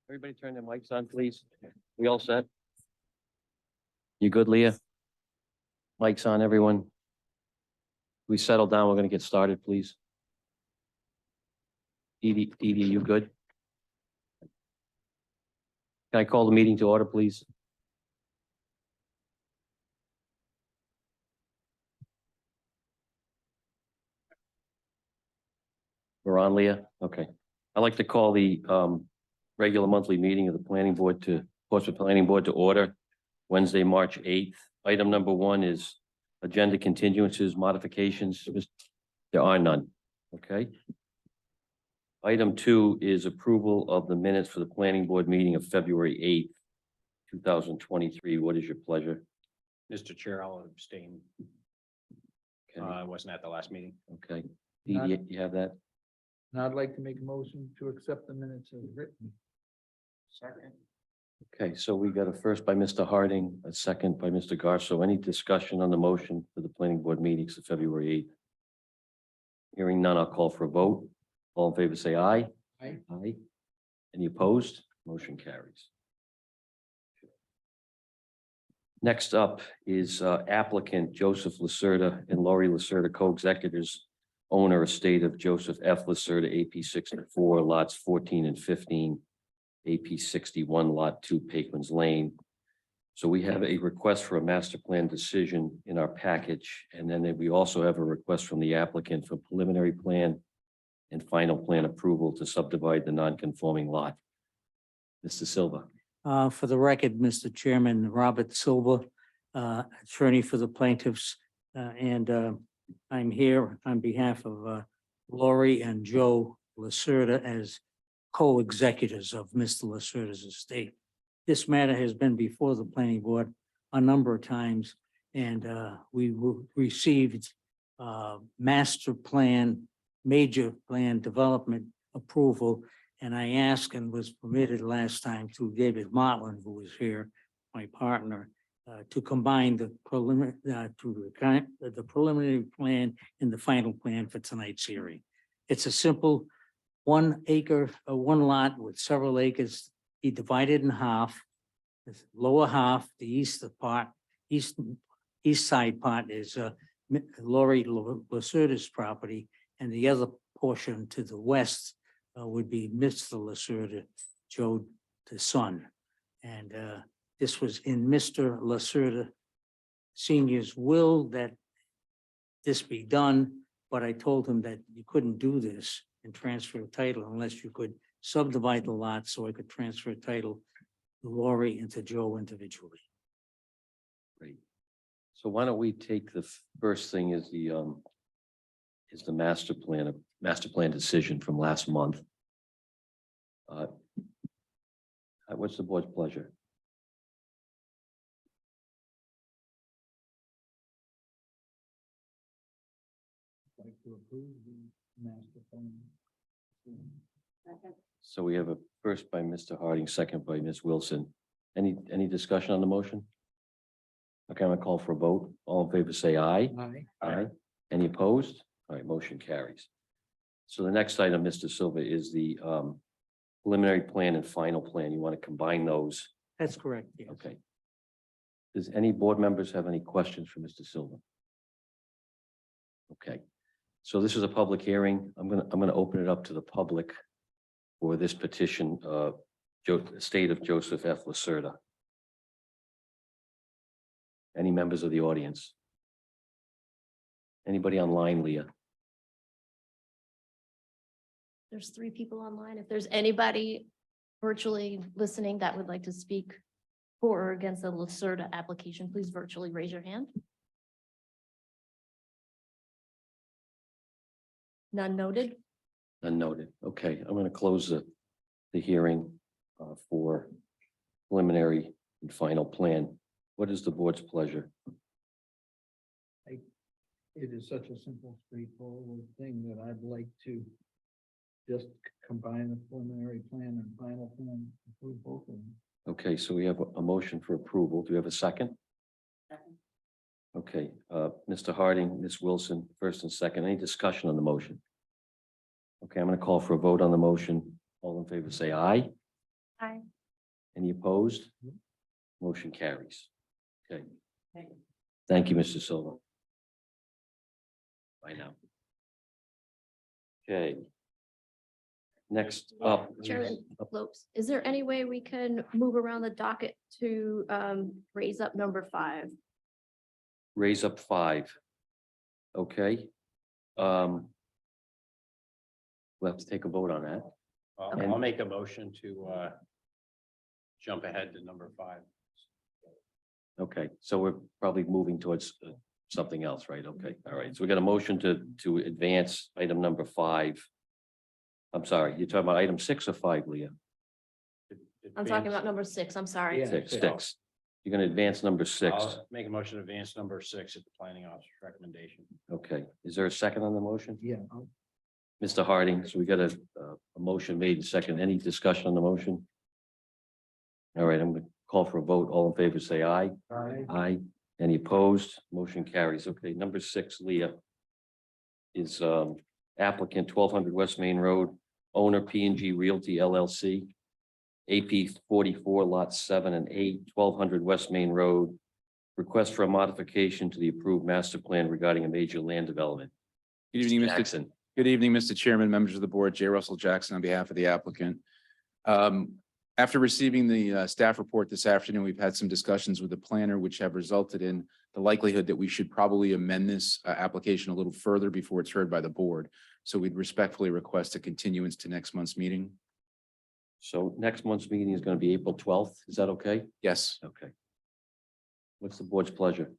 Everybody turn their mics on, please. We all set? You good, Leah? Mics on, everyone. We settle down. We're gonna get started, please. Edie, you good? Can I call the meeting to order, please? We're on, Leah? Okay. I'd like to call the regular monthly meeting of the planning board to Portsmouth Planning Board to order Wednesday, March 8th. Item number 1 is agenda continuances, modifications. There are none. Okay. Item 2 is approval of the minutes for the planning board meeting of February 8th, 2023. What is your pleasure? Mr. Chair, I'll abstain. Okay. I wasn't at the last meeting. Okay. Edie, you have that? And I'd like to make a motion to accept the minutes as written. Second. Okay, so we got a first by Mr. Harding, a second by Mr. Garso. Any discussion on the motion for the planning board meetings of February 8th? Hearing none, I'll call for a vote. All in favor, say aye. Aye. Aye. Any opposed? Motion carries. Next up is applicant Joseph Lacerda and Laurie Lacerda, co-executors, owner estate of Joseph F. Lacerda, AP 64, lots 14 and 15. AP 61, Lot 2, Paquins Lane. So we have a request for a master plan decision in our package, and then we also have a request from the applicant for preliminary plan and final plan approval to subdivide the non-conforming lot. Mr. Silva. For the record, Mr. Chairman, Robert Silva, attorney for the plaintiffs, and I'm here on behalf of Lori and Joe Lacerda as co-executors of Mr. Lacerda's estate. This matter has been before the planning board a number of times, and we received master plan, major plan development approval. And I asked and was permitted last time through David Martland, who was here, my partner, to combine the preliminary the preliminary plan and the final plan for tonight's hearing. It's a simple 1 acre, 1 lot with several acres. He divided in half. The lower half, the east side part is Laurie Lacerda's property, and the other portion to the west would be Mr. Lacerda, Joe, the son. And this was in Mr. Lacerda Senior's will that this be done, but I told him that you couldn't do this and transfer title unless you could subdivide the lot so I could transfer title to Lori and to Joe individually. Great. So why don't we take the first thing is the master plan decision from last month. What's the board's pleasure? Like to approve the master plan. So we have a first by Mr. Harding, second by Ms. Wilson. Any discussion on the motion? Okay, I'm gonna call for a vote. All in favor, say aye. Aye. Aye. Any opposed? All right, motion carries. So the next item, Mr. Silva, is the preliminary plan and final plan. You want to combine those? That's correct, yes. Okay. Does any board members have any questions for Mr. Silva? Okay, so this is a public hearing. I'm gonna open it up to the public for this petition, estate of Joseph F. Lacerda. Any members of the audience? Anybody online, Leah? There's 3 people online. If there's anybody virtually listening that would like to speak for or against the Lacerda application, please virtually raise your hand. None noted. Unnoted. Okay, I'm gonna close the hearing for preliminary and final plan. What is the board's pleasure? It is such a simple, straightforward thing that I'd like to just combine the preliminary plan and final plan, approve both of them. Okay, so we have a motion for approval. Do we have a second? Okay, Mr. Harding, Ms. Wilson, first and second. Any discussion on the motion? Okay, I'm gonna call for a vote on the motion. All in favor, say aye. Aye. Any opposed? Motion carries. Okay. Thank you, Mr. Silva. Bye now. Okay. Next up. Chairman Lopes, is there any way we can move around the docket to raise up number 5? Raise up 5. Okay. We'll have to take a vote on that. I'll make a motion to jump ahead to number 5. Okay, so we're probably moving towards something else, right? Okay, all right. So we got a motion to advance item number 5. I'm sorry, you're talking about item 6 or 5, Leah? I'm talking about number 6, I'm sorry. Yeah. 6. You're gonna advance number 6. I'll make a motion to advance number 6 at the planning officer's recommendation. Okay, is there a second on the motion? Yeah, Mr. Harding, so we got a motion made and second. Any discussion on the motion? All right, I'm gonna call for a vote. All in favor, say aye. Aye. Any opposed? Motion carries. Okay, number 6, Leah, is applicant 1200 West Main Road, owner P&G Realty LLC, AP 44 lots 7 and 8, 1200 West Main Road. Request for a modification to the approved master plan regarding a major land development. Good evening, Mr. Jackson. Good evening, Mr. Chairman, members of the board, J. Russell Jackson on behalf of the applicant. After receiving the staff report this afternoon, we've had some discussions with the planner, which have resulted in the likelihood that we should probably amend this application a little further before it's heard by the board. So we'd respectfully request a continuance to next month's meeting. So next month's meeting is going to be April 12th. Is that okay? Yes, Okay. What's the board's pleasure?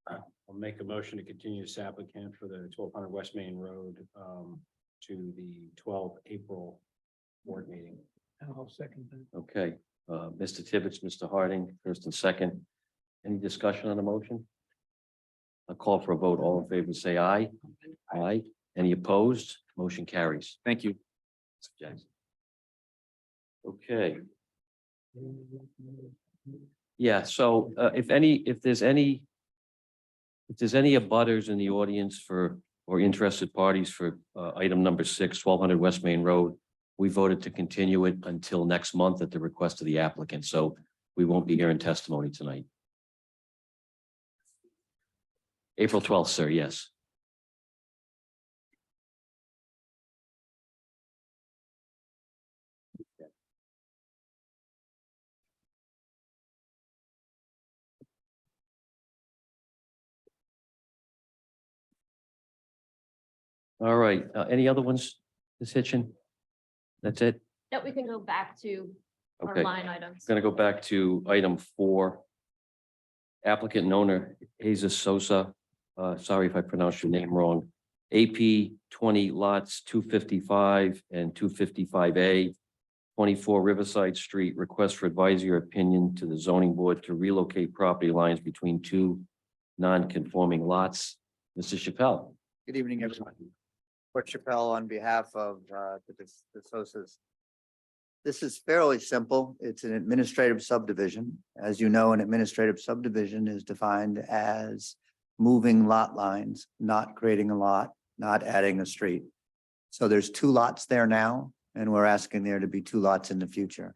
I'll make a motion to continue this applicant for the 1200 West Main Road to the 12 April board meeting. I'll second that. Okay, Mr. Tibbetts, Mr. Harding, first and second. Any discussion on the motion? I'll call for a vote. All in favor, say aye. Aye. Any opposed? Motion carries. thank you. Jackson. Okay. Yeah, so if there's any abutters in the audience or interested parties for item number 6, 1200 West Main Road, we voted to continue it until next month at the request of the applicant, so we won't be hearing testimony tonight. April 12th, sir, yes. All right, any other ones, Ms. Hitchin? That's it? No, we can go back to our Okay. line items. Going to go back to item 4. Applicant and owner Jesus Sosa, sorry if I pronounced your name wrong. AP 20 lots 255 and 255A, 24 Riverside Street, request for advisory opinion to the zoning board to relocate property lines between 2 non-conforming lots. Mr. Chappelle. Good evening, everyone. Port Chappelle on behalf of the Sosas. This is fairly simple. It's an administrative subdivision. As you know, an administrative subdivision is defined as moving lot lines, not creating a lot, not adding a street. So there's 2 lots there now, and we're asking there to be 2 lots in the future.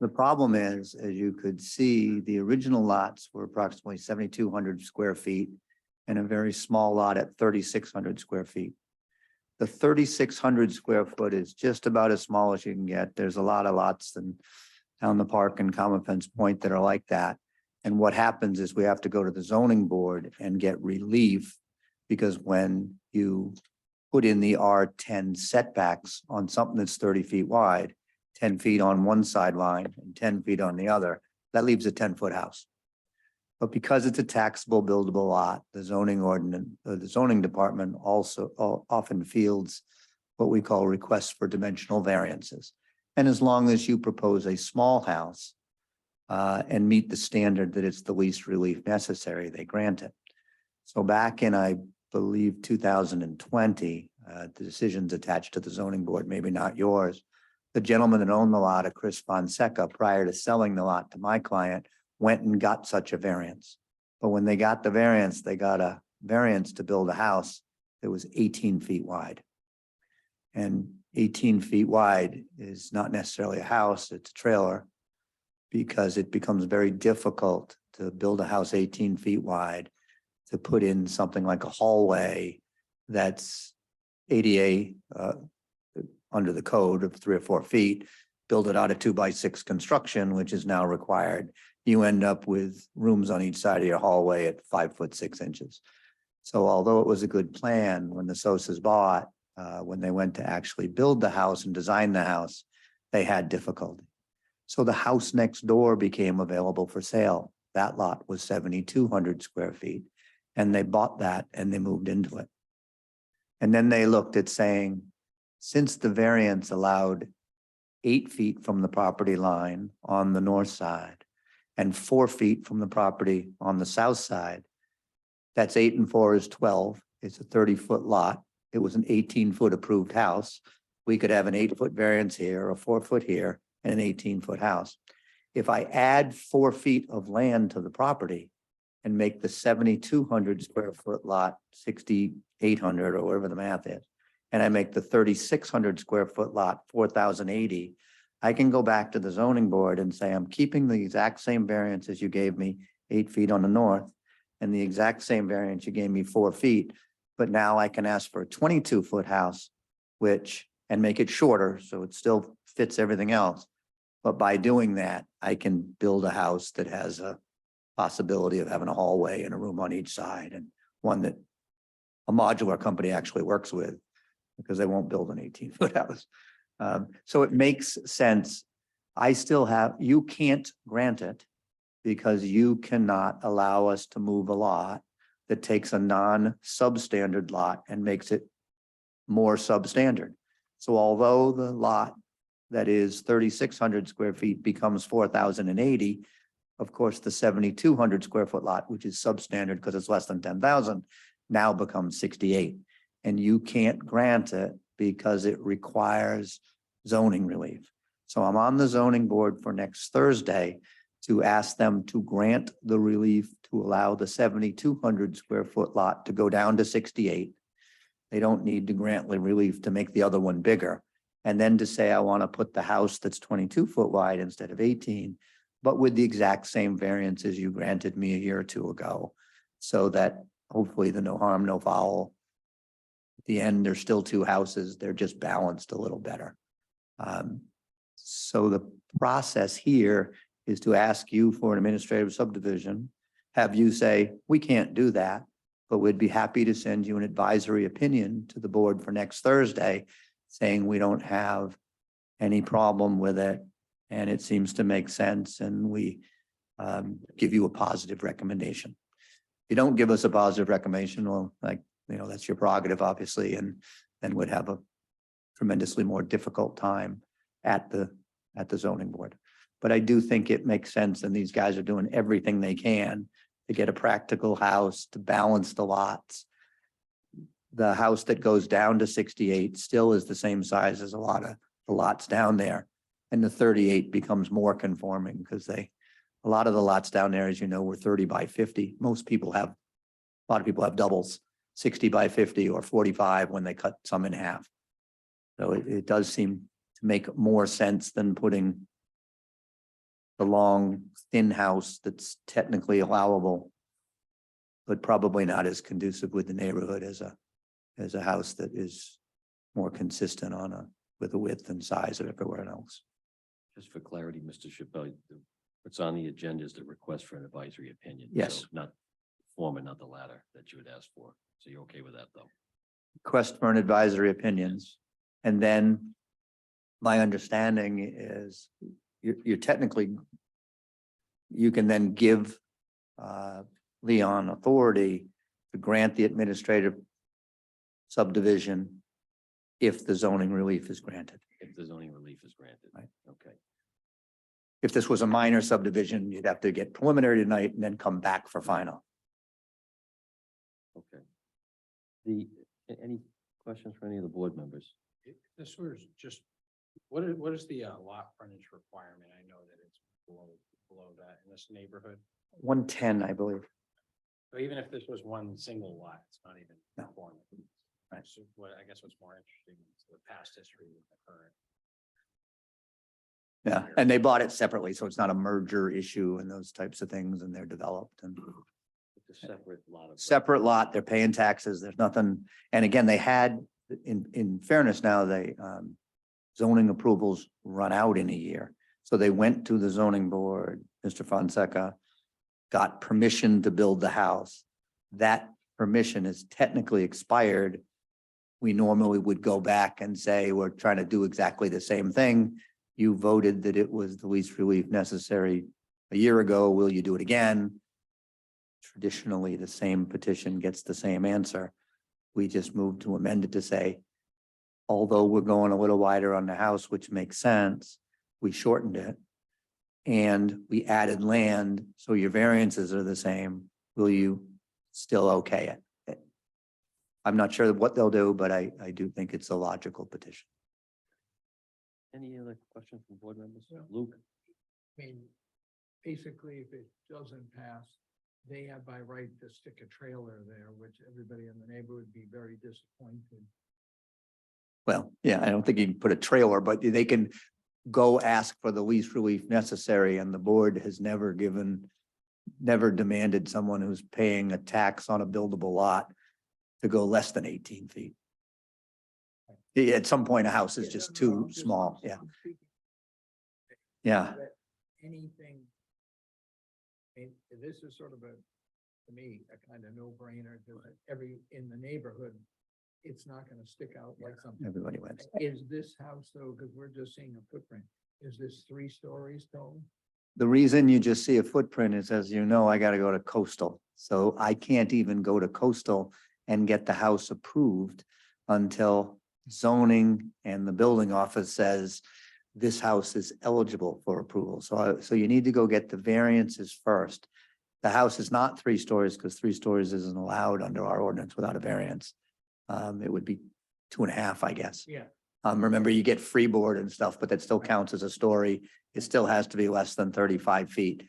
The problem is, as you could see, the original lots were approximately 7,200 square feet and a very small lot at 3,600 square feet. The 3,600 square foot is just about as small as you can get. There's a lot of lots down the park and Common Fence Point that are like that. And what happens is we have to go to the zoning board and get relief, because when you put in the R10 setbacks on something that's 30 feet wide, 10 feet on one sideline and 10 feet on the other, that leaves a 10-foot house. But because it's a taxable buildable lot, the zoning ordinance, the zoning department also often fields what we call requests for dimensional variances. And as long as you propose a small house and meet the standard that it's the least relief necessary, they grant it. So back in, I believe, 2020, the decisions attached to the zoning board, maybe not yours, the gentleman that owned the lot, a Chris Fonseca, prior to selling the lot to my client, went and got such a variance. But when they got the variance, they got a variance to build a house that was 18 feet wide. And 18 feet wide is not necessarily a house, it's a trailer. Because it becomes very difficult to build a house 18 feet wide, to put in something like a hallway that's ADA under the code of 3 or 4 feet, build it out of 2x6 construction, which is now required. You end up with rooms on each side of your hallway at 5 foot 6 inches. So although it was a good plan when the Sosas bought, when they went to actually build the house and design the house, they had difficulty. So the house next door became available for sale. That lot was 7,200 square feet. And they bought that and they moved into it. And then they looked at saying, since the variance allowed 8 feet from the property line on the north side and 4 feet from the property on the south side, that's 8 and 4 is 12. It's a 30-foot lot. It was an 18-foot approved house. We could have an 8-foot variance here, a 4-foot here, and an 18-foot house. If I add 4 feet of land to the property and make the 7,200 square foot lot 6,800 or whatever the math is, and I make the 3,600 square foot lot 4,080, I can go back to the zoning board and say, I'm keeping the exact same variance as you gave me 8 feet on the north and the exact same variance you gave me 4 feet, but now I can ask for a 22-foot house, and make it shorter so it still fits everything else. But by doing that, I can build a house that has a possibility of having a hallway and a room on each side, and one that a modular company actually works with, because they won't build an 18-foot house. So it makes sense. You can't grant it because you cannot allow us to move a lot that takes a non-substandard lot and makes it more substandard. So although the lot that is 3,600 square feet becomes 4,080, of course, the 7,200 square foot lot, which is substandard because it's less than 10,000, now becomes 68. And you can't grant it because it requires zoning relief. So I'm on the zoning board for next Thursday to ask them to grant the relief to allow the 7,200 square foot lot to go down to 68. They don't need to grant the relief to make the other one bigger. And then to say, I want to put the house that's 22 foot wide instead of 18, but with the exact same variances you granted me a year or two ago. So that hopefully the no harm, no foul. At the end, there's still 2 houses. They're just balanced a little better. So the process here is to ask you for an administrative subdivision, have you say, we can't do that, but we'd be happy to send you an advisory opinion to the board for next Thursday, saying we don't have any problem with it, and it seems to make sense, and we give you a positive recommendation. If you don't give us a positive recommendation, well, that's your prerogative, obviously, and then we'd have a tremendously more difficult time at the zoning board. But I do think it makes sense, and these guys are doing everything they can to get a practical house to balance the lots. The house that goes down to 68 still is the same size as a lot of the lots down there. And the 38 becomes more conforming because a lot of the lots down there, as you know, were 30 by 50. A lot of people have doubles, 60 by 50 or 45 when they cut some in half. So it does seem to make more sense than putting the long, thin house that's technically allowable, but probably not as conducive with the neighborhood as a house that is more consistent with the width and size of everywhere else. Just for clarity, Mr. Chappelle, what's on the agenda is the request for an advisory opinion. Yes. So not former, not the latter that you would ask for. So you're okay with that, though? Request for an advisory opinions. And then my understanding is you're technically, you can then give Leon authority to grant the administrative subdivision if the zoning relief is granted. If the zoning relief is granted. Right. Okay. If this was a minor subdivision, you'd have to get preliminary tonight and then come back for final. Okay. Any questions for any of the board members? If this was just, what is the lot frontage requirement? I know that it's below that in this neighborhood. 110, I believe. So even if this was one single lot, it's not even. No. conforming. Right. So what, I guess what's more interesting is the past history with the current. Yeah, and they bought it separately, so it's not a merger issue and those types of things, and they're developed and It's a separate lot of. separate lot, they're paying taxes, there's nothing. And again, they had, in fairness now, they, zoning approvals run out in a year. So they went to the zoning board, Mr. Fonseca, got permission to build the house. That permission is technically expired. We normally would go back and say, we're trying to do exactly the same thing. You voted that it was the least relief necessary a year ago. Will you do it again? Traditionally, the same petition gets the same answer. We just moved to amend it to say, although we're going a little wider on the house, which makes sense, we shortened it. And we added land, so your variances are the same. Will you still okay it? I'm not sure what they'll do, but I do think it's a logical petition. Any other questions from board members? Yeah. Luke? I mean, basically, if it doesn't pass, they have by right to stick a trailer there, which everybody in the neighborhood would be very disappointed. Well, yeah, I don't think you can put a trailer, but they can go ask for the least relief necessary, and the board has never demanded someone who's paying a tax on a buildable lot to go less than 18 feet. At some point, a house is just too small, yeah. Yeah. Anything. I mean, this is sort of a, to me, a kind of no-brainer, because in the neighborhood, it's not gonna stick out like something. Everybody wins. Is this house though, because we're just seeing a footprint, is this 3 stories tall? The reason you just see a footprint is, as you know, I gotta go to coastal. So I can't even go to coastal and get the house approved until zoning and the building office says this house is eligible for approval. So you need to go get the variances first. The house is not 3 stories because 3 stories isn't allowed under our ordinance without a variance. It would be 2.5, I guess. Yeah. Remember, you get freeboard and stuff, but that still counts as a story. It still has to be less than 35 feet.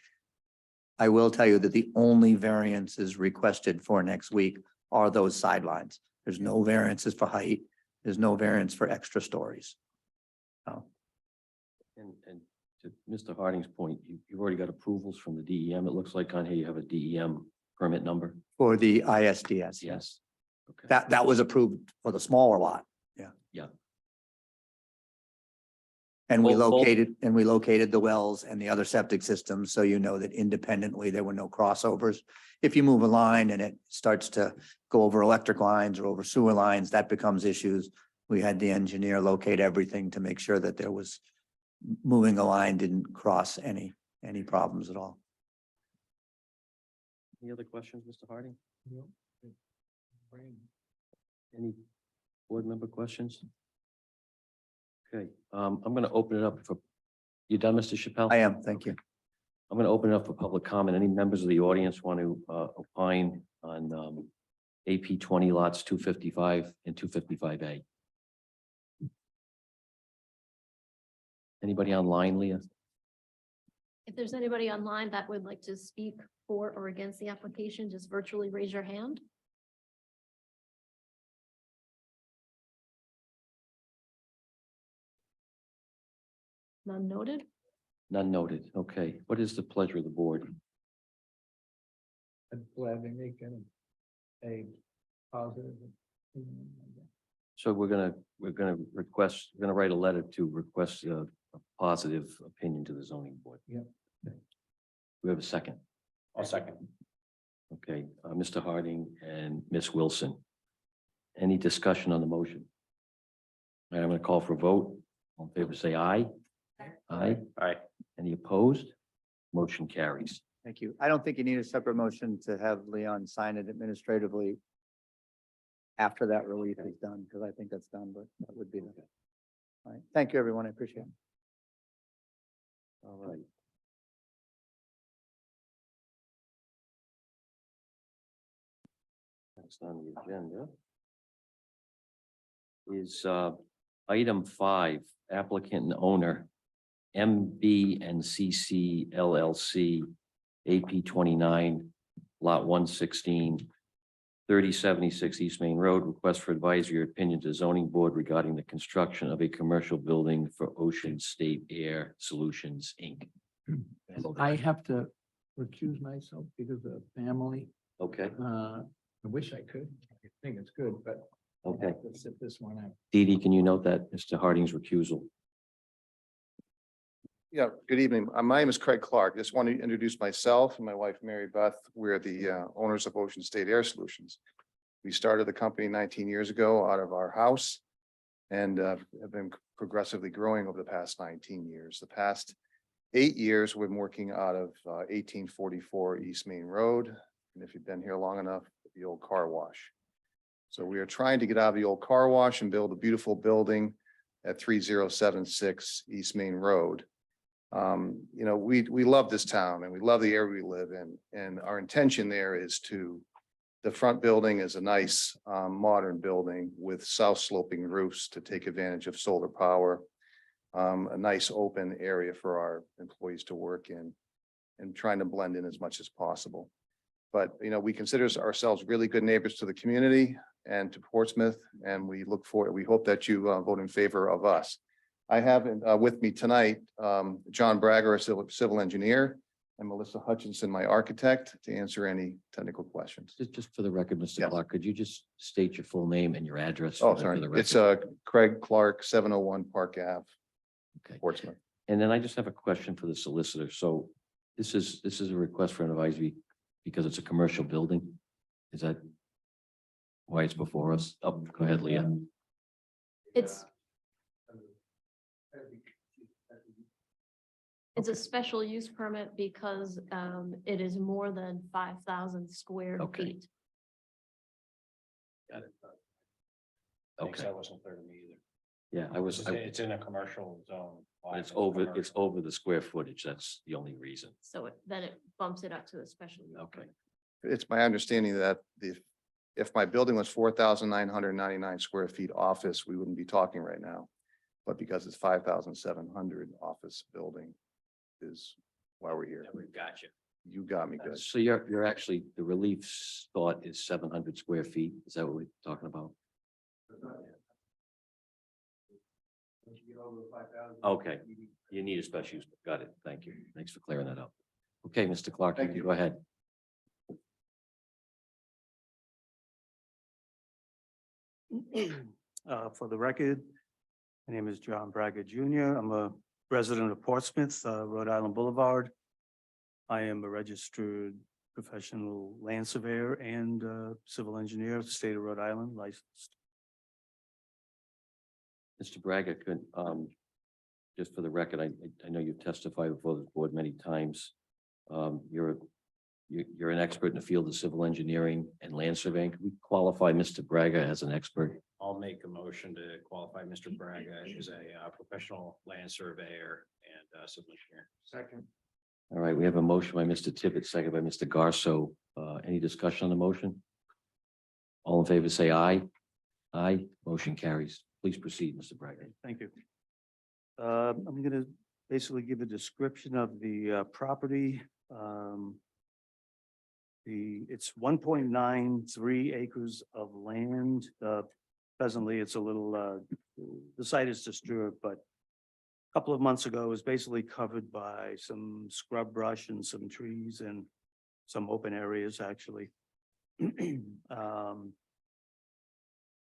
I will tell you that the only variances requested for next week are those sidelines. There's no variances for height. There's no variance for extra stories. Oh, And to Mr. Harding's point, you've already got approvals from the DEM. It looks like on here you have a DEM permit number. for the ISDS. Yes. Okay. That was approved for the smaller lot. Yeah. Yeah. And we Both- located the wells and the other septic systems, so you know that independently, there were no crossovers. If you move a line and it starts to go over electric lines or over sewer lines, that becomes issues. We had the engineer locate everything to make sure that there was moving a line didn't cross any problems at all. Any other questions, Mr. Harding? Yep. Brain. Any board member questions? Okay, I'm gonna open it up for, you done, Mr. Chappelle? I am, thank you. I'm gonna open it up for public comment. Any members of the audience want to opine on AP 20 lots 255 and 255A? Anybody online, Leah? If there's anybody online that would like to speak for or against the application, just virtually raise your hand. None noted. None noted. Okay, what is the pleasure of the board? I'd gladly make a positive. opinion on that. So we're gonna write a letter to request a positive opinion to the zoning board. Yep. Okay. We have a second. I'll second. Okay, Mr. Harding and Ms. Wilson. Any discussion on the motion? All right, I'm gonna call for a vote. All in favor, say aye. Aye. Aye. Any opposed? Motion carries. Thank you. I don't think you need a separate motion to have Leon sign it administratively after that relief is done, because I think that's done, but that would be the. All right. Thank you, everyone. I appreciate it. All right. Next on the agenda is item 5, applicant and owner, MB and CC LLC, AP 29, lot 116, 3076 East Main Road, request for advisory or opinion to zoning board regarding the construction of a commercial building for Ocean State Air Solutions, Inc. I have to recuse myself because of family. Okay, I wish I could. I think it's good, but. I okay. have to sit this one out. Dee Dee, can you note that Mr. Harding's recusal? Yeah, good evening. My name is Craig Clark. Just want to introduce myself and my wife, Mary Beth. We're the owners of Ocean State Air Solutions. We started the company 19 years ago out of our house and have been progressively growing over the past 19 years. The past 8 years, we've been working out of 1844 East Main Road. And if you've been here long enough, the old car wash. So we are trying to get out of the old car wash and build a beautiful building at 3076 East Main Road. You know, we love this town and we love the area we live in. And our intention there is the front building is a nice modern building with south sloping roofs to take advantage of solar power. A nice open area for our employees to work in and trying to blend in as much as possible. But, you know, we consider ourselves really good neighbors to the community and to Portsmouth, and we hope that you vote in favor of us. I have with me tonight, John Bragger, a civil engineer, and Melissa Hutchinson, my architect, to answer any technical questions. Just for the record, Mr. Yes. Clark, could you just state your full name and your address? Oh, for sorry, the it's record? Craig Clark, 701 Park Ave, Okay. Portsmouth. And then I just have a question for the solicitor. So this is a request for an advisory because it's a commercial building? Is that why it's before us? Oh, go ahead, Leah. It's a special use permit because it is more than 5,000 square Okay. feet. Thanks, Okay, that wasn't clear to me either. yeah, It's in a commercial zone. Why it's if over commercial? the square footage. That's the only reason. So then it bumps it up to a special. use Okay. permit. It's my understanding that if my building was 4,999 square feet office, we wouldn't be talking right now. But because it's 5,700 office building is why we're here. Yeah, we've got you. You got me good. So you're actually, the relief thought is 700 square feet. Is that what we're talking about? Okay, you need a special use. Got it. Thank you. Thanks for clearing that up. Okay, Mr. Clark, you Thank can you. go ahead. For the record, my name is John Braga Jr. I'm a resident of Portsmouth, Rhode Island Boulevard. I am a registered professional land surveyor and civil engineer of the state of Rhode Island, licensed. Mr. Braga, could, just for the record, I know you've testified before the board many times. You're an expert in the field of civil engineering and land surveying. Can we qualify Mr. Braga as an expert? I'll make a motion to qualify Mr. Braga as a professional land surveyor and civil engineer. Second. All right, we have a motion by Mr. Tippett, second by Mr. Garso. Any discussion on the motion? All in favor, say aye. Aye, motion carries. Please proceed, Mr. Braga. Thank you. I'm gonna basically give a description of the property. It's 1.93 acres of land. Presently, it's a little, the site is disturbed, but a couple of months ago, it was basically covered by some scrub brush and some trees and some open areas, actually.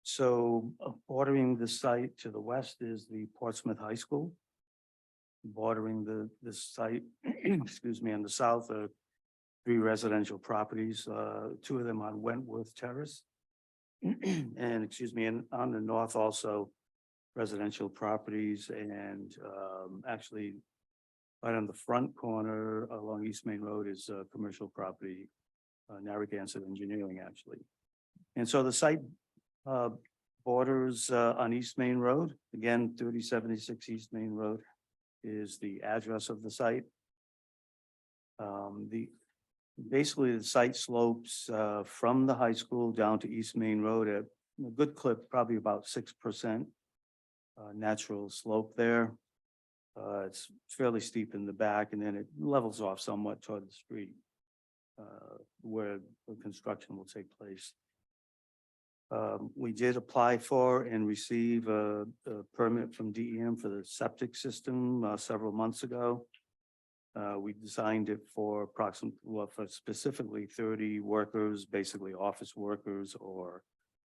So bordering the site to the west is the Portsmouth High School. Bordering the site, excuse me, on the south are 3 residential properties, 2 of them on Wentworth Terrace. And excuse me, and on the north also residential properties and actually right on the front corner along East Main Road is a commercial property, Narragansett Engineering actually. And so the site borders on East Main Road, again, 3076 East Main Road is the address of the site. Basically the site slopes from the high school down to East Main Road at a good clip, probably about 6% natural slope there. It's fairly steep in the back and then it levels off somewhat toward the street where the construction will take place. We did apply for and receive a permit from DEM for the septic system several months ago. We designed it for approximately, well, for specifically 30 workers, basically office workers or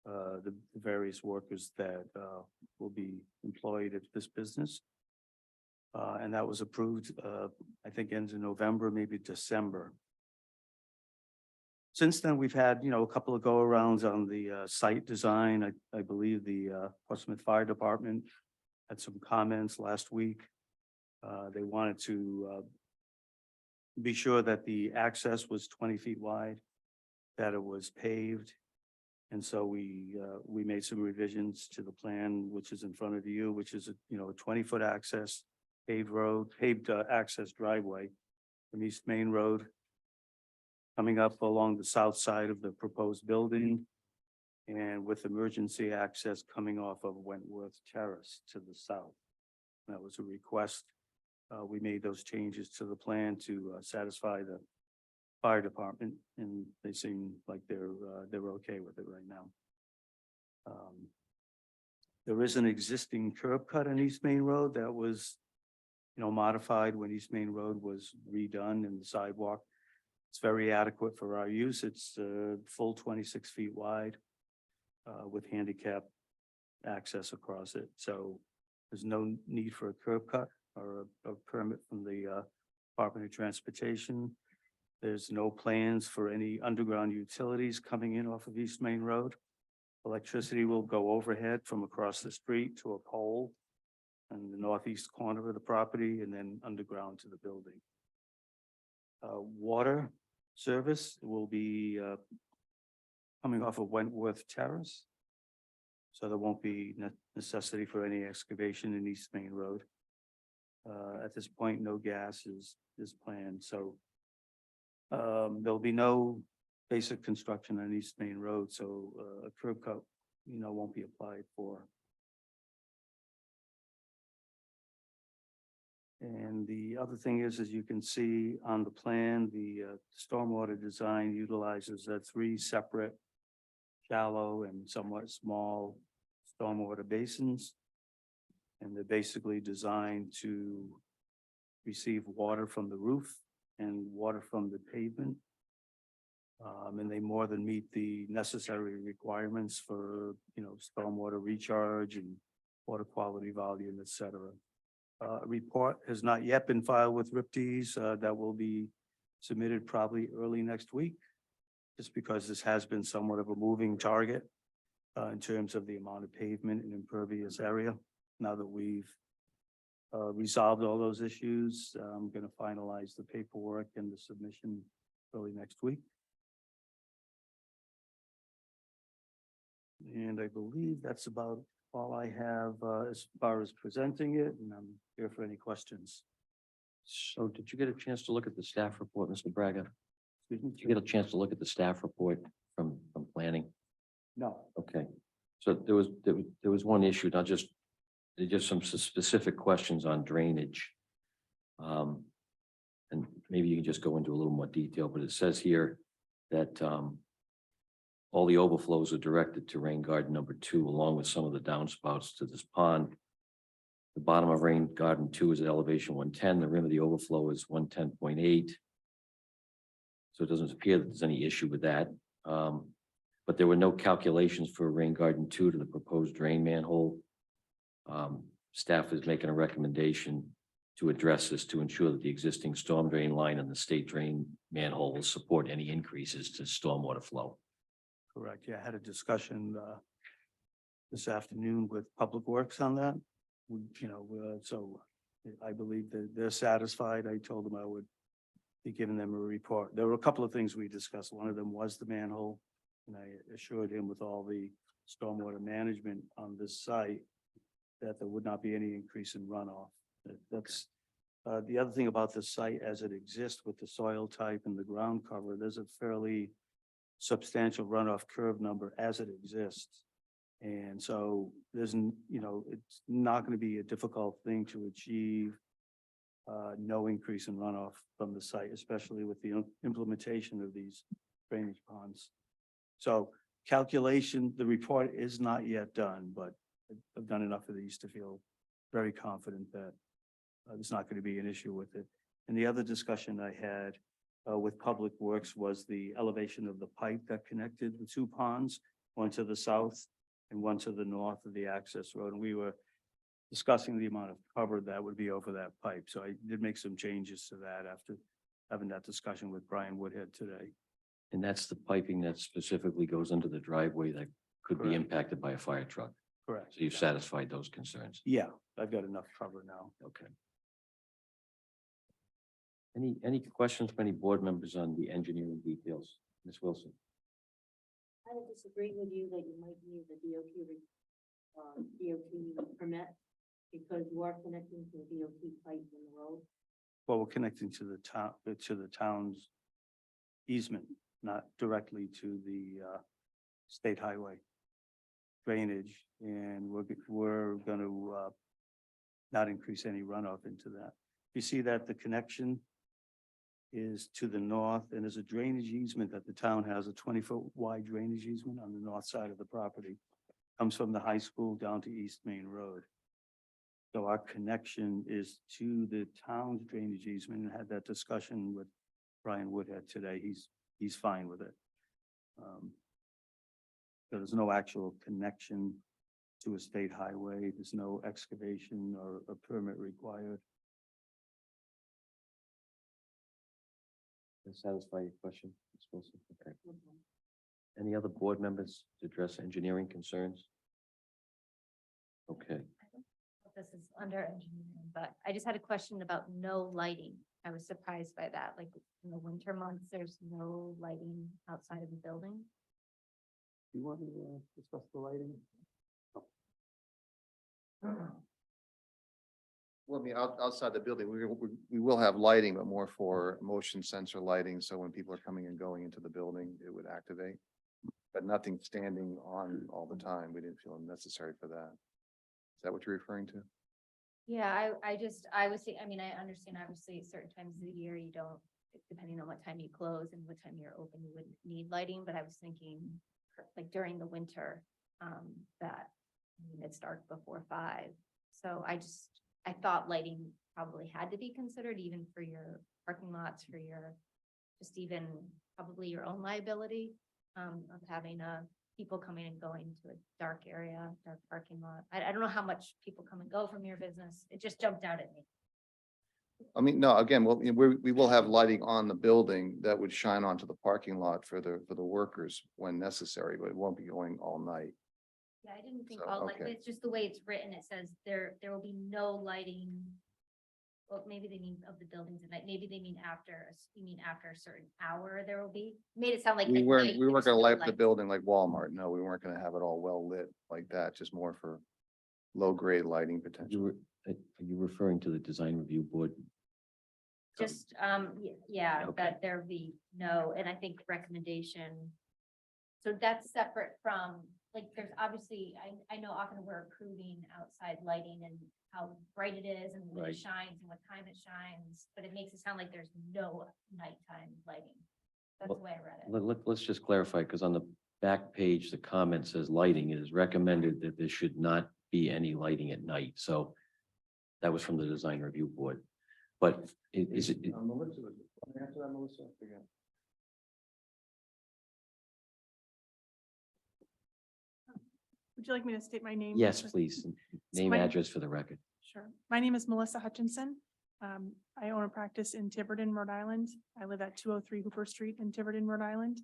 the various workers that will be employed at this business. And that was approved, I think ends in November, maybe December. Since then, we've had, a couple of go-arounds on the site design. I believe the Portsmouth Fire Department had some comments last week. They wanted to be sure that the access was 20 feet wide, that it was paved. And so we made some revisions to the plan, which is in front of you, which is, a 20-foot access, paved access driveway from East Main Road, coming up along the south side of the proposed building, and with emergency access coming off of Wentworth Terrace to the south. That was a request. We made those changes to the plan to satisfy the fire department, and they seem like they're okay with it right now. There is an existing curb cut on East Main Road that was, modified when East Main Road was redone and the sidewalk. It's very adequate for our use. It's full 26 feet wide with handicap access across it. So there's no need for a curb cut or a permit from the Department of Transportation. There's no plans for any underground utilities coming in off of East Main Road. Electricity will go overhead from across the street to a pole in the northeast corner of the property and then underground to the building. Water service will be coming off of Wentworth Terrace. So there won't be necessity for any excavation in East Main Road. At this point, no gas is planned, so there'll be no basic construction on East Main Road, so a curb cut, won't be applied for. And the other thing is, as you can see on the plan, the stormwater design utilizes 3 separate shallow and somewhat small stormwater basins. And they're basically designed to receive water from the roof and water from the pavement. And they more than meet the necessary requirements for, stormwater recharge and water quality volume, et cetera. A report has not yet been filed with RIPD's. That will be submitted probably early next week, just because this has been somewhat of a moving target in terms of the amount of pavement and impervious area. Now that we've resolved all those issues, I'm going to finalize the paperwork and the submission early next week. And I believe that's about all I have as far as presenting it, and I'm here for any questions. So did you get a chance to look at the staff report, Mr. Braga? Excuse me? Did you get a chance to look at the staff report from planning? No. Okay, so there was one issue, not just, there's just some specific questions on drainage. And maybe you can just go into a little more detail, but it says here that all the overflows are directed to rain garden number 2, along with some of the downspouts to this pond. The bottom of rain garden 2 is at elevation 110. The rim of the overflow is 110.8. So it doesn't appear that there's any issue with that. But there were no calculations for rain garden 2 to the proposed drain manhole. Staff is making a recommendation to address this to ensure that the existing storm drain line and the state drain manhole will support any increases to stormwater flow. Correct. Yeah, I had a discussion this afternoon with Public Works on that. So I believe that they're satisfied. I told them I would be giving them a report. There were a couple of things we discussed. One of them was the manhole, and I assured him with all the stormwater management on this site that there would not be any increase in runoff. That's the other thing about the site as it exists with the soil type and the ground cover. There's a fairly substantial runoff curve number as it exists. And so there's, it's not going to be a difficult thing to achieve no increase in runoff from the site, especially with the implementation of these drainage ponds. So calculation, the report is not yet done, but I've done enough of these to feel very confident that there's not going to be an issue with it. And the other discussion I had with Public Works was the elevation of the pipe that connected the two ponds, one to the south and one to the north of the access road. And we were discussing the amount of cover that would be over that pipe. So I did make some changes to that after having that discussion with Brian Woodhead today. And that's the piping that specifically goes under the driveway that could be Correct. impacted by a fire truck. Correct. So you've satisfied those concerns. Yeah, I've got enough cover now. Okay. Any questions from any board members on the engineering details? Ms. Wilson? I would disagree with you that you might need the DOT permit because you are connecting to the DOT pipe in the road. Well, we're connecting to the town's easement, not directly to the state highway drainage, and we're gonna not increase any runoff into that. You see that the connection is to the north, and there's a drainage easement that the town has, a 20-foot wide drainage easement on the north side of the property. Comes from the high school down to East Main Road. So our connection is to the town's drainage easement, and had that discussion with Brian Woodhead today. He's fine with it. So there's no actual connection to a state highway. There's no excavation or a permit required. Does that satisfy your question, Ms. Wilson? Okay. Any other board members to address engineering concerns? Okay. This is under engineering, but I just had a question about no lighting. I was surprised by that, like in the winter months, there's no lighting outside of the building. You want to discuss the lighting? Well, I mean, outside the building, we will have lighting, but more for motion sensor lighting. So when people are coming and going into the building, it would activate. But nothing standing on all the time. We didn't feel necessary for that. Is that what you're referring to? Yeah, I was saying, I mean, I understand obviously certain times of the year you don't, depending on what time you close and what time you're open, you wouldn't need lighting, but I was thinking like during the winter, that I mean, it's dark before 5. So I thought lighting probably had to be considered even for your parking lots, for your, just even probably your own liability, of having people coming and going to a dark area, dark parking lot. I don't know how much people come and go from your business. It just jumped out at me. I mean, no, again, we will have lighting on the building that would shine onto the parking lot for the workers when necessary, but it won't be going all night. Yeah, I didn't think So, all, like, okay. it's just the way it's written. It says there will be no lighting. Well, maybe they mean of the buildings at night. Maybe they mean you mean after a certain hour there will be. Made it sound like. We at weren't night gonna there's no light up the lights. building like Walmart. No, we weren't gonna have it all well lit like that, just more for low grade lighting potential. Are you referring to the design review board? Just, yeah, Okay. that there be no, and I think recommendation. So that's separate from, like, there's obviously, I know often we're approving outside lighting and how bright it is and when Right. it shines and what time it shines, but it makes it sound like there's no nighttime lighting. That's the Well, way I read it. Let's just clarify, because on the back page, the comment says lighting. It is recommended that there should not be any lighting at night. So that was from the design review board. But is it, Melissa, answer that, Melissa? Again. Would you like me to state my name? yes, please. Name, my- address for the record. Sure. My name is Melissa Hutchinson. I own a practice in Tiverton, Rhode Island. I live at 203 Hooper Street in Tiverton, Rhode Island.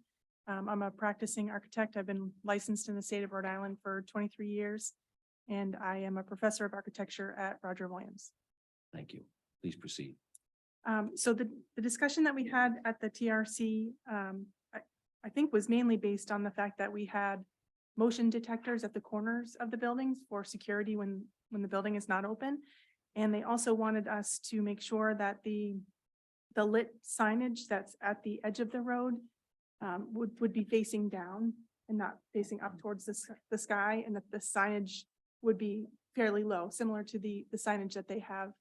I'm a practicing architect. I've been licensed in the state of Rhode Island for 23 years. And I am a professor of architecture at Roger Williams. Thank you. Please proceed. So the discussion that we had at the TRC, I think was mainly based on the fact that we had motion detectors at the corners of the buildings for security when the building is not open. And they also wanted us to make sure that the lit signage that's at the edge of the road would be facing down and not facing up towards the sky, and that the signage would be fairly low, similar to the signage that they have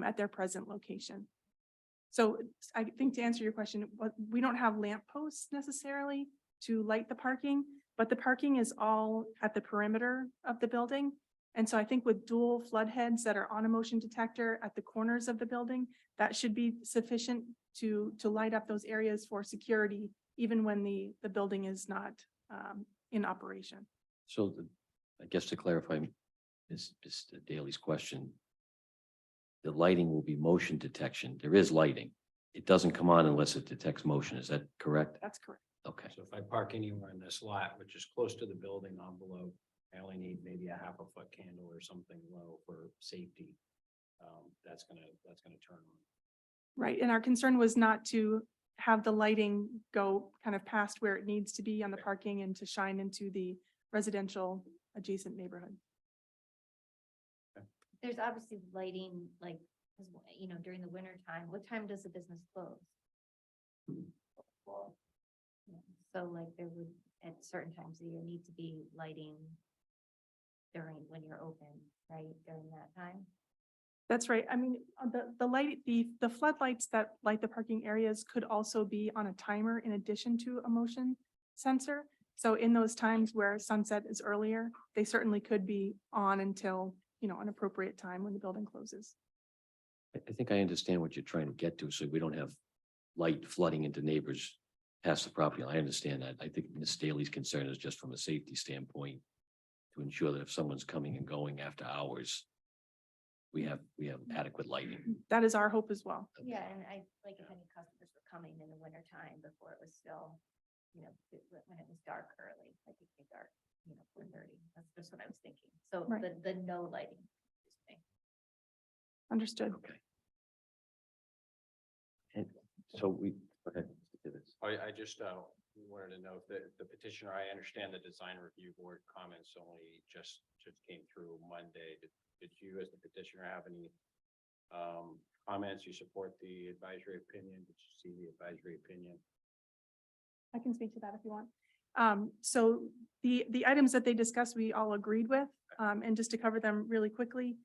at their present location. So I think to answer your question, we don't have lamp posts necessarily to light the parking, but the parking is all at the perimeter of the building. And so I think with dual flood heads that are on a motion detector at the corners of the building, that should be sufficient to light up those areas for security, even when the building is not in operation. So I guess to clarify, Ms. Daly's question, the lighting will be motion detection. There is lighting. It doesn't come on unless it detects motion. Is that correct? That's correct. Okay. So if I park anywhere in this lot, which is close to the building envelope, I only need maybe a half a foot candle or something low for safety. That's gonna turn on. Right, and our concern was not to have the lighting go kind of past where it needs to be on the parking and to shine into the residential adjacent neighborhood. There's obviously lighting, like, 'cause, you know, during the winter time, what time does the business close? Yeah, so like there would, at certain times of the year, need to be lighting during, when you're open, right, during that time? That's right. I mean, the floodlights that light the parking areas could also be on a timer in addition to a motion sensor. So in those times where sunset is earlier, they certainly could be on until, you know, an appropriate time when the building closes. I think I understand what you're trying to get to, so we don't have light flooding into neighbors past the property line. I understand that. I think Ms. Daly's concern is just from a safety standpoint to ensure that if someone's coming and going after hours, we have adequate lighting. That is our hope as well. Yeah, and I, like, if any customers were coming in the winter time before it was still, you know, when it was dark early, like it get dark, you know, 4:30. That's just what I was thinking. So Right. the no lighting. is me. Understood. Okay. And so we, go ahead. Mr. Tibbetts. I just wanted to know if the petitioner, I understand the design review board comments only just came through Monday. Did you, as the petitioner, have any comments? You support the advisory opinion? Did you see the advisory opinion? I can speak to that if you want. So the items that they discussed, we all agreed with, and just to cover them really quickly.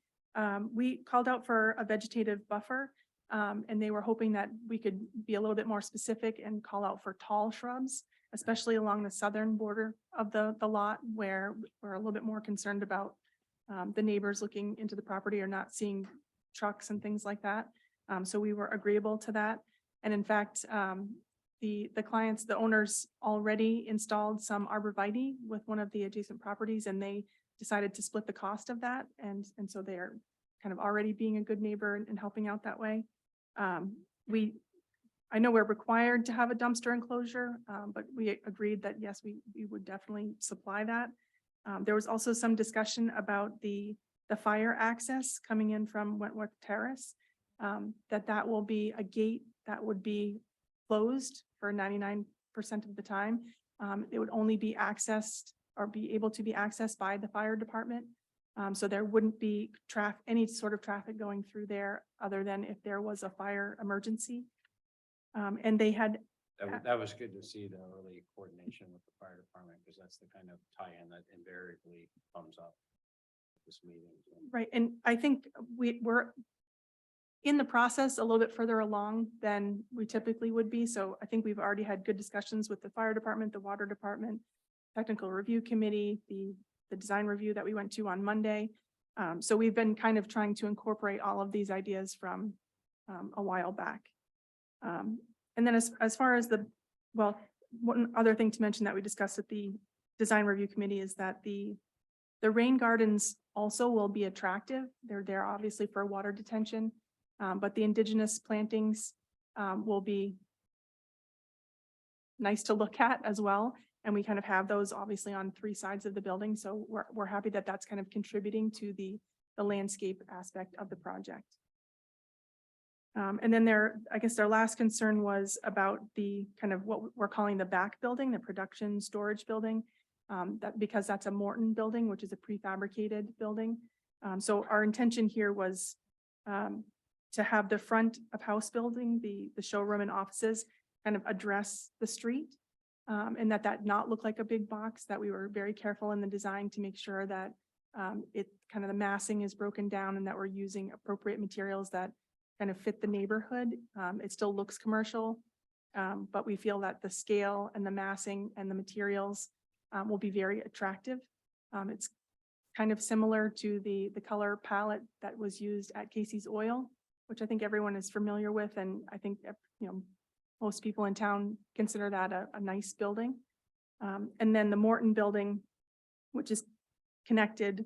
We called out for a vegetative buffer, and they were hoping that we could be a little bit more specific and call out for tall shrubs, especially along the southern border of the lot where we're a little bit more concerned about the neighbors looking into the property or not seeing trucks and things like that. So we were agreeable to that. And in fact, the clients, the owners already installed some arborvitae with one of the adjacent properties, and they decided to split the cost of that. And so they're kind of already being a good neighbor and helping out that way. I know we're required to have a dumpster enclosure, but we agreed that yes, we would definitely supply that. There was also some discussion about the fire access coming in from Wentworth Terrace, that will be a gate that would be closed for 99% of the time. It would only be accessed or be able to be accessed by the fire department. So there wouldn't be any sort of traffic going through there other than if there was a fire emergency. And they had, That was good to see the early coordination with the fire department, because that's the kind of tie-in that invariably comes up at this meeting. right, and I think we're in the process a little bit further along than we typically would be. So I think we've already had good discussions with the fire department, the water department, technical review committee, the design review that we went to on Monday. So we've been kind of trying to incorporate all of these ideas from a while back. And then as far as one other thing to mention that we discussed at the design review committee is that the rain gardens also will be attractive. They're there obviously for water detention, but the indigenous plantings will be nice to look at as well. And we kind of have those obviously on 3 sides of the building. So we're happy that that's kind of contributing to the landscape aspect of the project. And then I guess their last concern was about the kind of what we're calling the back building, the production storage building, because that's a Morton building, which is a prefabricated building. So our intention here was to have the front of house building, the showroom and offices kind of address the street, and that not look like a big box, that we were very careful in the design to make sure that it kind of the massing is broken down and that we're using appropriate materials that kind of fit the neighborhood. It still looks commercial, but we feel that the scale and the massing and the materials will be very attractive. It's kind of similar to the color palette that was used at Casey's Oil, which I think everyone is familiar with, and I think, most people in town consider that a nice building. And then the Morton building, which is connected,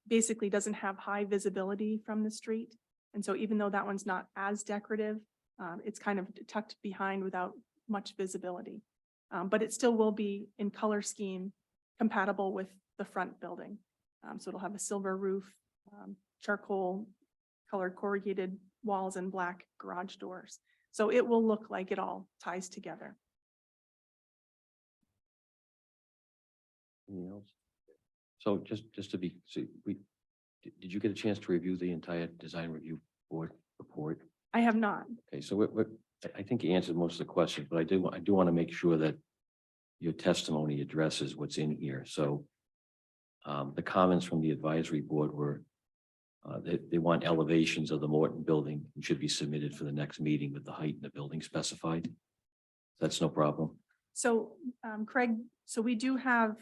basically doesn't have high visibility from the street. And so even though that one's not as decorative, it's kind of tucked behind without much visibility. But it still will be in color scheme compatible with the front building. So it'll have a silver roof, charcoal colored corrugated walls and black garage doors. So it will look like it all ties together. Anything else? So just to be, so did you get a chance to review the entire design review board report? I have not. Okay, so I think you answered most of the questions, but I do want to make sure that your testimony addresses what's in here. So the comments from the advisory board were they want elevations of the Morton building and should be submitted for the next meeting with the height in the building specified. That's no problem. So, Craig, so we do have,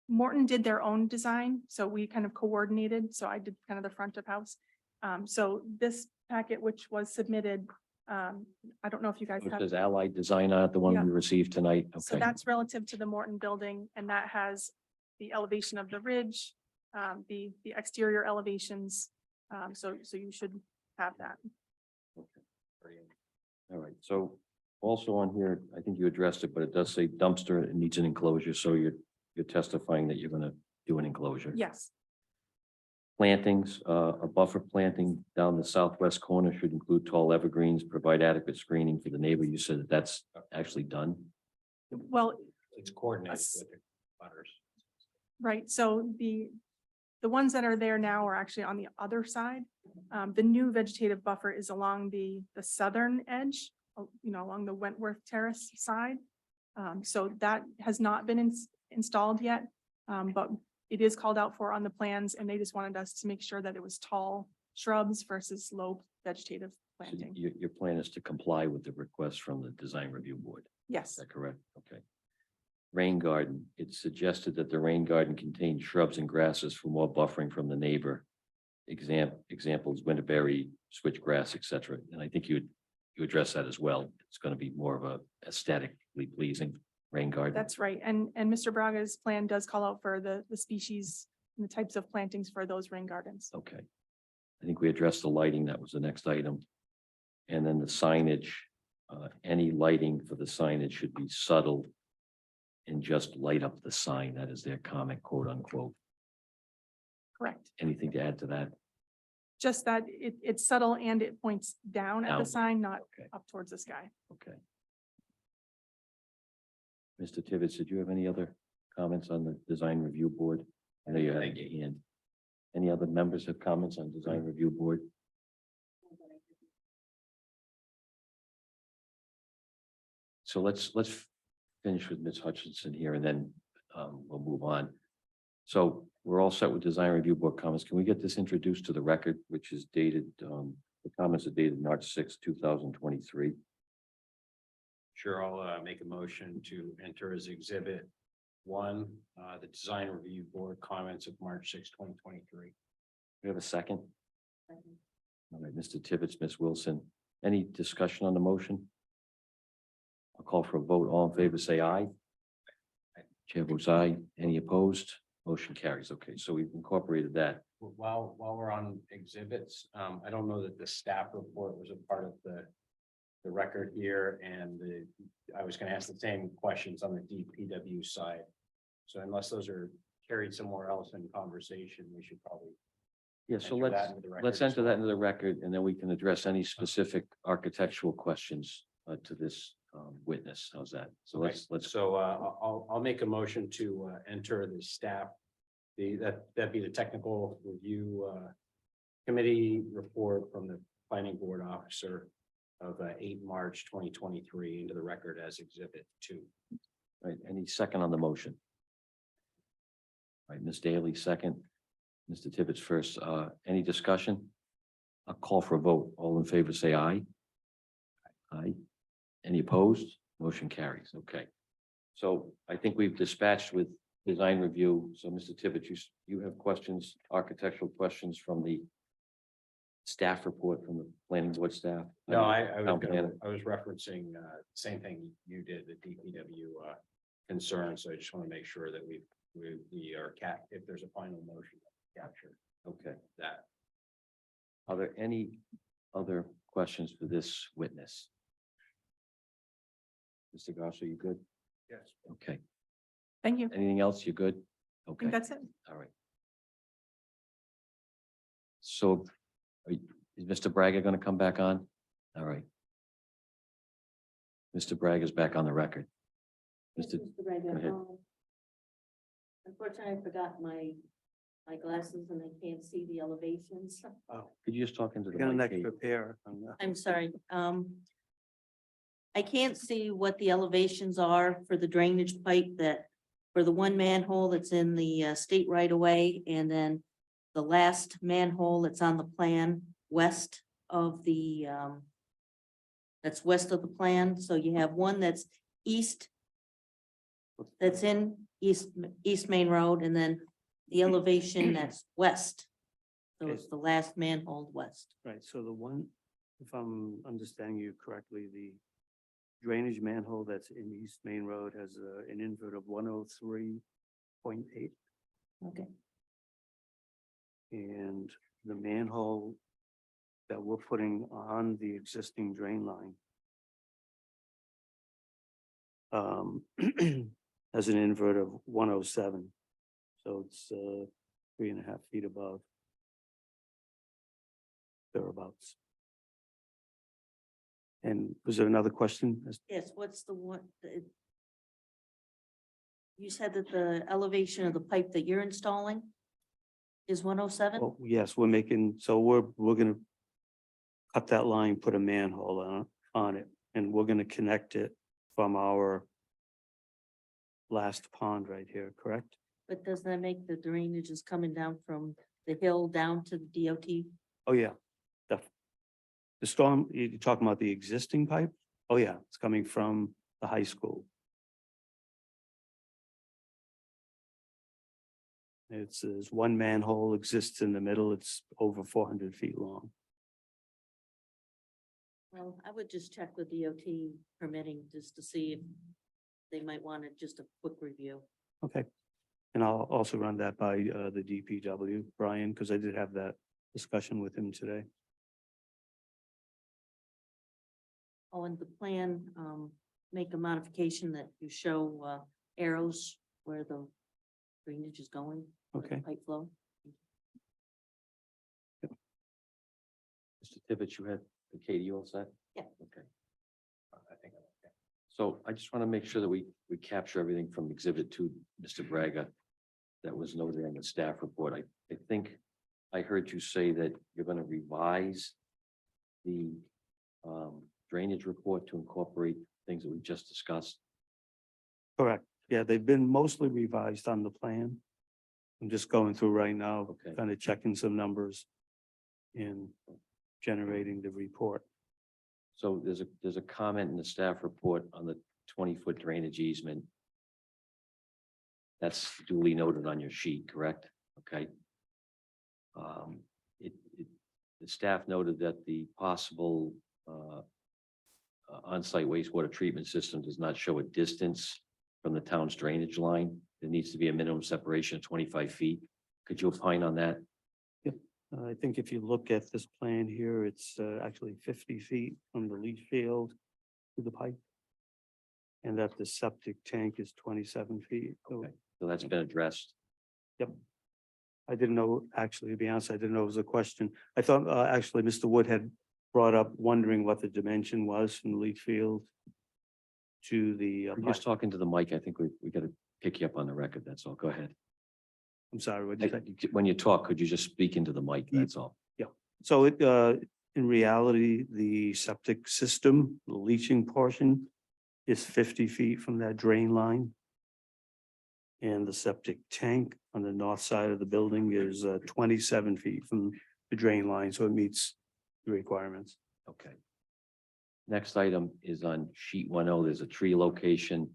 Morton did their own design, so we kind of coordinated. So I did kind of the front of house. So this packet, which was submitted, I don't know if you guys It have. says Allied Design on it, the one Yeah. we received tonight. So Okay, that's relative to the Morton building, and that has the elevation of the ridge, the exterior elevations. So you should have that. all right. So also on here, I think you addressed it, but it does say dumpster, it needs an enclosure. So you're testifying that you're going to do an enclosure. Yes, Plantings, a buffer planting down the southwest corner should include tall evergreens, provide adequate screening for the neighbor. You said that that's actually done. well, It's coordinated with the butters. right, so the ones that are there now are actually on the other side. The new vegetative buffer is along the southern edge, along the Wentworth Terrace side. So that has not been installed yet, but it is called out for on the plans, and they just wanted us to make sure that it was tall shrubs versus low vegetative So planting. your plan is to comply with the request from the design review board. Is Yes, that correct? Okay. Rain garden, it's suggested that the rain garden contains shrubs and grasses for more buffering from the neighbor. Examples, winterberry, switchgrass, et cetera. And I think you address that as well. It's going to be more of a aesthetically pleasing rain garden. that's right. And Mr. Braga's plan does call out for the species and the types of plantings for those rain gardens. Okay. I think we addressed the lighting. That was the next item. And then the signage, any lighting for the signage should be subtle and just light up the sign. That is their comment, quote unquote. Correct. Anything to add to that? Just that it's subtle and it points down at the Down. sign, not Okay. up towards the sky. Okay. Mr. Tibbetts, did you have any other comments on the design review board? I know you had your hand. Any other members have comments on design review board? So let's finish with Ms. Hutchinson here and then we'll move on. So we're all set with design review board comments. Can we get this introduced to the record, which is dated, the comments are dated March 6, 2023. Sure, I'll make a motion to enter as exhibit one, the design review board comments of March 6, 2023. We have a second? All right, Mr. Tibbetts, Ms. Wilson, any discussion on the motion? I'll call for a vote. All in favor, say aye. Chair votes aye. Any opposed? Motion carries. Okay, so we've incorporated that. While we're on exhibits, I don't know that the staff report was a part of the record here, and I was gonna ask the same questions on the DPW side. So unless those are carried somewhere else in conversation, we should probably. Yeah, so enter that let's, into the record let's as enter that well. into the record and then we can address any specific architectural questions to this witness. How's that? So Okay, let's, So I'll make a motion to enter the staff, that'd be the technical review committee report from the planning board officer of 8 March 2023 into the record as exhibit 2. right, any second on the motion? All right, Ms. Daly, second. Mr. Tibbetts first. Any discussion? I'll call for a vote. All in favor, say aye. Aye. Any opposed? Motion carries. Okay. So I think we've dispatched with design review. So Mr. Tibbetts, you have questions, architectural questions from the staff report from the planning board staff? No, Town planner. I was referencing, same thing you did, the DPW, concern, so I just want to make sure that we are if there's a final motion, capture Okay. that. Are there any other questions for this witness? Mr. Garcia, you good? Yes. Okay. Thank you. Anything else? You good? I Okay, think that's it. all right. So is Mr. Braga going to come back on? All right. Mr. Braga is back on the record. Mr. Braga, go ahead. Unfortunately, I forgot my glasses and I can't see the elevations. Could you just talk into the Got an mic? extra Kate? pair. I'm sorry. I can't see what the elevations are for the drainage pipe for the one manhole that's in the state right away, and then the last manhole that's on the plan west of the that's west of the plan. So you have one that's east, that's in East Main Road, and then the elevation that's west. So Okay. it's the last manhole west. Right, so the one, if I'm understanding you correctly, the drainage manhole that's in East Main Road has an invert of 103.8. Okay. And the manhole that we're putting on the existing drain line has an invert of 107. So it's 3.5 feet above. Thereabouts. And was there another question? Yes, what's the one? You said that the elevation of the pipe that you're installing is 107? Well, yes, we're making, so we're gonna cut that line, put a manhole on it, and we're gonna connect it from our last pond right here, correct? But does that make the drainage is coming down from the hill down to the DOT? Oh, yeah. The storm, you're talking about the existing pipe? Oh, yeah, it's coming from the high school. There's one manhole exists in the middle. It's over 400 feet long. Well, I would just check with DOT permitting just to see if they might want it, just a quick review. Okay. And I'll also run that by the DPW, Brian, because I did have that discussion with him today. Oh, and the plan, make a modification that you show arrows where the drainage is going. where the Okay. Pipe flow. Mr. Tibbetts, you had, Katie, you all set? Yeah. Okay. I think. So I just want to make sure that we capture everything from exhibit to Mr. Braga that was noted in the staff report. I think I heard you say that you're going to revise the drainage report to incorporate things that we just discussed. Correct. Yeah, they've been mostly revised on the plan. I'm just going through right now, Okay. kind of checking some numbers and generating the report. So there's a comment in the staff report on the 20-foot drainage easement. That's duly noted on your sheet, correct? Okay. The staff noted that the possible on-site wastewater treatment system does not show a distance from the town's drainage line. There needs to be a minimum separation of 25 feet. Could you opine on that? I think if you look at this plan here, it's actually 50 feet from the leach field to the pipe. And that the septic tank is 27 feet. So Okay. So that's been addressed. I didn't know, actually, to be honest, I didn't know it was a question. I thought actually Mr. Wood had brought up wondering what the dimension was from the leach field to the, You're pipe. just talking to the mic. I think we got to pick you up on the record. That's all. Go ahead. I'm sorry, what did you say? When you talk, could you just speak into the mic? That's all. So it, in reality, the septic system, the leaching portion is 50 feet from that drain line. And the septic tank on the north side of the building is 27 feet from the drain line, so it meets the requirements. Okay. Next item is on sheet 10. There's a tree location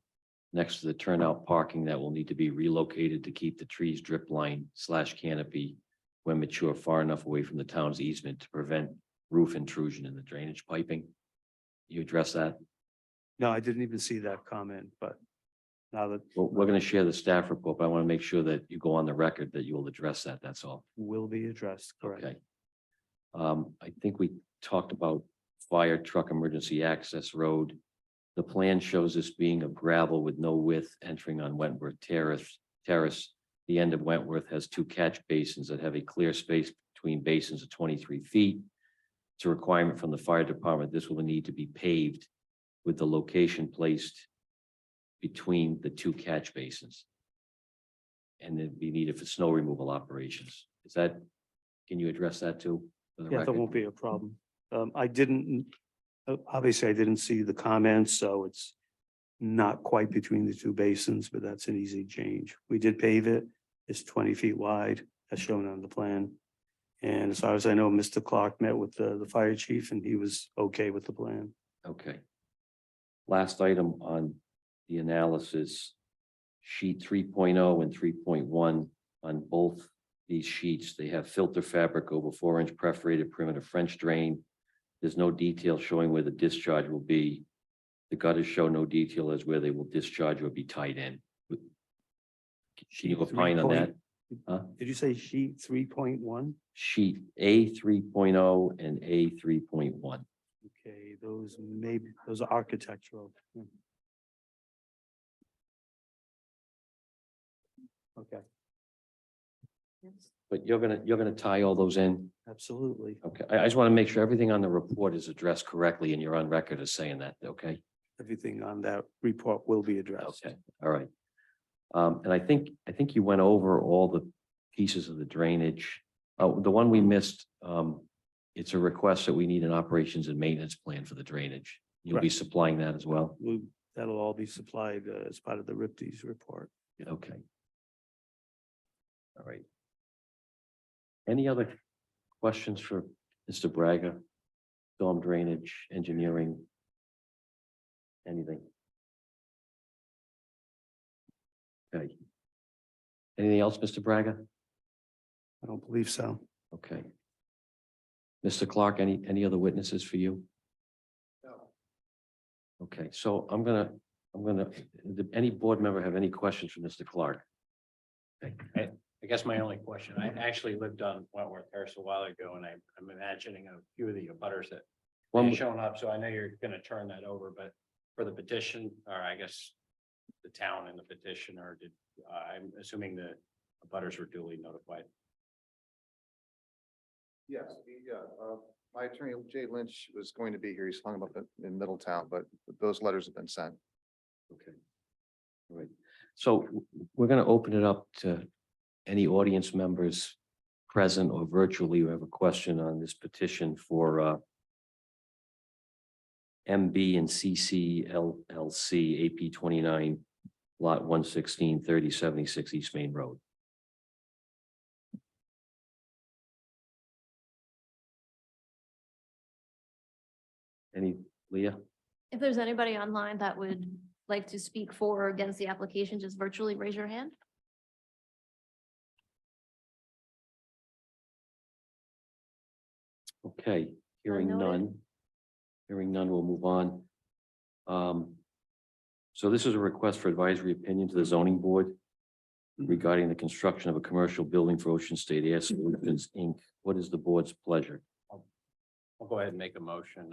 next to the turnout parking that will need to be relocated to keep the trees drip line / canopy when mature far enough away from the town's easement to prevent roof intrusion in the drainage piping. You address that? No, I didn't even see that comment, but now that Well, we're going to share the staff report, but I want to make sure that you go on the record that you will address that. That's all. will be addressed, correct? Okay. I think we talked about fire truck emergency access road. The plan shows this being of gravel with no width entering on Wentworth Terrace. The end of Wentworth has 2 catch basins that have a clear space between basins of 23 feet. It's a requirement from the fire department. This will need to be paved with the location placed between the 2 catch basins. And then be needed for snow removal operations. Is that, can you address that too? For the Yeah, that record? won't be a problem. I didn't, obviously I didn't see the comments, so it's not quite between the 2 basins, but that's an easy change. We did pave it. It's 20 feet wide, as shown on the plan. And as far as I know, Mr. Clark met with the fire chief and he was okay with the plan. Okay. Last item on the analysis, sheet 3.0 and 3.1 on both these sheets, they have filter fabric over 4-inch perforated perimeter French drain. There's no detail showing where the discharge will be. The gutters show no detail as where they will discharge or be tied in. Can you opine on that? Huh? Did you say sheet 3.1? Sheet A 3.0 and A 3.1. Okay, those are architectural. Okay, But you're gonna tie all those in? absolutely. Okay, I just want to make sure everything on the report is addressed correctly and you're on record as saying that, okay? Everything on that report will be addressed. Okay, all right. And I think you went over all the pieces of the drainage. The one we missed, it's a request that we need an operations and maintenance plan for the drainage. You'll be Correct. supplying that as well? That'll all be supplied as part of the RIPD's report. Okay. All right. Any other questions for Mr. Braga? Storm drainage, engineering? Anything? Okay. Anything else, Mr. Braga? I don't believe so. Okay. Mr. Clark, any other witnesses for you? No. Okay, so I'm gonna, any board member have any questions for Mr. Clark? I guess my only question, I actually lived on Wentworth Terrace a while ago, and I'm imagining a few of the abutters that One, are showing up, so I know you're gonna turn that over, but for the petition, or I guess the town and the petitioner, I'm assuming the abutters were duly notified. Yes, my attorney, Jay Lynch, was going to be here. He's hung up in Middletown, but those letters have been sent. okay. All right, so we're gonna open it up to any audience members present or virtually who have a question on this petition for MB and CC LLC AP 29 lot 116 3076 East Main Road. Any, Leah? If there's anybody online that would like to speak for or against the application, just virtually raise your hand. Okay, hearing noted. none. Hearing none, we'll move on. So this is a request for advisory opinion to the zoning board regarding the construction of a commercial building for Ocean State Air Solutions, Inc. What is the board's pleasure? I'll go ahead and make a motion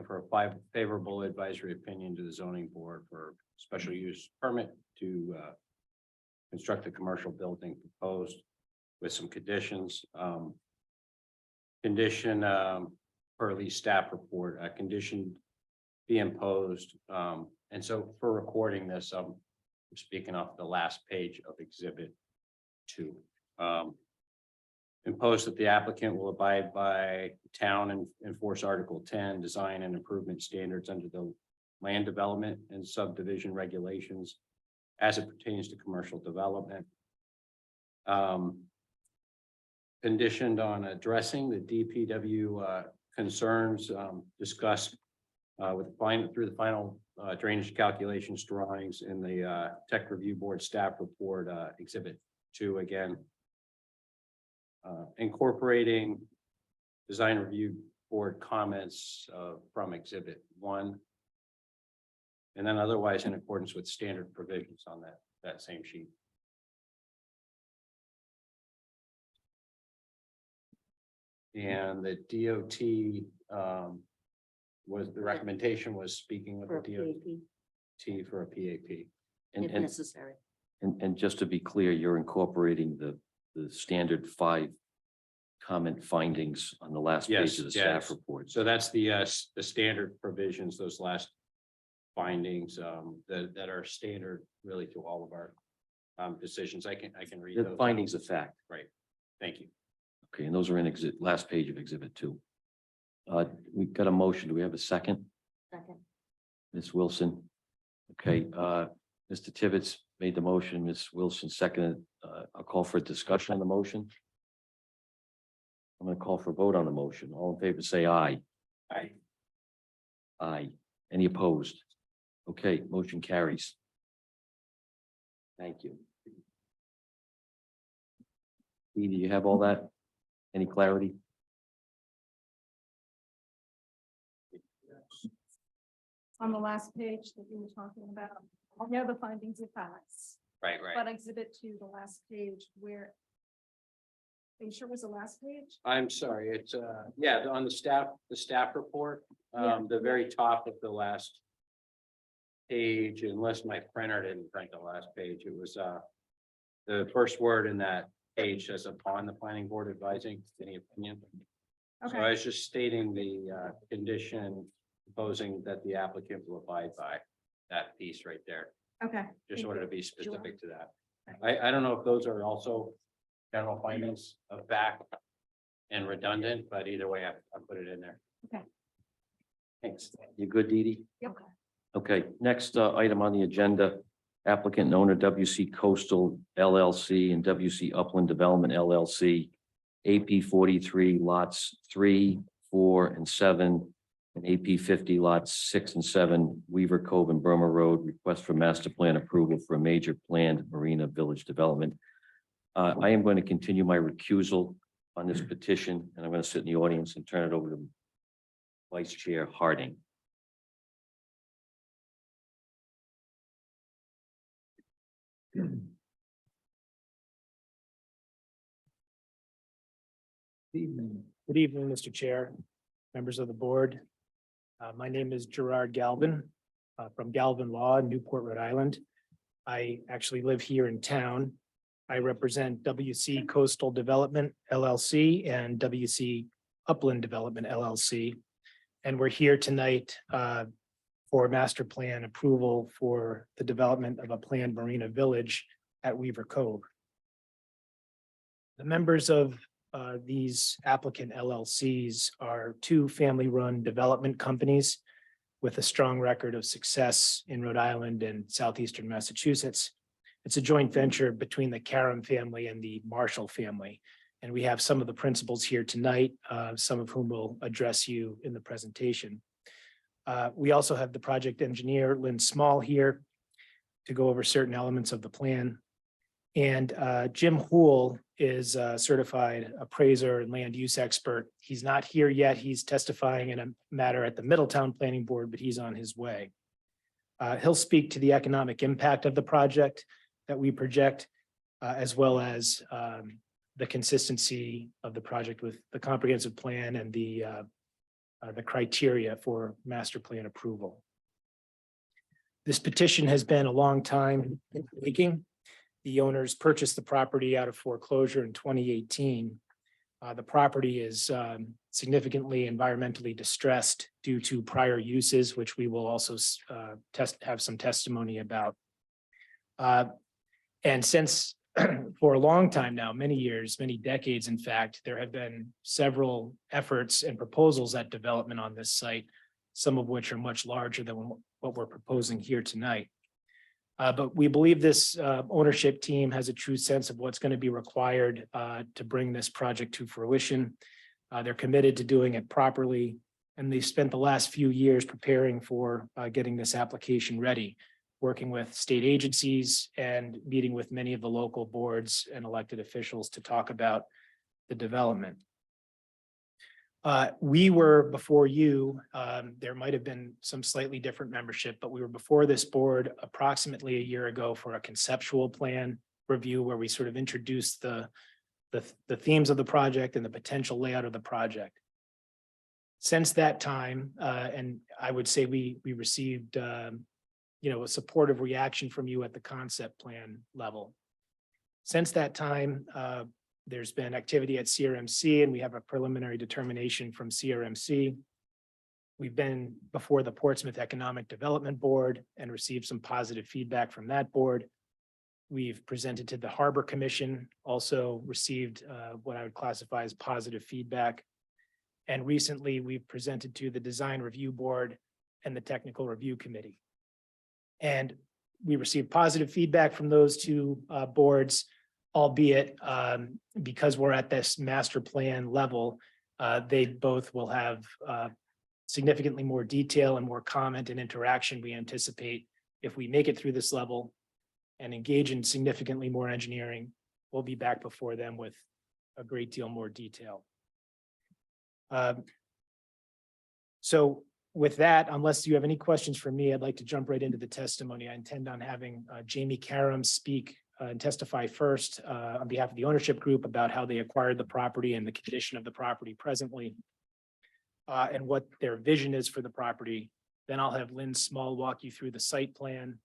for a favorable advisory opinion to the zoning board for special use permit to construct a commercial building proposed with some conditions. Condition per the staff report, a condition be imposed. And so for recording this, I'm speaking off the last page of exhibit 2. Imposed that the applicant will abide by town and enforce Article 10, design and improvement standards under the land development and subdivision regulations as it pertains to commercial development. Conditioned on addressing the DPW concerns discussed through the final drainage calculations drawings in the tech review board staff report, exhibit 2 again. Incorporating design review board comments from exhibit 1. And then otherwise in accordance with standard provisions on that same sheet. And the DOT was, the recommendation was speaking with For a the PAP, DOT for a PAP. if necessary. And just to be clear, you're incorporating the standard 5 comment findings on the last page Yes, of the yes. staff report. So that's the standard provisions, those last findings that are standard really to all of our decisions. I can read The those. findings of fact. Right. Thank you. Okay, and those are in last page of exhibit 2. We've got a motion. Do we have a second? Second. Ms. Wilson? Okay, Mr. Tibbetts made the motion. Ms. Wilson seconded. I'll call for a discussion on the motion. I'm going to call for a vote on the motion. All in favor, say aye. Aye. Aye. Any opposed? Okay, motion carries. Thank you. Dee, do you have all that? Any clarity? On the last page that we were talking about, I know the findings of facts, Right, but exhibit 2, the last page where. Are you sure it was the last page? I'm sorry, it's yeah, on the staff report, Yeah. the very top of the last page, unless my printer didn't print the last page, it was the first word in that page says upon the planning board advising any opinion. So I Okay, was just stating the condition proposing that the applicant will abide by that piece right there. okay. Just Thank wanted to you. be specific to that. I don't know if those are also general findings of fact and redundant, but either way, I put it in there. Okay. Thanks. You good, Dee Dee? Yep. Okay, next item on the agenda, applicant and owner WC Coastal LLC and WC Upland Development LLC, AP 43 lots 3, 4, and 7, and AP 50 lots 6 and 7, Weaver Cove and Burma Road, request for master plan approval for a major planned marina village development. I am going to continue my recusal on this petition, and I'm going to sit in the audience and turn it over to Vice Chair Harding. Good evening, Mr. Chair, members of the board. My name is Gerard Galvin from Galvin Law in Newport, Rhode Island. I actually live here in town. I represent WC Coastal Development LLC and WC Upland Development LLC. And we're here tonight for master plan approval for the development of a planned marina village at Weaver Cove. The members of these applicant LLCs are 2 family-run development companies with a strong record of success in Rhode Island and southeastern Massachusetts. It's a joint venture between the Karam family and the Marshall family. And we have some of the principals here tonight, some of whom will address you in the presentation. We also have the project engineer, Lynn Small, here to go over certain elements of the plan. And Jim Hool is a certified appraiser and land use expert. He's not here yet. He's testifying in a matter at the Middletown Planning Board, but he's on his way. He'll speak to the economic impact of the project that we project, as well as the consistency of the project with the comprehensive plan and the criteria for master plan approval. This petition has been a long time in the making. The owners purchased the property out of foreclosure in 2018. The property is significantly environmentally distressed due to prior uses, which we will also have some testimony about. And since for a long time now, many years, many decades, in fact, there have been several efforts and proposals at development on this site, some of which are much larger than what we're proposing here tonight. But we believe this ownership team has a true sense of what's going to be required to bring this project to fruition. They're committed to doing it properly And they spent the last few years preparing for getting this application ready, working with state agencies and meeting with many of the local boards and elected officials to talk about the development. We were before you, there might have been some slightly different membership, but we were before this board approximately a year ago for a conceptual plan review where we sort of introduced the themes of the project and the potential layout of the project. Since that time, and I would say we received, a supportive reaction from you at the concept plan level. Since that time, there's been activity at CRMC and we have a preliminary determination from CRMC. We've been before the Portsmouth Economic Development Board and received some positive feedback from that board. We've presented to the Harbor Commission, also received what I would classify as positive feedback. And recently we've presented to the Design Review Board and the Technical Review Committee. And we received positive feedback from those two boards, albeit because we're at this master plan level, they both will have significantly more detail and more comment and interaction we anticipate if we make it through this level and engage in significantly more engineering. We'll be back before them with a great deal more detail. So with that, unless you have any questions for me, I'd like to jump right into the testimony. I intend on having Jamie Karam speak and testify first on behalf of the ownership group about how they acquired the property and the condition of the property presently and what their vision is for the property. Then I'll have Lynn Small walk you through the site plan.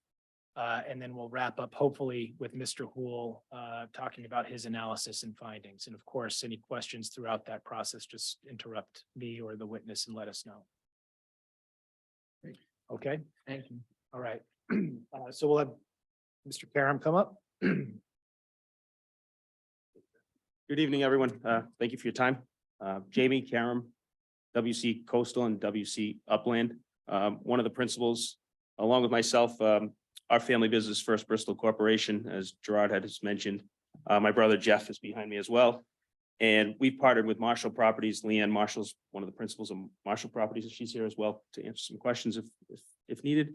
And then we'll wrap up hopefully with Mr. Hool talking about his analysis and findings. And of course, any questions throughout that process, just interrupt me or the witness and let us know. Okay, Thank you. all right. So we'll have Mr. Karam come up. Good evening, everyone. Thank you for your time. Jamie Karam, WC Coastal and WC Upland. One of the principals, along with myself, our family business, First Bristol Corporation, as Gerard had just mentioned. My brother Jeff is behind me as well. And we've partnered with Marshall Properties. Leanne Marshall's one of the principals of Marshall Properties, and she's here as well to answer some questions if needed.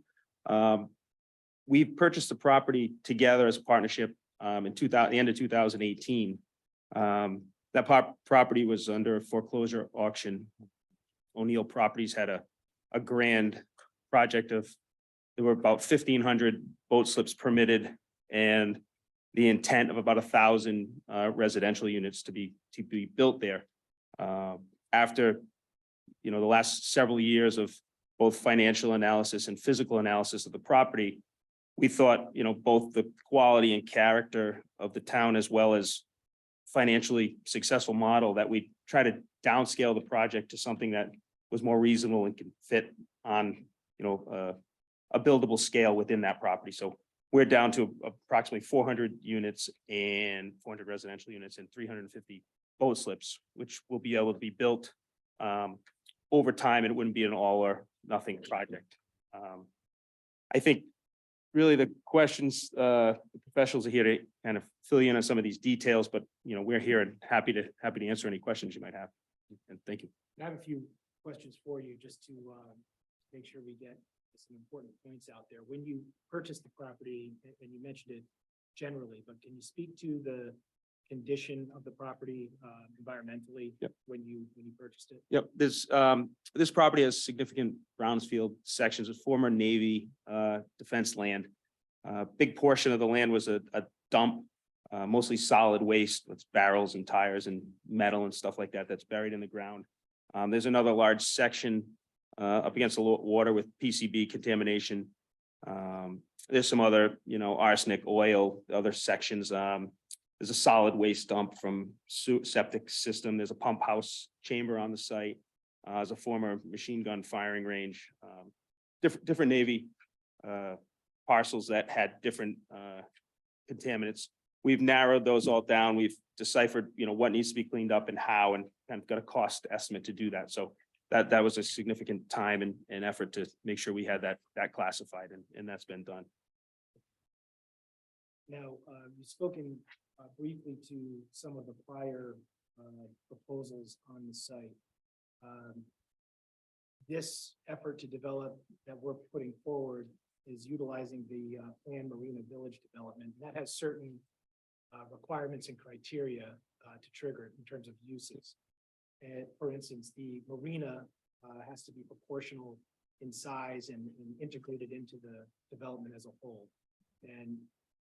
We purchased the property together as a partnership in the end of 2018. That property was under a foreclosure auction. O'Neill Properties had a grand project of, there were about 1,500 boat slips permitted and the intent of about 1,000 residential units to be built there. After, the last several years of both financial analysis and physical analysis of the property, we thought, both the quality and character of the town as well as financially successful model that we try to downscale the project to something that was more reasonable and can fit on, a buildable scale within that property. So we're down to approximately 400 units and 400 residential units and 350 boat slips, which will be able to be built over time. And it wouldn't be an all or nothing project. I think really the questions, the professionals are here to kind of fill you in on some of these details, but we're here and happy to answer any questions you might have. And thank you. I have a few questions for you just to make sure we get some important points out there. When you purchased the property, and you mentioned it generally, but can you speak to the condition of the property environmentally? Yep. when you purchased it? Yep, this property has significant brownfield sections of former Navy defense land. Big portion of the land was a dump, mostly solid waste with barrels and tires and metal and stuff like that that's buried in the ground. There's another large section up against the water with PCB contamination. There's some other, arsenic, oil, other sections. There's a solid waste dump from septic system. There's a pump house chamber on the site. There's a former machine gun firing range. Different Navy parcels that had different contaminants. We've narrowed those all down. We've deciphered, what needs to be cleaned up and how, and kind of got a cost estimate to do that. So that was a significant time and effort to make sure we had that classified, and that's been done. Now, you've spoken briefly to some of the prior proposals on the site. this effort to develop that we're putting forward is utilizing the planned Marina Village development. That has certain requirements and criteria to trigger it in terms of uses. And for instance, the marina has to be proportional in size and integrated into the development as a whole. And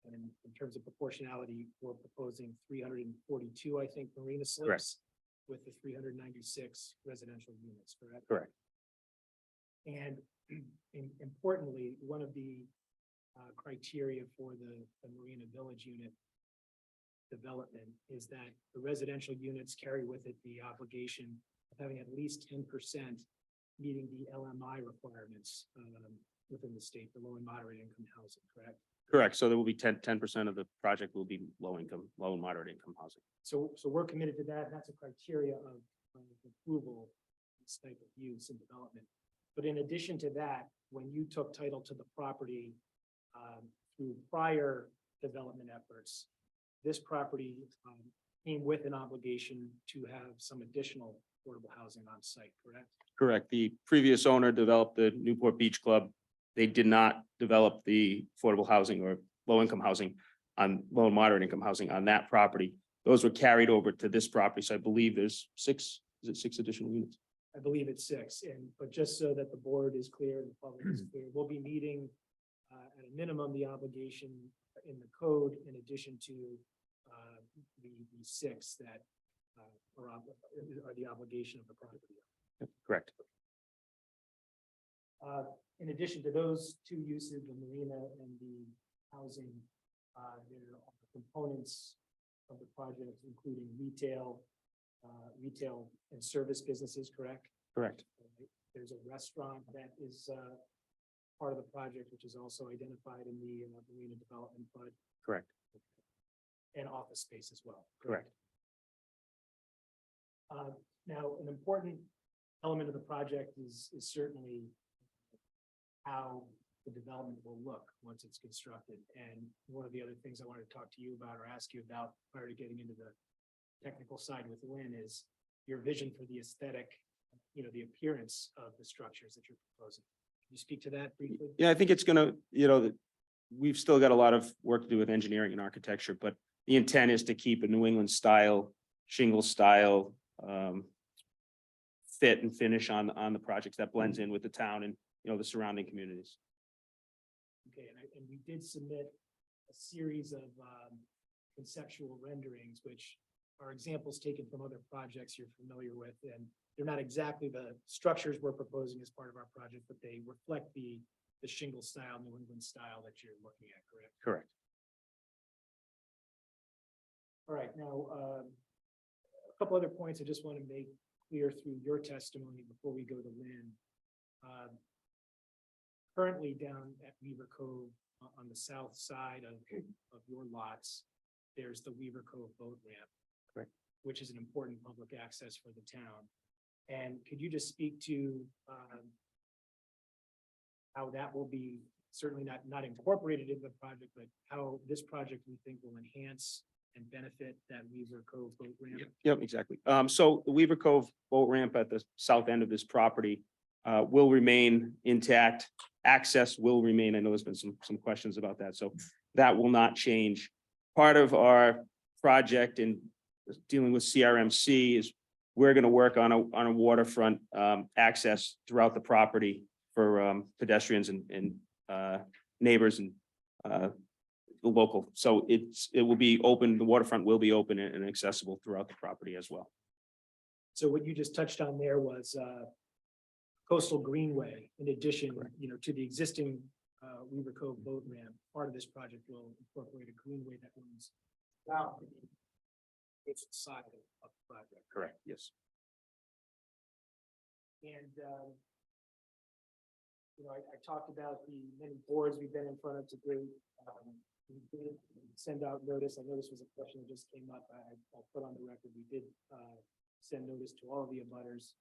in terms of proportionality, we're proposing 342, I think, marina slips with the 396 residential units, correct? Correct. And importantly, one of the criteria for the Marina Village unit development is that the residential units carry with it the obligation of having at least 10% meeting the LMI requirements within the state, the low and moderate income housing, correct? Correct. So there will be 10% of the project will be low and moderate income housing. So we're committed to that. That's a criteria of approval, this type of use and development. But in addition to that, when you took title to the property through prior development efforts, this property came with an obligation to have some additional affordable housing on site, correct? Correct. The previous owner developed the Newport Beach Club. They did not develop the affordable housing or low income housing on low and moderate income housing on that property. Those were carried over to this property. So I believe there's six additional units? I believe it's 6, but just so that the board is clear and the public is clear, we'll be meeting at a minimum the obligation in the code in addition to the 6 that are the obligation of the property. Correct. In addition to those 2 uses, the marina and the housing, there are components of the project, including retail and service businesses, correct? Correct. There's a restaurant that is part of the project, which is also identified in the marina development fund. Correct. And office space as well. Correct. Now, an important element of the project is certainly how the development will look once it's constructed. And one of the other things I wanted to talk to you about or ask you about prior to getting into the technical side with Lynn is your vision for the aesthetic, the appearance of the structures that you're proposing. Can you speak to that briefly? Yeah, I think it's gonna, we've still got a lot of work to do with engineering and architecture, but the intent is to keep a New England style, shingle style, fit and finish on the projects that blends in with the town and, the surrounding communities. Okay, and we did submit a series of conceptual renderings, which are examples taken from other projects you're familiar with, and they're not exactly the structures we're proposing as part of our project, but they reflect the shingle style, New England style that you're looking at, correct? Correct. All right, now, a couple other points I just want to make clear through your testimony before we go to Lynn. Currently down at Weaver Cove on the south side of your lots, there's the Weaver Cove boat ramp. Correct. Which is an important public access for the town. And could you just speak to how that will be certainly not incorporated into the project, but how this project we think will enhance and benefit that Weaver Cove boat ramp? Yep, exactly. So the Weaver Cove boat ramp at the south end of this property will remain intact. Access will remain. I know there's been some questions about that, so that will not change. Part of our project in dealing with CRMC is we're going to work on a waterfront access throughout the property for pedestrians and neighbors and the local. So it will be open. The waterfront will be open and accessible throughout the property as well. So what you just touched on there was coastal greenway, in addition, to the existing Weaver Cove boat ramp. Part of this project will incorporate a greenway that runs down the side of the project. Correct. Yes. And I talked about the many boards we've been in front of to great. We did send out notice. I know this was a question that just came up. I'll put on the record. We did send notice to all of the abutters.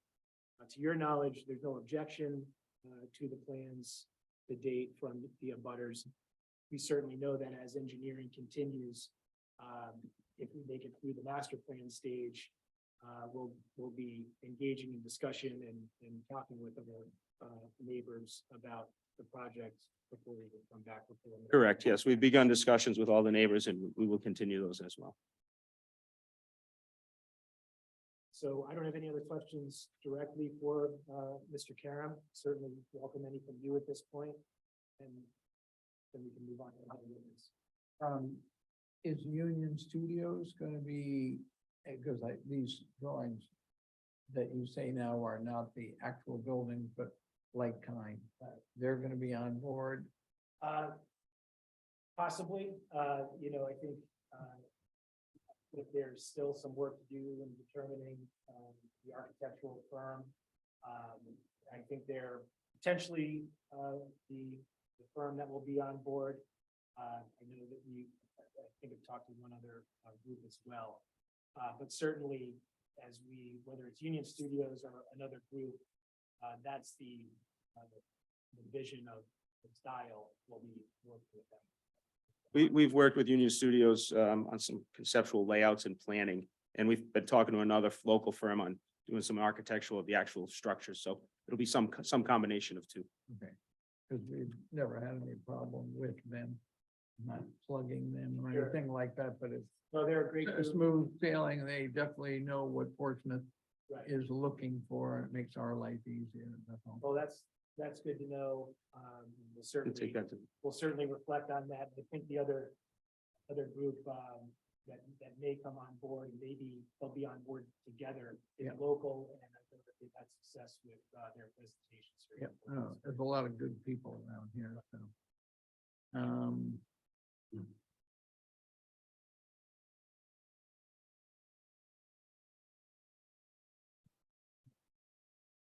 To your knowledge, there's no objection to the plans to date from the abutters. We certainly know that as engineering continues, if we make it through the master plan stage, we'll be engaging in discussion and talking with our neighbors about the project before we will come back with. preliminary. Correct, yes. We've begun discussions with all the neighbors and we will continue those as well. So I don't have any other questions directly for Mr. Karam. Certainly welcome any from you at this point, and then we can move on to other witness. Is Union Studios gonna be, because these drawings that you say now are not the actual buildings, but like kind, they're gonna be on board? Possibly, I think that there's still some work to do in determining the architectural firm. I think they're potentially the firm that will be on board. I know that I think I've talked to one other group as well. But certainly, whether it's Union Studios or another group, that's the vision of the style will be working with them. We've worked with Union Studios on some conceptual layouts and planning, and we've been talking to another local firm on doing some architectural of the actual structure. So it'll be some combination of two. Okay, because we've never had any problem with them not plugging them or Sure. anything like that, but it's No, they're a great a group. smooth sailing. They definitely know what Portsmouth Right. is looking for. It makes our life easier. That's all. Well, that's good to know. We'll We'll certainly, take that to. we'll certainly reflect on that. I think the other group that may come on board, maybe they'll be on board together, is Yeah. local, and I think that they've had success with their presentations. here. Yeah, there's a lot of good people around here, so.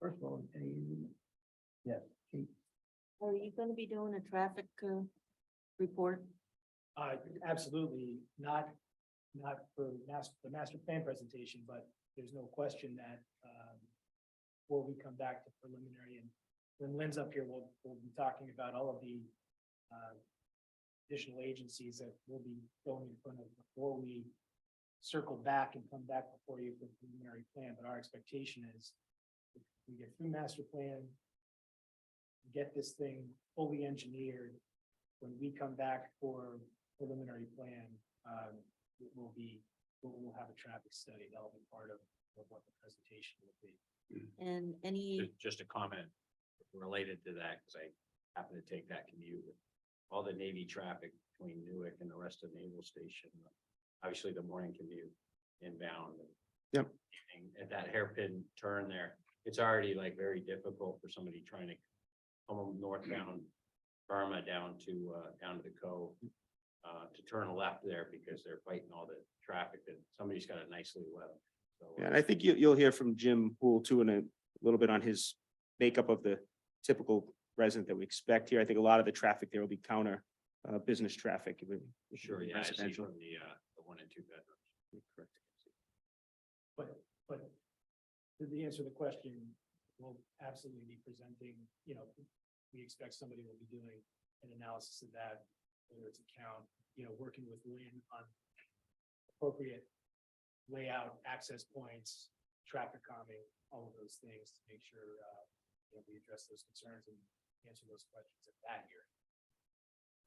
First of all, yes, Kate. Are you gonna be doing a traffic report? Absolutely, not for the master plan presentation, but there's no question that before we come back to preliminary, and when Lynn's up here, we'll be talking about all of the additional agencies that will be going in front of before we circle back and come back before you for the preliminary plan. But our expectation is if we get through master plan, get this thing fully engineered, when we come back for preliminary plan, we'll have a traffic study. That'll be part of what the presentation will be. And any, Just a comment related to that, because I happen to take that commute with all the Navy traffic between Newark and the rest of Naval Station. Obviously, the morning commute inbound. Yep. And at that hairpin turn there, it's already like very difficult for somebody trying to come northbound Burma down to the cove. To turn left there because they're fighting all the traffic that somebody's got it nicely webbed. So, Yeah, and I think you'll hear from Jim Poole too in a little bit on his makeup of the typical resident that we expect here. I think a lot of the traffic there will be counter business traffic. sure, yeah, I see Residential. from the 1 and 2 bedrooms. Correct. But to answer the question, we'll absolutely be presenting, we expect somebody will be doing an analysis of that, whether it's a count, working with Lynn on appropriate layout, access points, traffic calming, all of those things to make sure we address those concerns and answer those questions at that hearing.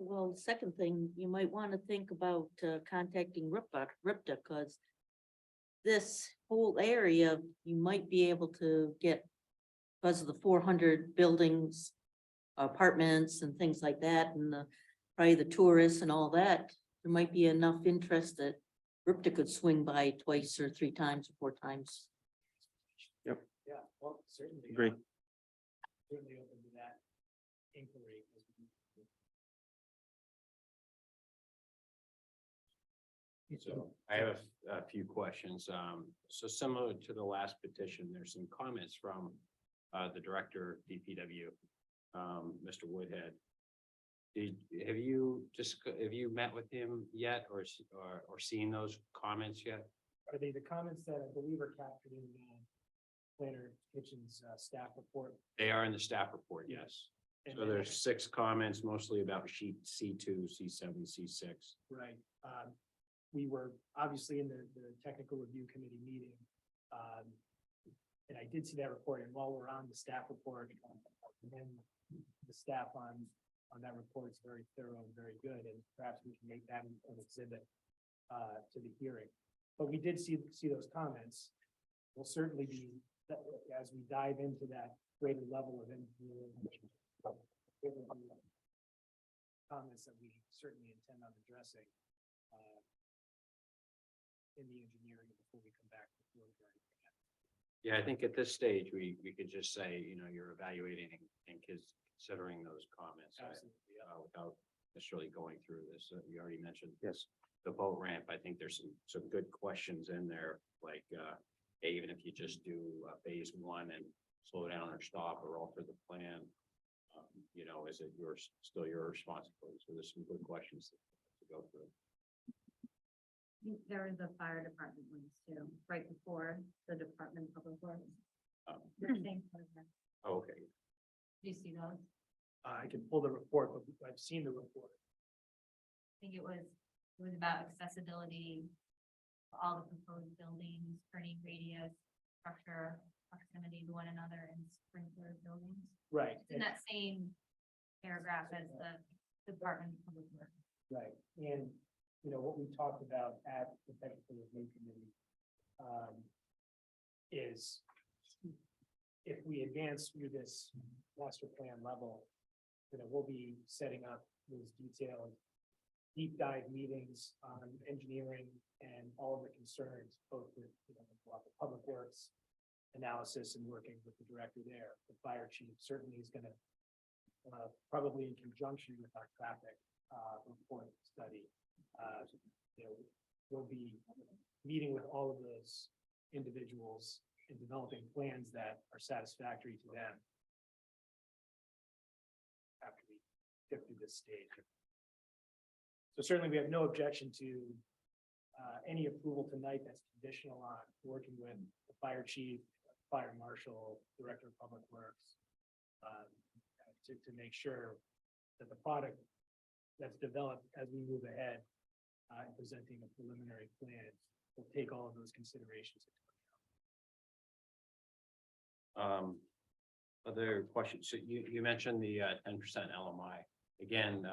well, second thing, you might want to think about contacting RIPTA, because this whole area, you might be able to get, because of the 400 buildings, apartments and things like that, and probably the tourists and all that, there might be enough interest that RIPTA could swing by twice or 3 times or 4 times. Yeah, well, certainly. Agree. Certainly open to that inquiry. So I have a few questions. So similar to the last petition, there's some comments from the director of DPW, Mr. Woodhead. Have you met with him yet or seen those comments yet? Are they the comments that I believe are captured in Planner Kitchen's staff report? They are in the staff report, yes. And So there's 6 comments, mostly about sheet C2, C7, C6. Right. We were obviously in the technical review committee meeting. And I did see that report, and while we're on the staff report, and the staff on that report is very thorough and very good, and perhaps we can make that an exhibit to the hearing. But we did see those comments. We'll certainly be, as we dive into that greater level of engineering, there will be comments that we certainly intend on addressing in the engineering before we come back to the board. Yeah, I think at this stage, we could just say, you know, you're evaluating and considering those comments. Absolutely, yeah. Without necessarily going through this. You already mentioned. Yes. The boat ramp. I think there's some good questions in there, like, hey, even if you just do phase one and slow down or stop or alter the plan, you know, is it still your responsibility? So there's some good questions to go through. There was a fire department ones too, right before the Department of Public Works. The same program. Oh, okay. Do you see those? I can pull the report, but I've seen the report. I think it was about accessibility, for all the proposed buildings, turning radius, structure, proximity to one another, and sprinkler buildings. Right. It's in that same paragraph as the Department of Public Works. Right, and, you know, what we talked about at the technical review committee is if we advance through this master plan level, you know, we'll be setting up those detailed deep dive meetings on engineering and all of the concerns, both with, you know, the public works analysis and working with the director there. The fire chief certainly is gonna probably in conjunction with our traffic report study. You know, we'll be meeting with all of those individuals and developing plans that are satisfactory to them after we get through this stage. So certainly we have no objection to any approval tonight that's conditional on working with the fire chief, fire marshal, director of public works, to make sure that the product that's developed as we move ahead and presenting a preliminary plan will take all of those considerations into Other questions? So you mentioned the 10% LMI. Again,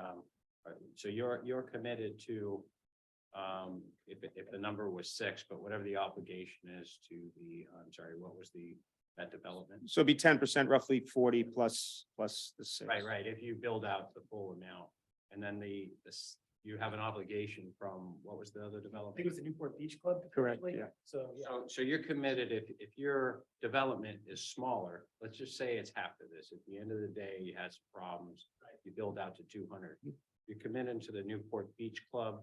so you're committed to, if the number was 6, but whatever the obligation is to the, I'm sorry, what was that development? So it'd be 10%, roughly 40 plus the 6. Right. If you build out the full amount, and then you have an obligation from, what was the other I think development? it was the Newport Beach Club. Correct, potentially. yeah. So, yeah. So you're committed, if your development is smaller, let's just say it's half of this, at the end of the day, you had some problems, you build out to 200. You're committed to the Newport Beach Club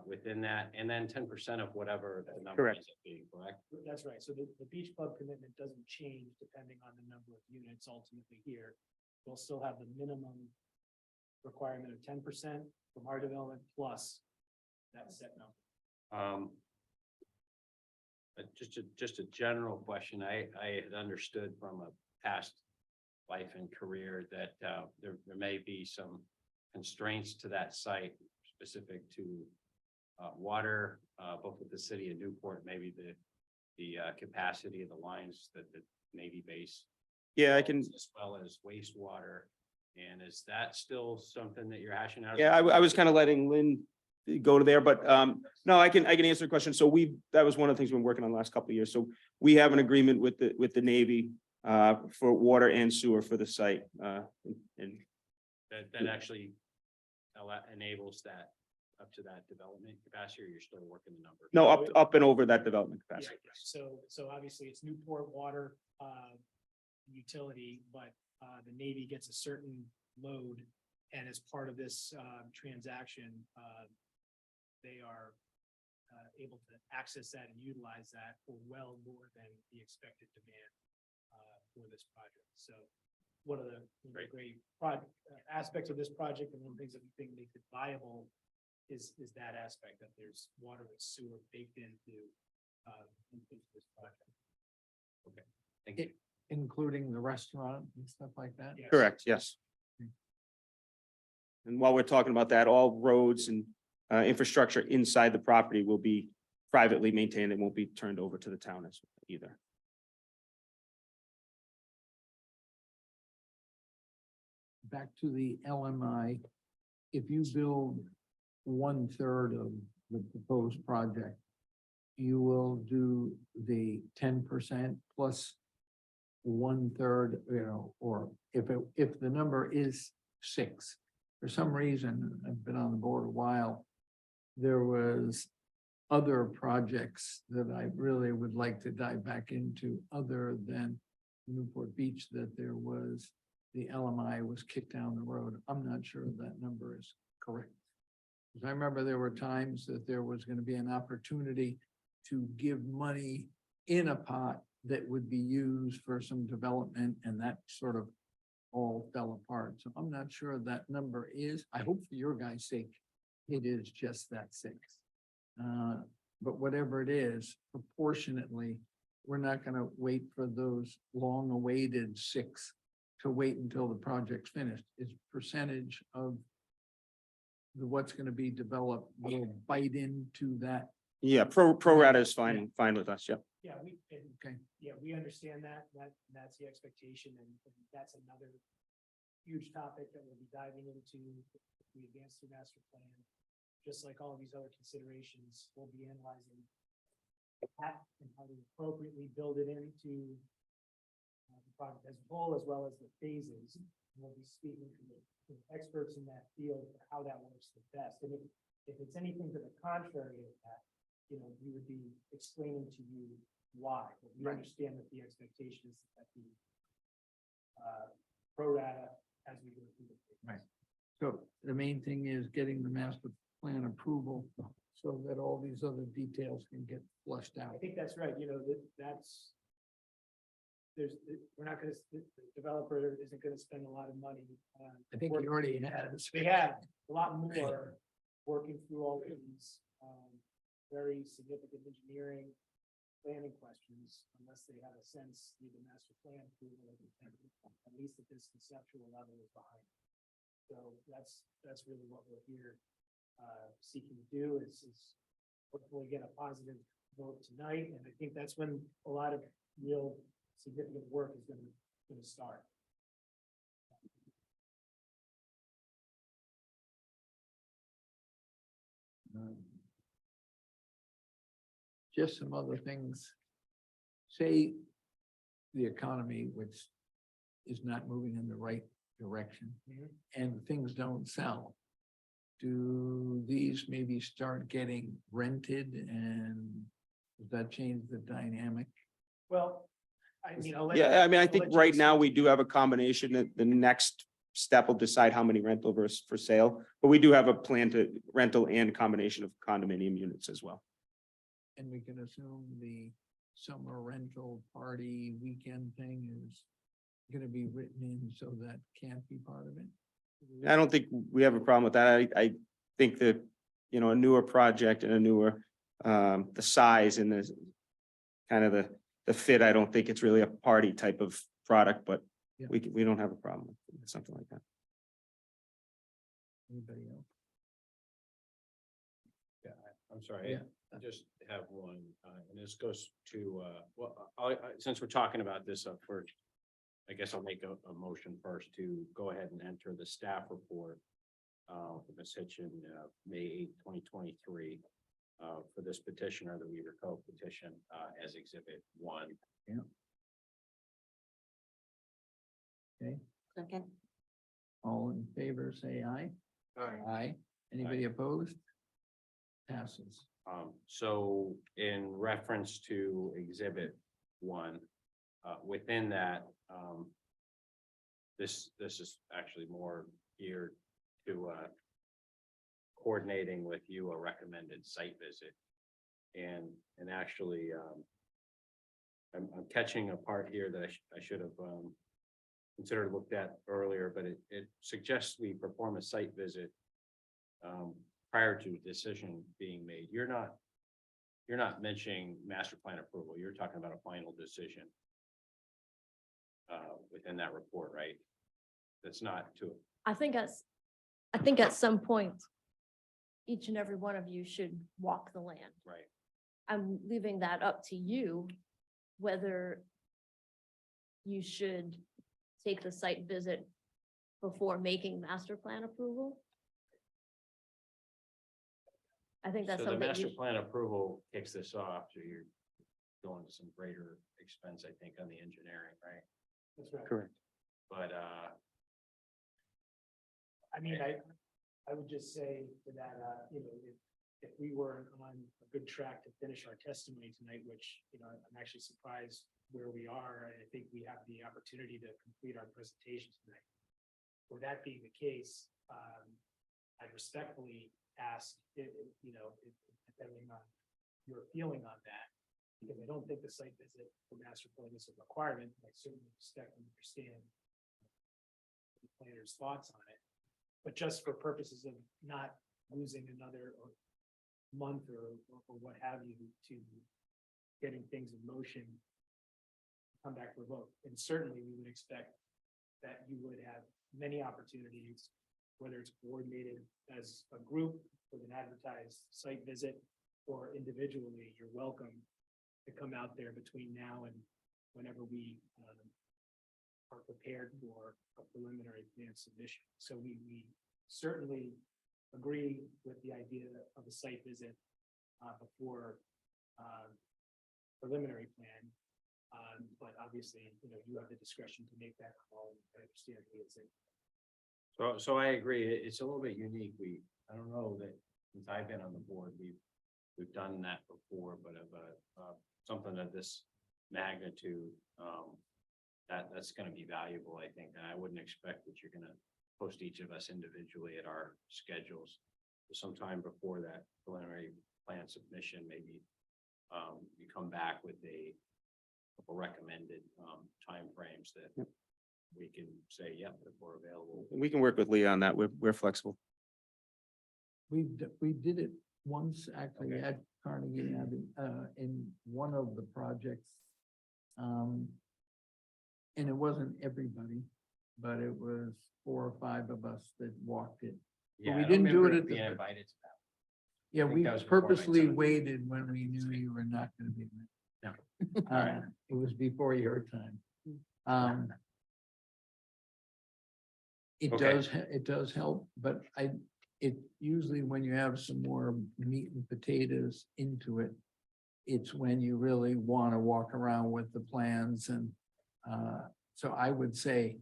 within that, and then 10% of whatever the number Correct. ends up being, correct? That's right. So the beach club commitment doesn't change depending on the number of units ultimately here. We'll still have the minimum requirement of 10% from our development plus that set number. Just a general question. I had understood from a past life and career that there may be some constraints to that site specific to water, both with the city of Newport, maybe the capacity of the lines that the Navy base. Yeah, I can. As well as wastewater. And is that still something that you're hashing out? Yeah, I was kind of letting Lynn go to there, but no, I can answer the question. So that was one of the things we've been working on the last couple of years. So we have an agreement with the Navy for water and sewer for the site. And That actually enables that up to that development capacity, or you're still working the numbers? no, up and over that development Yeah, capacity. so obviously it's Newport water utility, but the Navy gets a certain load. And as part of this transaction, they are able to access that and utilize that for well more than the expected demand for this project. So one of the great aspects of this project, and one of the things that we think makes it viable is that aspect that there's water and sewer baked into this project. Okay, thank you. Including the restaurant and stuff like that? Yes. Correct, yes. And while we're talking about that, all roads and infrastructure inside the property will be privately maintained. It won't be turned over to the town as either. Back to the LMI, if you build 1/3 of the proposed project, you will do the 10% plus 1/3, or if the number is 6, for some reason, I've been on the board a while, there was other projects that I really would like to dive back into other than Newport Beach, that there was, the LMI was kicked down the road. I'm not sure that number is correct. Because I remember there were times that there was going to be an opportunity to give money in a pot that would be used for some development, and that sort of all fell apart. So I'm not sure that number is, I hope for your guys' sake, it is just that 6. But whatever it is, proportionately, we're not gonna wait for those long-awaited 6 to wait until the project's finished. It's percentage of what's gonna be developed will bite into that. Yeah, pro rata is fine with us. Yeah. Yeah, Okay. yeah, we understand that's the expectation, and that's another huge topic that we'll be diving into if we advance the master plan. Just like all these other considerations, we'll be analyzing that and how to appropriately build it into the project as a whole, as well as the phases. And we'll be speaking to the experts in that field for how that works the best. And if it's anything to the contrary of that, we would be explaining to you why. But we understand that the expectation is that the pro rata as we go through the phase. Right. So the main thing is getting the master plan approval so that all these other details can get flushed out. I think that's right, we're not gonna, the developer isn't gonna spend a lot of money. I think he already has. They have a lot more working through all of these, very significant engineering planning questions, unless they have a sense, need a master plan approval, at least at this conceptual level is behind. So that's really what we're here seeking to do is hopefully get a positive vote tonight. And I think that's when a lot of real significant work is gonna start. Just some other things. Say the economy, which is not moving in the right direction, and things don't sell. Do these maybe start getting rented, and does that change the dynamic? Well, I mean, I'll let- Yeah, I mean, I I'll think let you right now explain. we do have a combination that the next step will decide how many rental versus for sale. But we do have a plan to rental and combination of condominium units as well. And we can assume the summer rental party weekend thing is gonna be written in, so that can't be part of it? I don't think we have a problem with that. I think that, a newer project and a newer, the size and the kind of the fit, I don't think it's really a party type of product, but Yeah. we don't have a problem with something like that. Anybody else? I'm sorry, Yeah. I just have one, and this goes to, since we're talking about this up first, I guess I'll make a motion first to go ahead and enter the staff report for Ms. Hitchin, May 8, 2023, for this petitioner, the Weaver Cove petition, as Exhibit 1. Okay, Second. all in favor, say aye. Aye. Anybody opposed? Passes. So in reference to Exhibit 1, within that, this is actually more geared to coordinating with you a recommended site visit. And actually, I'm catching a part here that I should have considered looked at earlier, but it suggests we perform a site visit prior to decision being made. You're not mentioning master plan approval. You're talking about a final decision within that report, right? That's not to, I think at some point, each and every one of you should walk the land. right? I'm leaving that up to you, whether you should take the site visit before making master plan approval. I think that's So the something master you, plan approval kicks this off, so you're going to some greater expense, I think, on the engineering, right? That's right. Correct. But, I mean, I would just say to that, you know, if we were on a good track to finish our testimony tonight, which, you know, I'm actually surprised where we are, and I think we have the opportunity to complete our presentation tonight. With that being the case, I respectfully ask, depending on your feeling on that, because I don't think the site visit for master plan is a requirement. I certainly respect and understand the planner's thoughts on it. But just for purposes of not losing another month or what have you to getting things in motion, come back for a vote. And certainly we would expect that you would have many opportunities, whether it's coordinated as a group with an advertised site visit or individually, you're welcome to come out there between now and whenever we are prepared for a preliminary plan submission. So we certainly agree with the idea of a site visit before preliminary plan. But obviously, you know, you have the discretion to make that call. I understand it's so I agree. It's a little bit unique. I don't know that since I've been on the board, we've done that before, but of something of this magnitude, that's going to be valuable, I think. And I wouldn't expect that you're going to post each of us individually at our schedules. Sometime before that preliminary plan submission, maybe you come back with a couple recommended timeframes that we can say, yep, if we're available. We can work with Leah on that. We're flexible. We did it once actually Okay. at Carnegie Abbey, in one of the projects. And it wasn't everybody, but it was 4 or 5 of us that walked it. Yeah, we I don't didn't do remember it at the- being invited to that. Yeah, think we that was before my purposely time. waited when we knew you were not gonna be. Yeah. It was before your time. It Okay. it does help, but it usually when you have some more meat and potatoes into it, it's when you really want to walk around with the plans and, so I would say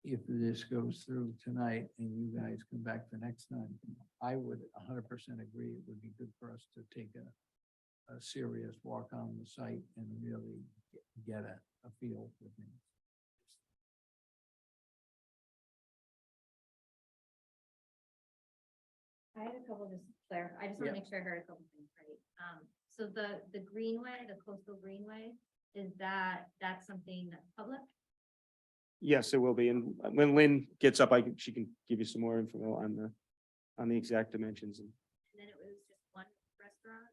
if this goes through tonight and you guys come back the next time, I would 100% agree. It would be good for us to take a serious walk on the site and really get a feel for things. I had a couple just clear, I just want to Yeah. make sure I heard a couple things right. So the greenway, the coastal greenway, that's something that's public? Yes, it will be. And when Lynn gets up, she can give you some more info on the exact dimensions. And then it was just one restaurant,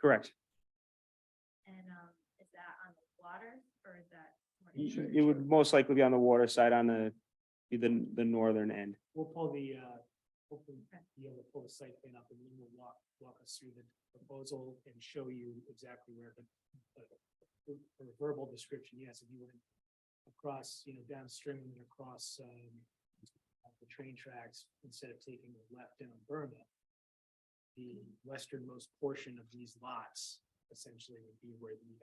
Correct. and is that on the water or is that? more Sure. It would most likely be on the water side on the northern end. We'll pull hopefully be able to pull the site plan up and then we'll walk us through the proposal and show you exactly where the verbal description, yes, if you went across, downstream and across the train tracks, instead of taking the left down Burma, the westernmost portion of these lots essentially would be where the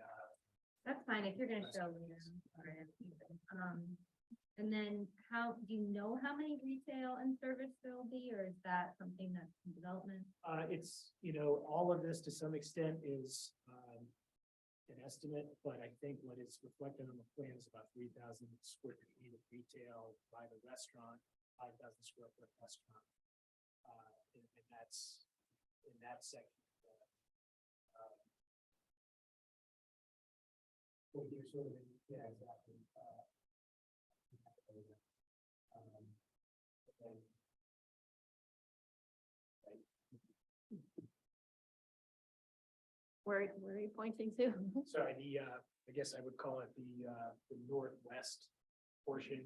That's fine, if you're gonna show later. Alright. And then do you know how many retail and service there will be, or is that something that's in development? it's, all of this to some extent is an estimate, but I think what is reflected on the plan is about 3,000 square feet of retail by the restaurant, 5,000 square foot restaurant. And that's in that section. What you're sort of, yeah, exactly. And Where are you pointing to? sorry, I guess I would call it the northwest portion.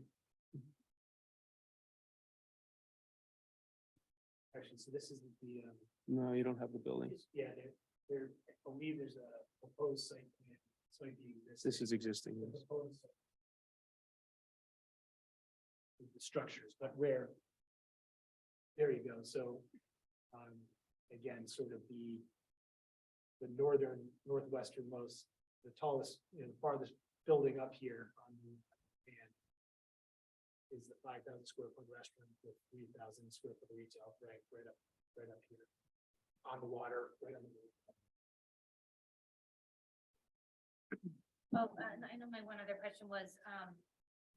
Actually, so this is the, No, you don't have the buildings. yeah, there, I believe there's a proposed site plan. This is existing. The proposed site. With the structures, but where? There you go. So, again, sort of the northwesternmost, the tallest, farthest building up here on the plan is the 5,000 square foot restaurant with 3,000 square foot retail, right up here on the water, right on the. Oh, and I know my one other question was,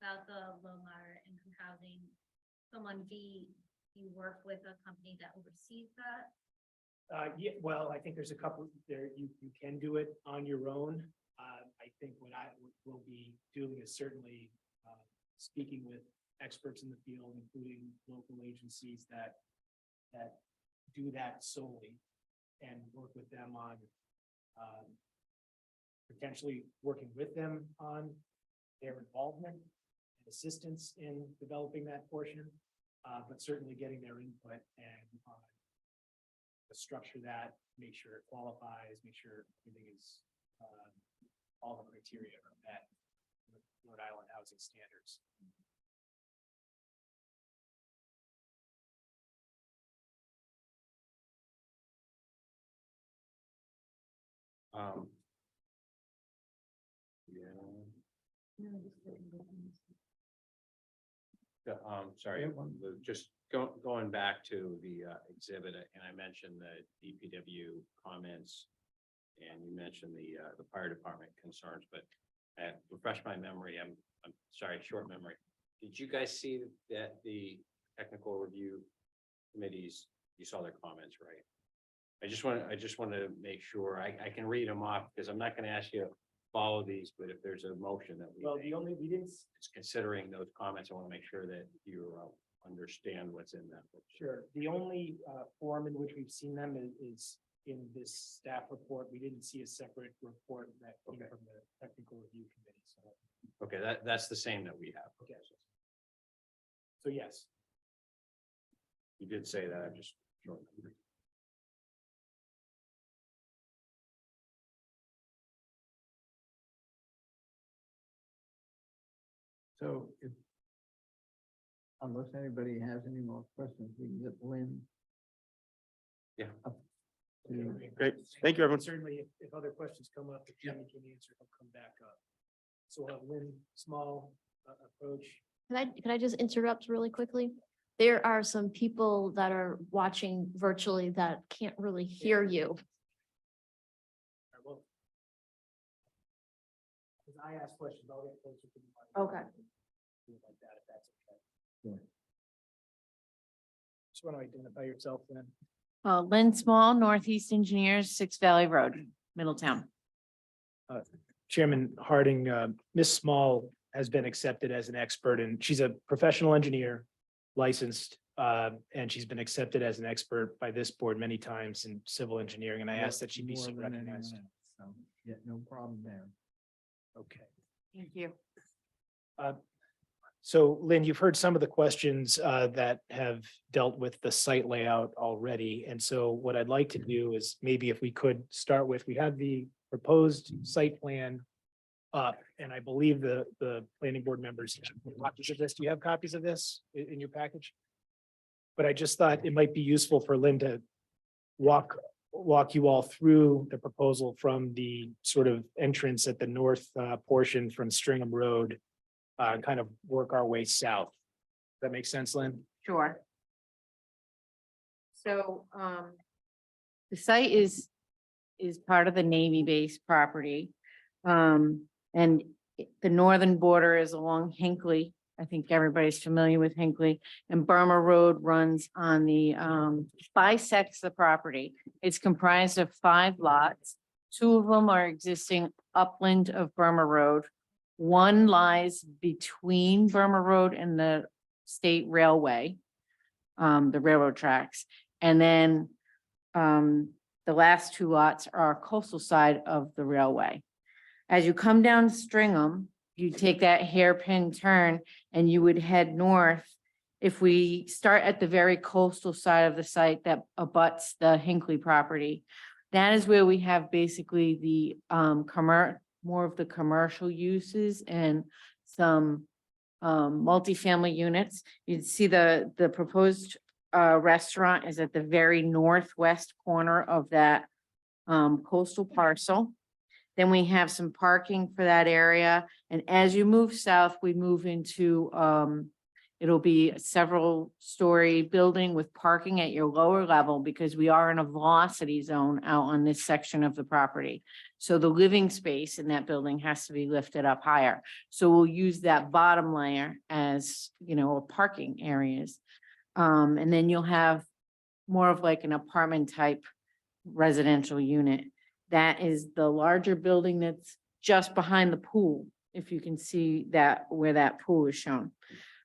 about the low moderate income housing. Someone, do you work with a company that oversees that? Yeah, well, I think there's a couple there, you can do it on your own. I think what I will be doing is certainly speaking with experts in the field, including local agencies that do that solely, and work with them on potentially working with them on their involvement and assistance in developing that portion, but certainly getting their input and structure that, make sure it qualifies, make sure everything is all the criteria are met with Rhode Island housing standards. Yeah. Sorry, just going back to the exhibit, and I mentioned the DPW comments, and you mentioned the fire department concerns, but refresh my memory, I'm sorry, short memory. Did you guys see that the technical review committees, you saw their comments, right? I just want to make sure I can read them off, because I'm not going to ask you to follow these, but if there's a motion that we make, We didn't. it's considering those comments, I want to make sure that you understand what's in them. Sure. The only form in which we've seen them is in this staff report. We didn't see a separate report that came from the technical review committee. So, Okay, that's the same that we have. okay. So yes, You did say that, I'm just. So if, unless anybody has any more questions, we can get Lynn. Yeah. up to- Great. Thank you, everyone. certainly if other questions come up, if Jimmy can answer, he'll come back up. So we'll have Lynn Small approach. Can I just interrupt really quickly? There are some people that are watching virtually that can't really hear you. All right, well, as I ask questions, I'll get closer to the mic. Okay. Do it like that, if that's okay. Just want to identify yourself then. Lynn Small, Northeast Engineers, 6 Valley Road, Middletown. Chairman Harding, Ms. Small has been accepted as an expert, and she's a professional engineer, licensed, and she's been accepted as an expert by this board many times in civil engineering, and I asked that she be More so than anyone recognized. else, so, yeah, no problem there. Okay. Thank you. So Lynn, you've heard some of the questions that have dealt with the site layout already. And so what I'd like to do is maybe if we could start with, we have the proposed site plan up, and I believe the planning board members have copies of this. Do you have copies of this in your package? But I just thought it might be useful for Lynn to walk you all through the proposal from the sort of entrance at the north portion from Stringham Road, kind of work our way south. Does that make sense, Lynn? Sure. So, the site is part of the Navy base property. And the northern border is along Hinckley. I think everybody's familiar with Hinckley, and Burma Road runs on the, bisects the property. It's comprised of 5 lots. 2 of them are existing upland of Burma Road. 1 lies between Burma Road and the state railway, the railroad tracks. And then the last 2 lots are coastal side of the railway. As you come down Stringham, you take that hairpin turn and you would head north. If we start at the very coastal side of the site that abuts the Hinckley property, That is where we have basically the more of the commercial uses and some multifamily units. You'd see the proposed restaurant is at the very northwest corner of that coastal parcel. Then we have some parking for that area. And as you move south, we move into, it'll be a several-story building with parking at your lower level because we are in a velocity zone out on this section of the property. So the living space in that building has to be lifted up higher. So we'll use that bottom layer as, parking areas. And then you'll have more of like an apartment type residential unit. That is the larger building that's just behind the pool, if you can see that where that pool is shown.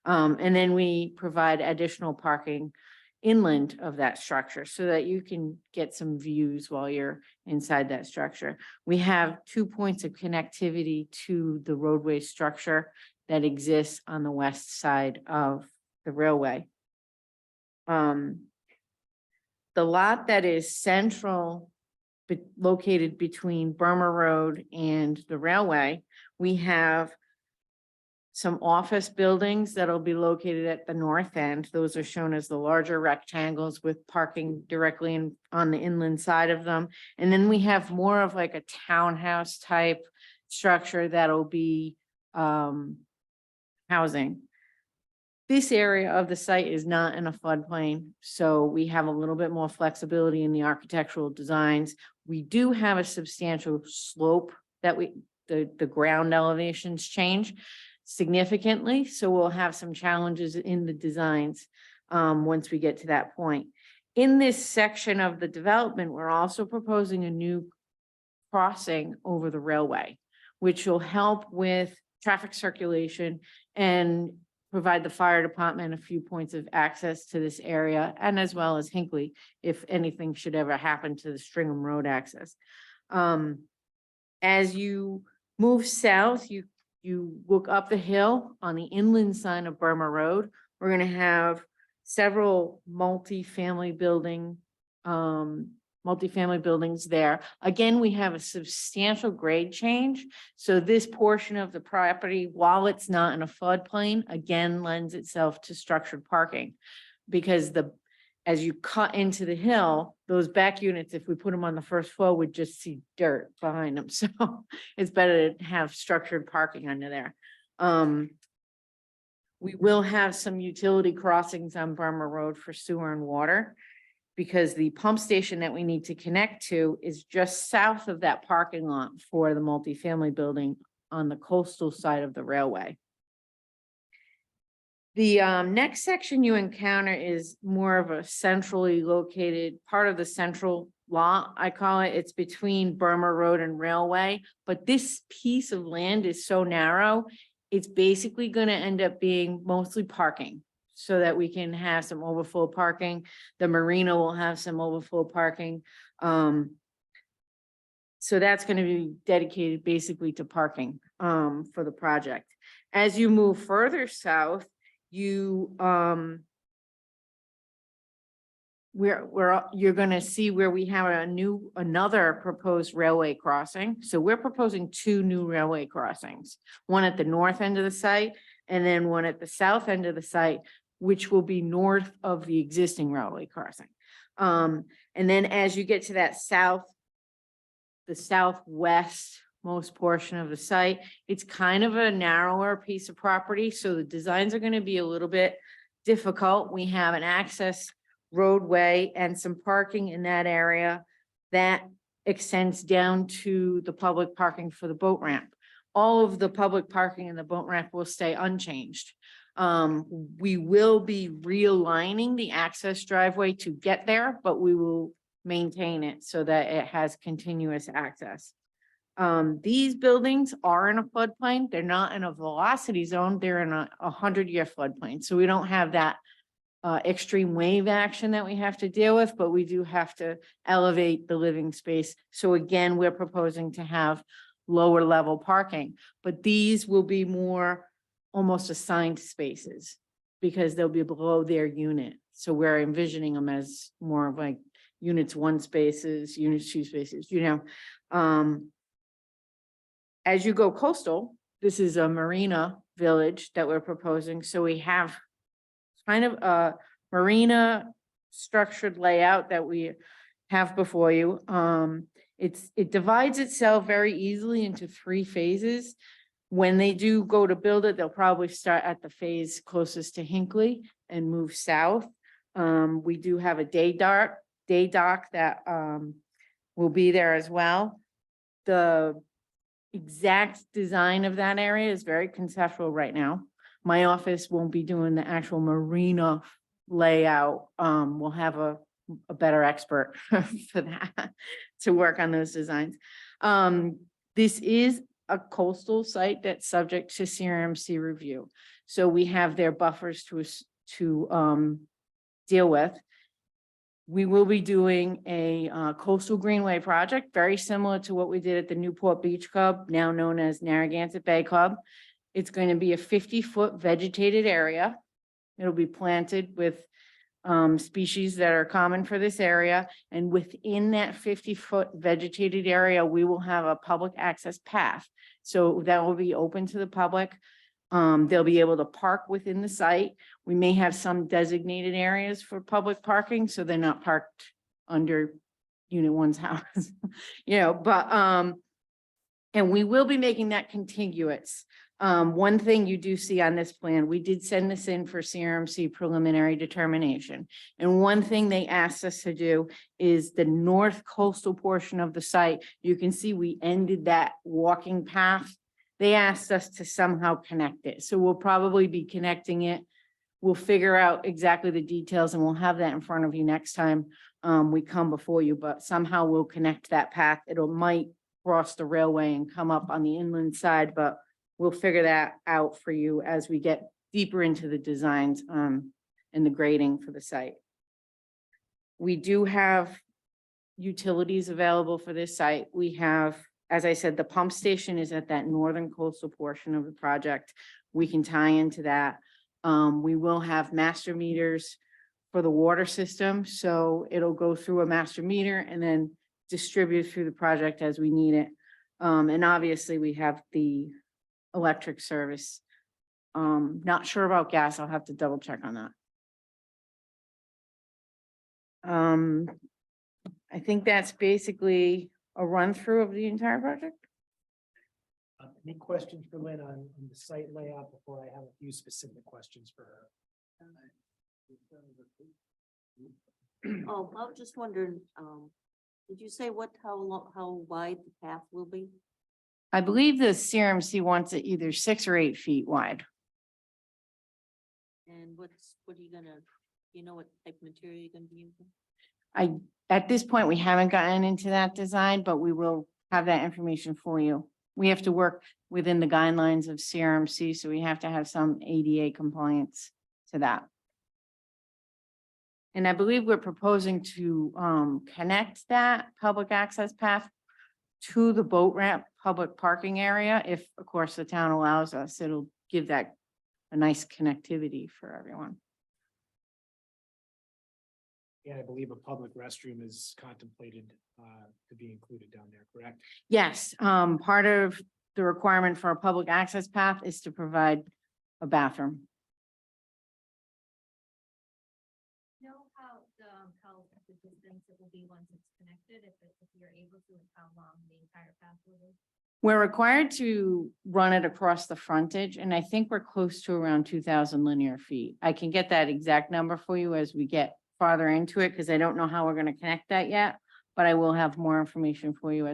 And then we provide additional parking inland of that structure so that you can get some views while you're inside that structure. We have 2 points of connectivity to the roadway structure that exists on the west side of the railway. The lot that is central, located between Burma Road and the railway, we have some office buildings that'll be located at the north end. Those are shown as the larger rectangles with parking directly on the inland side of them. And then we have more of like a townhouse type structure that'll be housing. This area of the site is not in a floodplain, so we have a little bit more flexibility in the architectural designs. We do have a substantial slope that the ground elevations change significantly, so we'll have some challenges in the designs once we get to that point. In this section of the development, we're also proposing a new crossing over the railway, which will help with traffic circulation and provide the fire department a few points of access to this area, and as well as Hinckley, if anything should ever happen to the Stringham Road access. As you move south, you look up the hill on the inland side of Burma Road. We're going to have several multifamily buildings there. Again, we have a substantial grade change. So this portion of the property, while it's not in a floodplain, again, lends itself to structured parking. Because as you cut into the hill, those back units, if we put them on the first floor, would just see dirt behind them. So it's better to have structured parking under there. We will have some utility crossings on Burma Road for sewer and water, because the pump station that we need to connect to is just south of that parking lot for the multifamily building on the coastal side of the railway. The next section you encounter is more of a centrally located part of the central lot, I call it. It's between Burma Road and Railway, but this piece of land is so narrow, it's basically going to end up being mostly parking, so that we can have some overflow parking. The marina will have some overflow parking. So that's going to be dedicated basically to parking for the project. As you move further south, you're going to see where we have another proposed railway crossing. So we're proposing 2 new railway crossings, one at the north end of the site and then one at the south end of the site, which will be north of the existing railway crossing. And then as you get to that the southwest most portion of the site, it's kind of a narrower piece of property. So the designs are going to be a little bit difficult. We have an access roadway and some parking in that area that extends down to the public parking for the boat ramp. All of the public parking and the boat ramp will stay unchanged. We will be realigning the access driveway to get there, but we will maintain it so that it has continuous access. These buildings are in a floodplain. They're not in a velocity zone. They're in a 100-year floodplain. So we don't have that extreme wave action that we have to deal with, but we do have to elevate the living space. So again, we're proposing to have lower level parking, but these will be more almost assigned spaces because they'll be below their unit. So we're envisioning them as more of like units 1 spaces, units 2 spaces, you know. As you go coastal, this is a marina village that we're proposing, so we have kind of a marina structured layout that we have before you. It divides itself very easily into 3 phases. When they do go to build it, they'll probably start at the phase closest to Hinckley and move south. We do have a day dock that will be there as well. The exact design of that area is very conceptual right now. My office won't be doing the actual marina layout. We'll have a better expert for that to work on those designs. This is a coastal site that's subject to CRMC review. So we have their buffers to deal with. We will be doing a coastal greenway project, very similar to what we did at the Newport Beach Club, now known as Narragansett Bay Club. It's going to be a 50-foot vegetated area. It'll be planted with species that are common for this area. And within that 50-foot vegetated area, we will have a public access path. So that will be open to the public. They'll be able to park within the site. We may have some designated areas for public parking, so they're not parked under Unit 1's house, you know, but, and we will be making that contiguous. One thing you do see on this plan, we did send this in for CRMC preliminary determination. And one thing they asked us to do is the north coastal portion of the site. You can see we ended that walking path. They asked us to somehow connect it. So we'll probably be connecting it. We'll figure out exactly the details and we'll have that in front of you next time we come before you, but somehow we'll connect that path. Might cross the railway and come up on the inland side, but we'll figure that out for you as we get deeper into the designs and the grading for the site. We do have utilities available for this site. We have, as I said, the pump station is at that northern coastal portion of the project. We can tie into that. We will have master meters for the water system. So it'll go through a master meter and then distribute through the project as we need it. And obviously we have the electric service. Not sure about gas. I'll have to double check on that. I think that's basically a run through of the entire project. Any questions for Lynn on the site layout before I have a few specific questions for her? Oh, I was just wondering, did you say how wide the path will be? I believe the CRMC wants it either 6 or 8 feet wide. And what are you gonna, you know what type of material you're gonna be using? At this point, we haven't gotten into that design, but we will have that information for you. We have to work within the guidelines of CRMC, so we have to have some ADA compliance to that. And I believe we're proposing to connect that public access path to the boat ramp public parking area. If, of course, the town allows us, it'll give that a nice connectivity for everyone. Yeah, I believe a public restroom is contemplated to be included down there, correct? Yes, part of the requirement for a public access path is to provide a bathroom. Know how the distance it will be once it's connected, if you're able to, and how long the entire path will be? We're required to run it across the frontage, and I think we're close to around 2,000 linear feet. I can get that exact number for you as we get farther into it, because I don't know how we're going to connect that yet, but I will have more information for you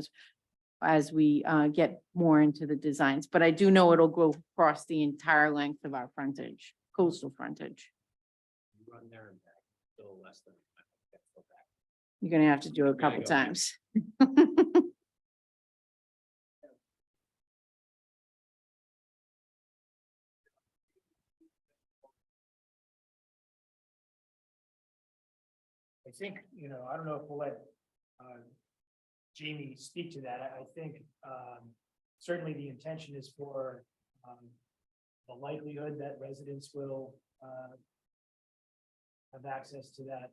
as we get more into the designs. But I do know it'll go across the entire length of our frontage, coastal frontage. You run there and back, still less than. You're going to have to do it a Gotta couple go. times. I think, I don't know if we'll let Jamie speak to that. I think certainly the intention is for the likelihood that residents will have access to that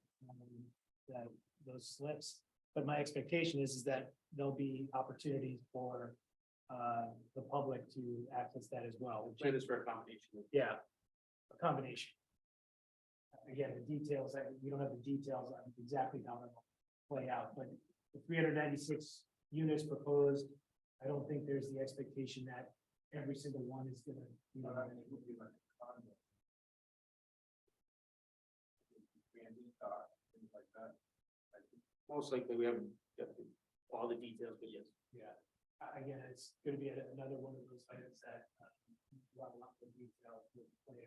those slips. But my expectation is that there'll be opportunities for the public to access that as well. Plan is for a combination. Yeah, a combination. Again, the details, we don't have the details on exactly how it'll play out, but the 396 units proposed, I don't think there's the expectation that every single one is gonna, you know, Most likely, we haven't got all the details, but yes. yeah. Again, it's gonna be another one of those items that a lot of detail with the plan.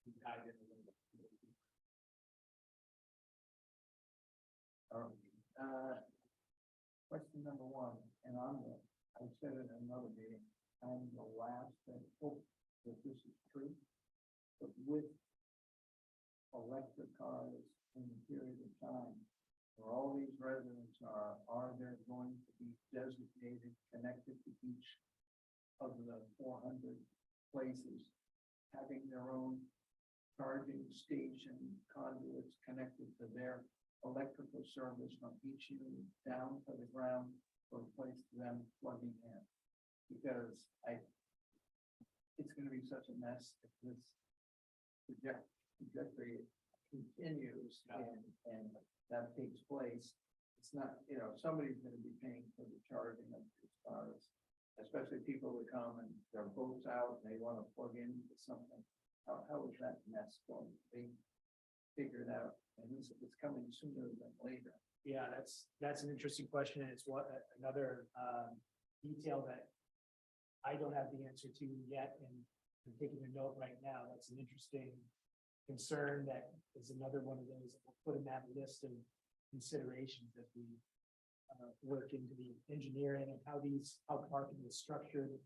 We dive in a little bit. Question number one, and I said it in another meeting, I'm the last that hope that this is true. But with electric cars in the period of time, where all these residents are there going to be designated, connected to each of the 400 places, having their own charging station conduits connected to their electrical service from each unit down to the ground for a place for them plugging in. Because it's gonna be such a mess if this trajectory continues and that takes place. It's not, somebody's gonna be paying for the charging of these cars, especially people who come and their boat's out and they wanna plug into something. How is that mess going to be figured out? And it's coming sooner than later. Yeah, that's an interesting question, and it's another detail that I don't have the answer to yet, and I'm taking a note right now. That's an interesting concern that is another one of those that we'll put in that list of considerations as we work into the engineering and how parking is structured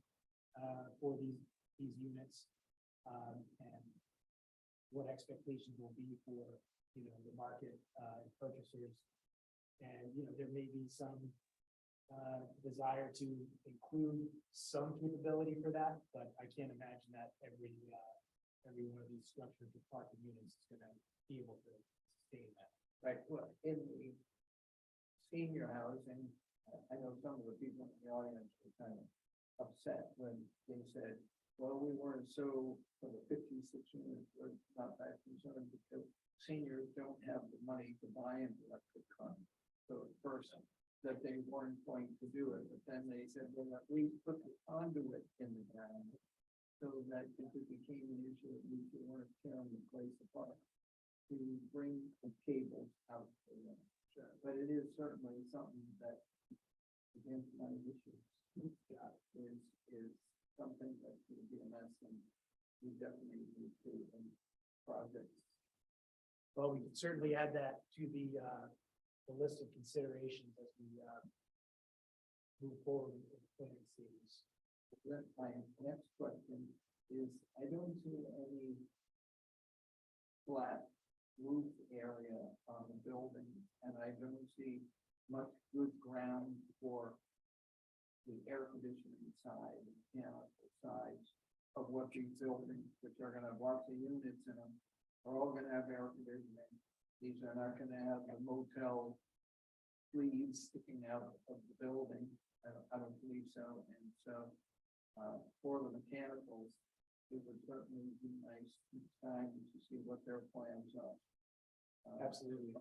for these units, and what expectations will be for the market purchasers. And there may be some desire to include some capability for that, but I can't imagine that every one of these structures with parking units is gonna be able to sustain that. Right, well, in the senior housing, I know some of the people in the audience were kind of upset when they said, well, we weren't so, for the 56 units, we're not that concerned because seniors don't have the money to buy an electric car. So at first, that they weren't going to do it, but then they said, well, at least put the conduit in the ground. So that if it became an issue, at least we weren't tearing the place apart to bring the cables out for them. Sure. But it is certainly something that, against my issues, is something that would be a mess, and we definitely need to projects. Well, we can certainly add that to the list of considerations as we move forward with the planning stages. My next question is, I don't see any flat roof area on the building, and I don't see much good ground for the air conditioning side, mechanical sides of what these buildings, which are gonna have lots of units in them, are all gonna have air conditioning. These are not gonna have the motel sleeves sticking out of the building. I don't believe so. And so, for the mechanicals, it would certainly be nice each time to see what their plans are. Absolutely.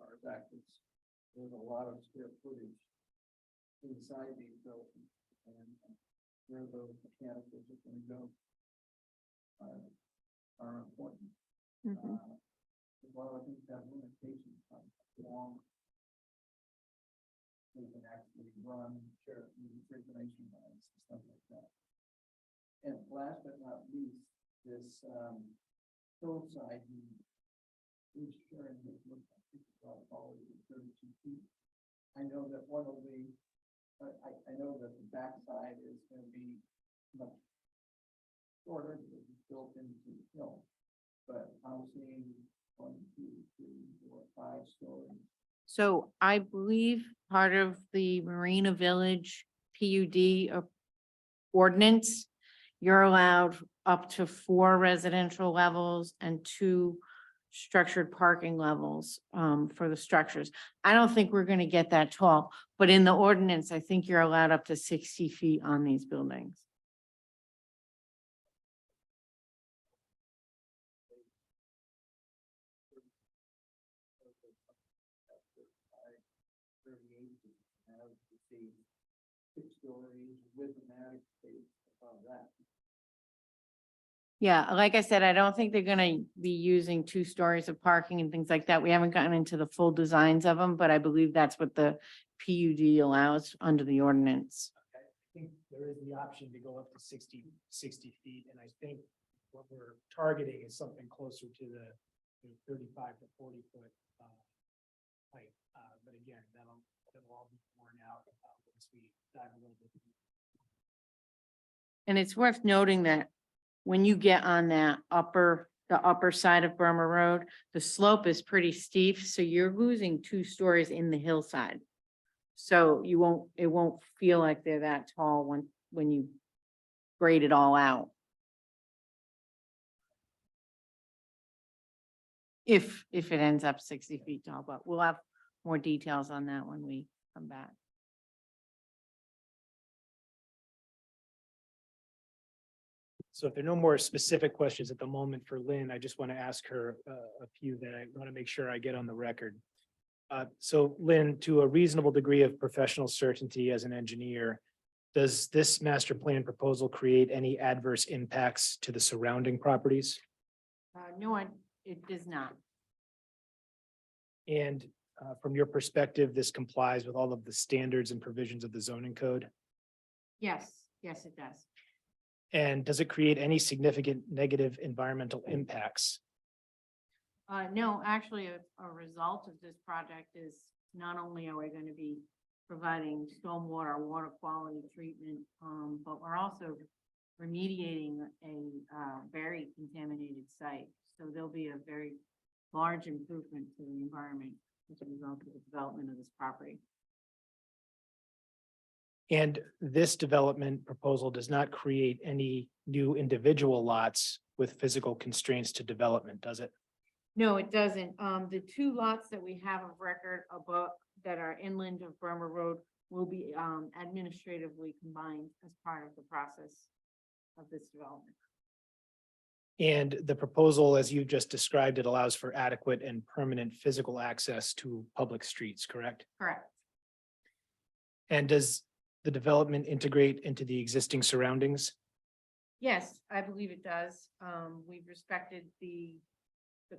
There's a lot of square footage inside these buildings, and where those mechanicals are going to go are important. As well, I think that limitations on how long they can actually run refrigeration lines and stuff like that. And last but not least, this hillside unit is sharing this look, I think it's about 32 feet. I know that one of the, I know that the backside is going to be much shorter because it's built into the hill. But I'm seeing 1, 2, 3, 4, 5 stories. So I believe part of the Marina Village PUD ordinance, you're allowed up to 4 residential levels and 2 structured parking levels for the structures. I don't think we're gonna get that tall, but in the ordinance, I think you're allowed up to 60 feet on these buildings. Yeah, like I said, I don't think they're gonna be using 2 stories of parking and things like that. We haven't gotten into the full designs of them, but I believe that's what the PUD allows under the ordinance. I think there is the option to go up to 60 feet, and I think what we're targeting is something closer to the 35 to 40 foot height. But again, that'll all be worn out once we dive a little bit. And it's worth noting that when you get on the upper side of Burma Road, the slope is pretty steep, so you're losing 2 stories in the hillside. So it won't feel like they're that tall when you grade it all out. If it ends up 60 feet tall, but we'll have more details on that when we come back. So if there are no more specific questions at the moment for Lynn, I just want to ask her a few that I want to make sure I get on the record. So Lynn, to a reasonable degree of professional certainty as an engineer, does this master plan proposal create any adverse impacts to the surrounding properties? No, it does not. And from your perspective, this complies with all of the standards and provisions of the zoning code? Yes, it does. And does it create any significant negative environmental impacts? No, actually, a result of this project is not only are we going to be providing stormwater, water quality treatment, but we're also remediating a very contaminated site. So there'll be a very large improvement to the environment as a result of the development of this property. And this development proposal does not create any new individual lots with physical constraints to development, does it? No, it doesn't. The 2 lots that we have of record above that are inland of Burma Road will be administratively combined as part of the process of this development. And the proposal, as you just described, it allows for adequate and permanent physical access to public streets, correct? Correct. And does the development integrate into the existing surroundings? Yes, I believe it does. We've respected the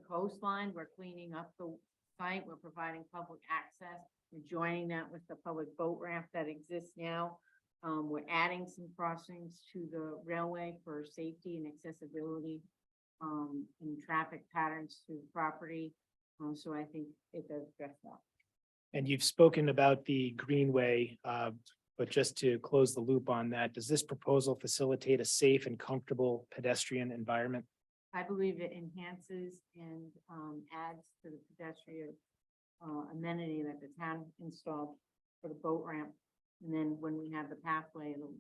coastline. We're cleaning up the site. We're providing public access. We're joining that with the public boat ramp that exists now. We're adding some crossings to the railway for safety and accessibility and traffic patterns to the property. So I think it does just that. And you've spoken about the greenway, but just to close the loop on that, does this proposal facilitate a safe and comfortable pedestrian environment? I believe it enhances and adds to the pedestrian amenity that the town installed for the boat ramp. And then when we have the pathway, it'll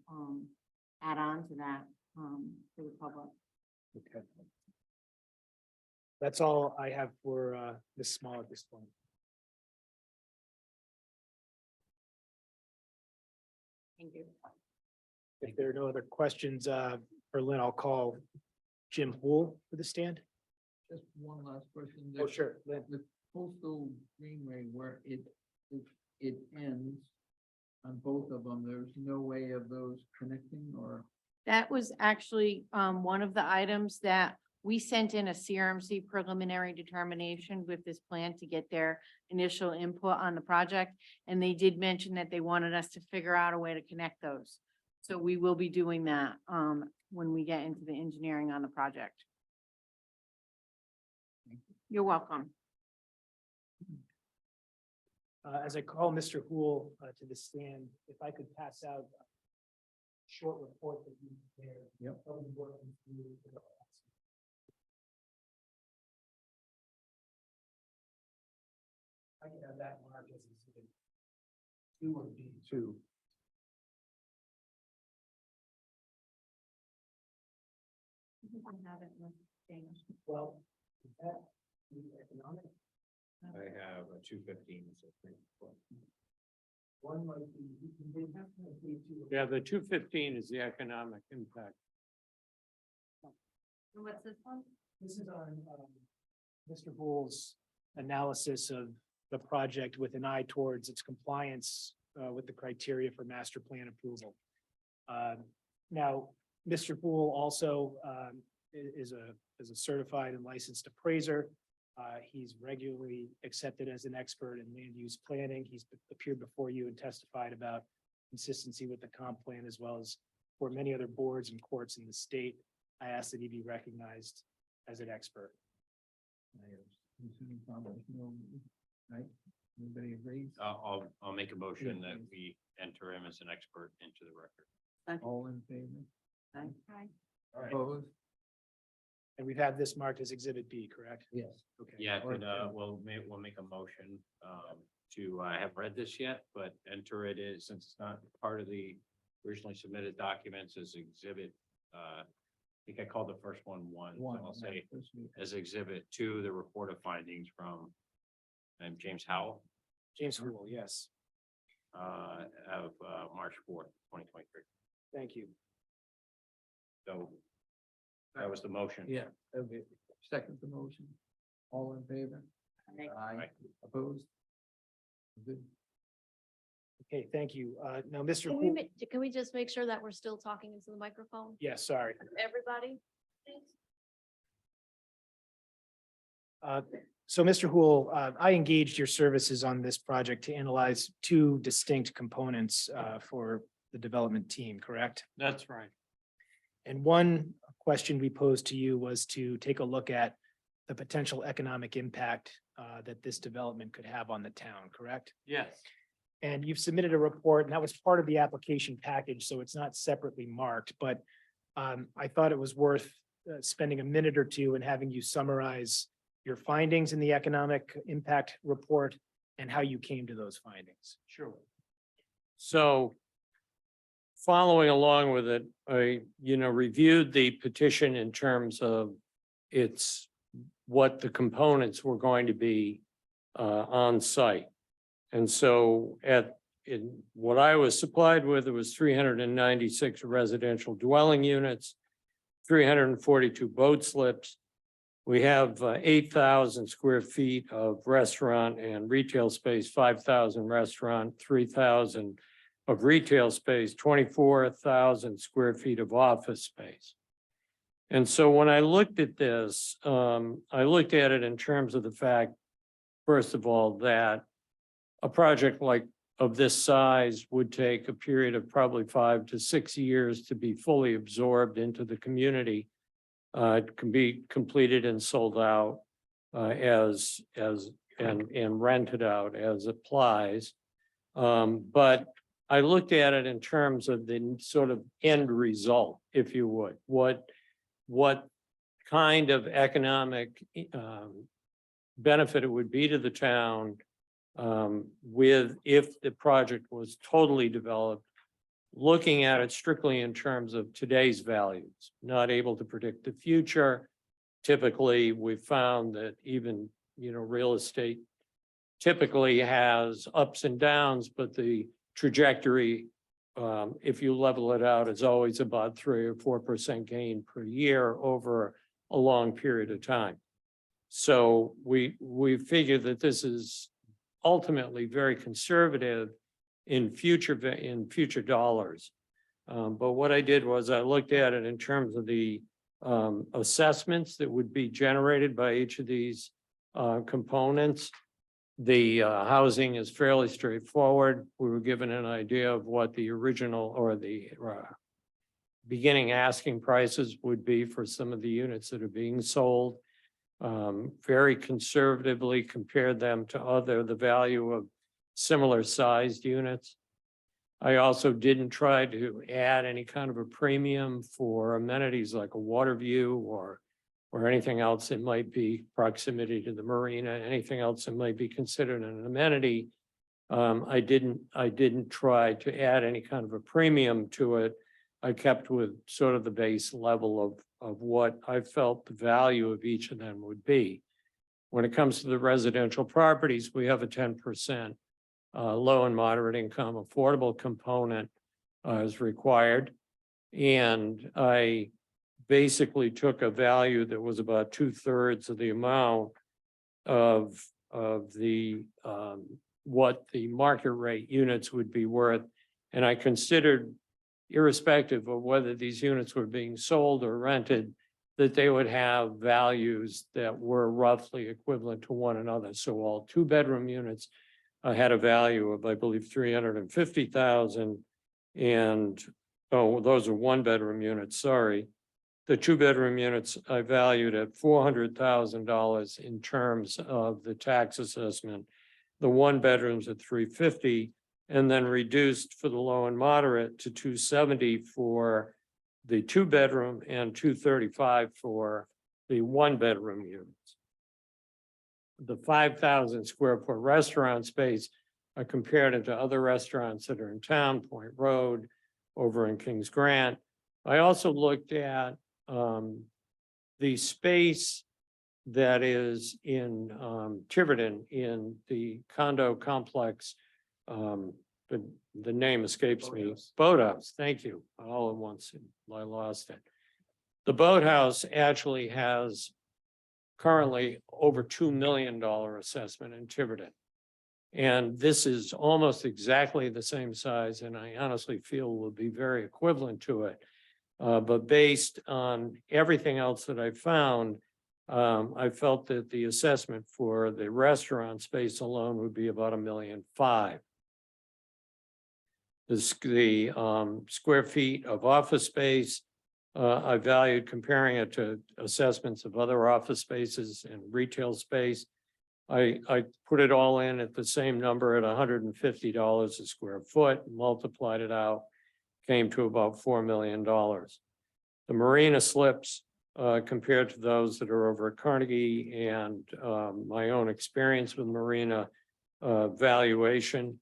add on to that for the public. Okay. That's all I have for Ms. Small at this point. Thank you. If there are no other questions for Lynn, I'll call Jim Hool for the stand. Just one last question. Oh, sure, Lynn. The coastal greenway where it ends on both of them, there's no way of those connecting or? That was actually one of the items that we sent in a CRMC preliminary determination with this plan to get their initial input on the project. And they did mention that they wanted us to figure out a way to connect those. So we will be doing that when we get into the engineering on the project. You're welcome. As I call Mr. Hool to the stand, if I could pass out a short report that you prepared. Yep. I'll be working through the- I can have that marked as exhibit 2 of B2. I have it with James. Well, that I have a 215. Yeah, the 215 is the economic impact. What's this one? This is on Mr. Bull's analysis of the project with an eye towards its compliance with the criteria for master plan approval. Now, Mr. Bull also is a certified and licensed appraiser. He's regularly accepted as an expert in land use planning. He's appeared before you and testified about consistency with the comp plan as well as for many other boards and courts in the state. I ask that he be recognized as an expert. Right? Everybody agrees? I'll make a motion that we enter him as an expert into the record. All in favor? Hi. Opposed? And we've had this marked as Exhibit B, correct? Yes. Okay. Yeah, Or could, we'll make a motion, to, I haven't read this yet, but enter it as, since it's not part of the originally submitted documents as exhibit, I think I called the first one, so I'll say as exhibit 2, the report of findings from, James Howell, James Hool, yes. of, March 4th, 2023. Thank you. So that was the motion. Yeah, okay. Second the motion. All in favor? Aye. Opposed? Good. Okay, thank you. Now, Mr. Can we, Hool, can we just make sure that we're still talking into the microphone? yes, sorry. Everybody? Thanks. So Mr. Hool, I engaged your services on this project to analyze two distinct components for the development team, correct? That's right. And one question we posed to you was to take a look at the potential economic impact that this development could have on the town, correct? Yes. And you've submitted a report, and that was part of the application package, so it's not separately marked, but I thought it was worth spending a minute or two and having you summarize your findings in the economic impact report and how you came to those findings. Sure. So following along with it, I, reviewed the petition in terms of what the components were going to be on site. And so in what I was supplied with, it was 396 residential dwelling units, 342 boat slips. We have 8,000 square feet of restaurant and retail space, 5,000 restaurant, 3,000 of retail space, 24,000 square feet of office space. And so when I looked at this, I looked at it in terms of the fact, first of all, that a project of this size would take a period of probably 5 to 6 years to be fully absorbed into the community. It can be completed and sold out and rented out as applies. But I looked at it in terms of the sort of end result, if you would. What kind of economic benefit it would be to the town if the project was totally developed, looking at it strictly in terms of today's values, not able to predict the future. Typically, we've found that even, real estate typically has ups and downs, but the trajectory, if you level it out, is always about 3 or 4% gain per year over a long period of time. So we figure that this is ultimately very conservative in future dollars. But what I did was I looked at it in terms of the assessments that would be generated by each of these components. The housing is fairly straightforward. We were given an idea of what the original or the beginning asking prices would be for some of the units that are being sold. Very conservatively compared them to the value of similar sized units. I also didn't try to add any kind of a premium for amenities like a water view or anything else that might be proximity to the marina, anything else that might be considered an amenity. I didn't try to add any kind of a premium to it. I kept with sort of the base level of what I felt the value of each of them would be. When it comes to the residential properties, we have a 10% low and moderate income affordable component is required. And I basically took a value that was about 2/3 of the amount of the what the market rate units would be worth. And I considered, irrespective of whether these units were being sold or rented, that they would have values that were roughly equivalent to one another. So all 2-bedroom units had a value of, I believe, 350,000. And, oh, those are 1-bedroom units, sorry. The 2-bedroom units I valued at $400,000 in terms of the tax assessment. The 1-bedrooms at 350, and then reduced for the low and moderate to 270 for the 2-bedroom and 235 for the 1-bedroom units. The 5,000 square foot restaurant space, I compared it to other restaurants that are in town, Point Road, over in Kings Grant. I also looked at the space that is in Tiverton in the condo complex. But the name escapes me. Boathouse, thank you. All at once, I lost it. The Boathouse actually has currently over $2 million assessment in Tiverton. And this is almost exactly the same size, and I honestly feel will be very equivalent to it. But based on everything else that I found, I felt that the assessment for the restaurant space alone would be about $1.5 million. The square feet of office space, I valued comparing it to assessments of other office spaces and retail space. I put it all in at the same number at $150 a square foot, multiplied it out, came to about $4 million. The marina slips, compared to those that are over at Carnegie and my own experience with marina valuation,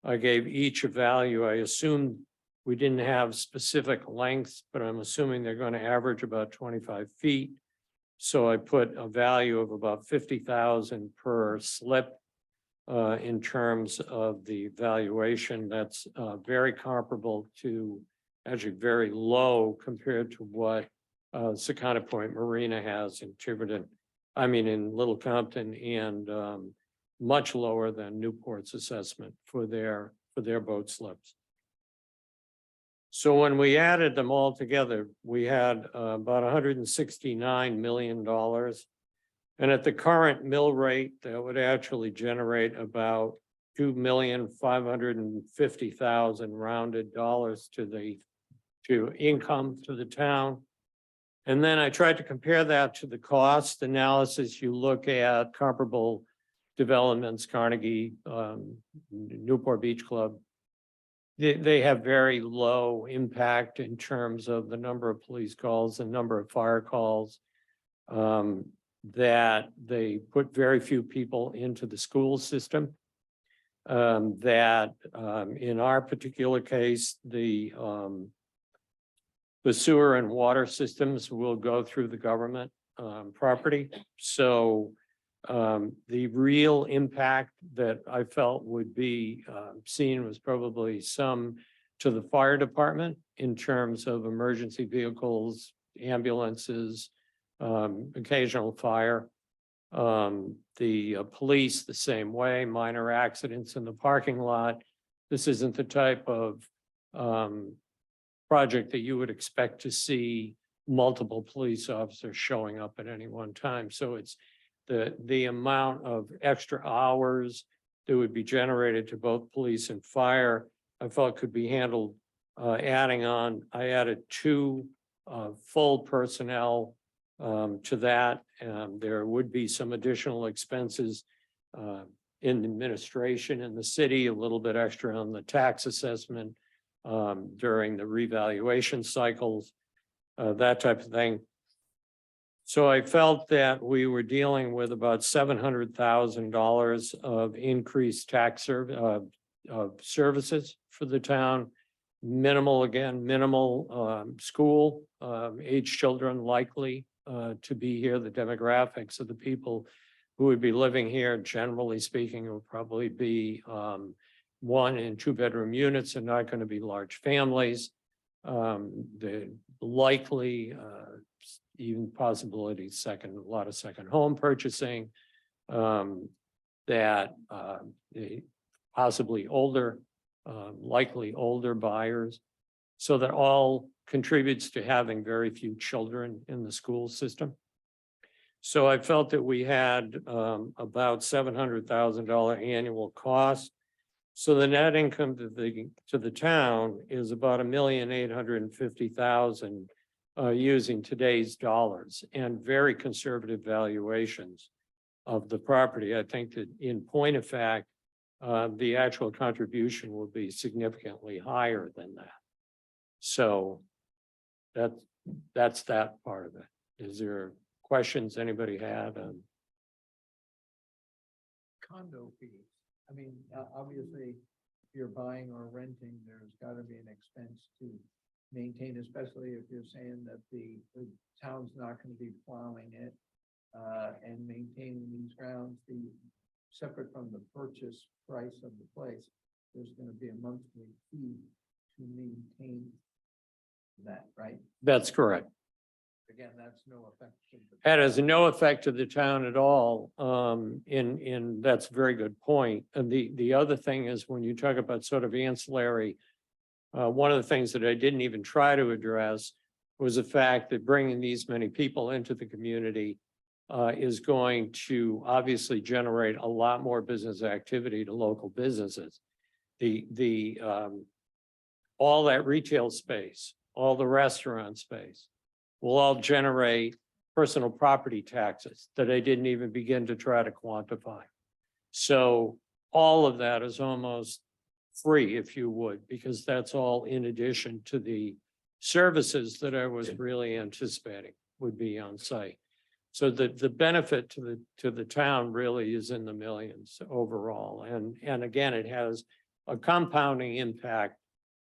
I gave each a value. I assumed we didn't have specific lengths, but I'm assuming they're going to average about 25 feet. So I put a value of about 50,000 per slip in terms of the valuation. That's very comparable to, actually very low compared to what Secana Point Marina has in Tiverton, in Little Compton, and much lower than Newport's assessment for their boat slips. So when we added them all together, we had about $169 million. And at the current mill rate, that would actually generate about $2,550,000 rounded dollars to income to the town. And then I tried to compare that to the cost analysis. You look at comparable developments, Carnegie, Newport Beach Club. They have very low impact in terms of the number of police calls, the number of fire calls, that they put very few people into the school system. That in our particular case, the sewer and water systems will go through the government property. So the real impact that I felt would be seen was probably some to the fire department in terms of emergency vehicles, ambulances, occasional fire. The police the same way, minor accidents in the parking lot. This isn't the type of project that you would expect to see multiple police officers showing up at any one time. So it's the amount of extra hours that would be generated to both police and fire, I felt could be handled adding on. I added 2 full personnel to that. There would be some additional expenses in administration in the city, a little bit extra on the tax assessment during the revaluation cycles, that type of thing. So I felt that we were dealing with about $700,000 of increased tax services for the town. Minimal school age children likely to be here. The demographics of the people who would be living here. Generally speaking, it will probably be 1 and 2 bedroom units and not going to be large families. The likely even possibility a lot of second home purchasing. That possibly older, likely older buyers. So that all contributes to having very few children in the school system. So I felt that we had about $700,000 annual cost. So the net income to the town is about $1,850,000 using today's dollars and very conservative valuations of the property. I think that in point of fact, the actual contribution will be significantly higher than that. So that's that part of it. Is there questions anybody had? Condo fees. I mean, obviously, if you're buying or renting, there's got to be an expense to maintain, especially if you're saying that the town's not going to be plowing it and maintaining these grounds. Separate from the purchase price of the place, there's going to be a monthly fee to maintain that, right? That's correct. Again, that's no effect. That has no effect to the town at all. That's a very good point. And the other thing is when you talk about sort of ancillary, one of the things that I didn't even try to address was the fact that bringing these many people into the community is going to obviously generate a lot more business activity to local businesses. All that retail space, all the restaurant space will all generate personal property taxes that I didn't even begin to try to quantify. So all of that is almost free, if you would, because that's all in addition to the services that I was really anticipating would be on site. So the benefit to the town really is in the millions overall. And again, it has a compounding impact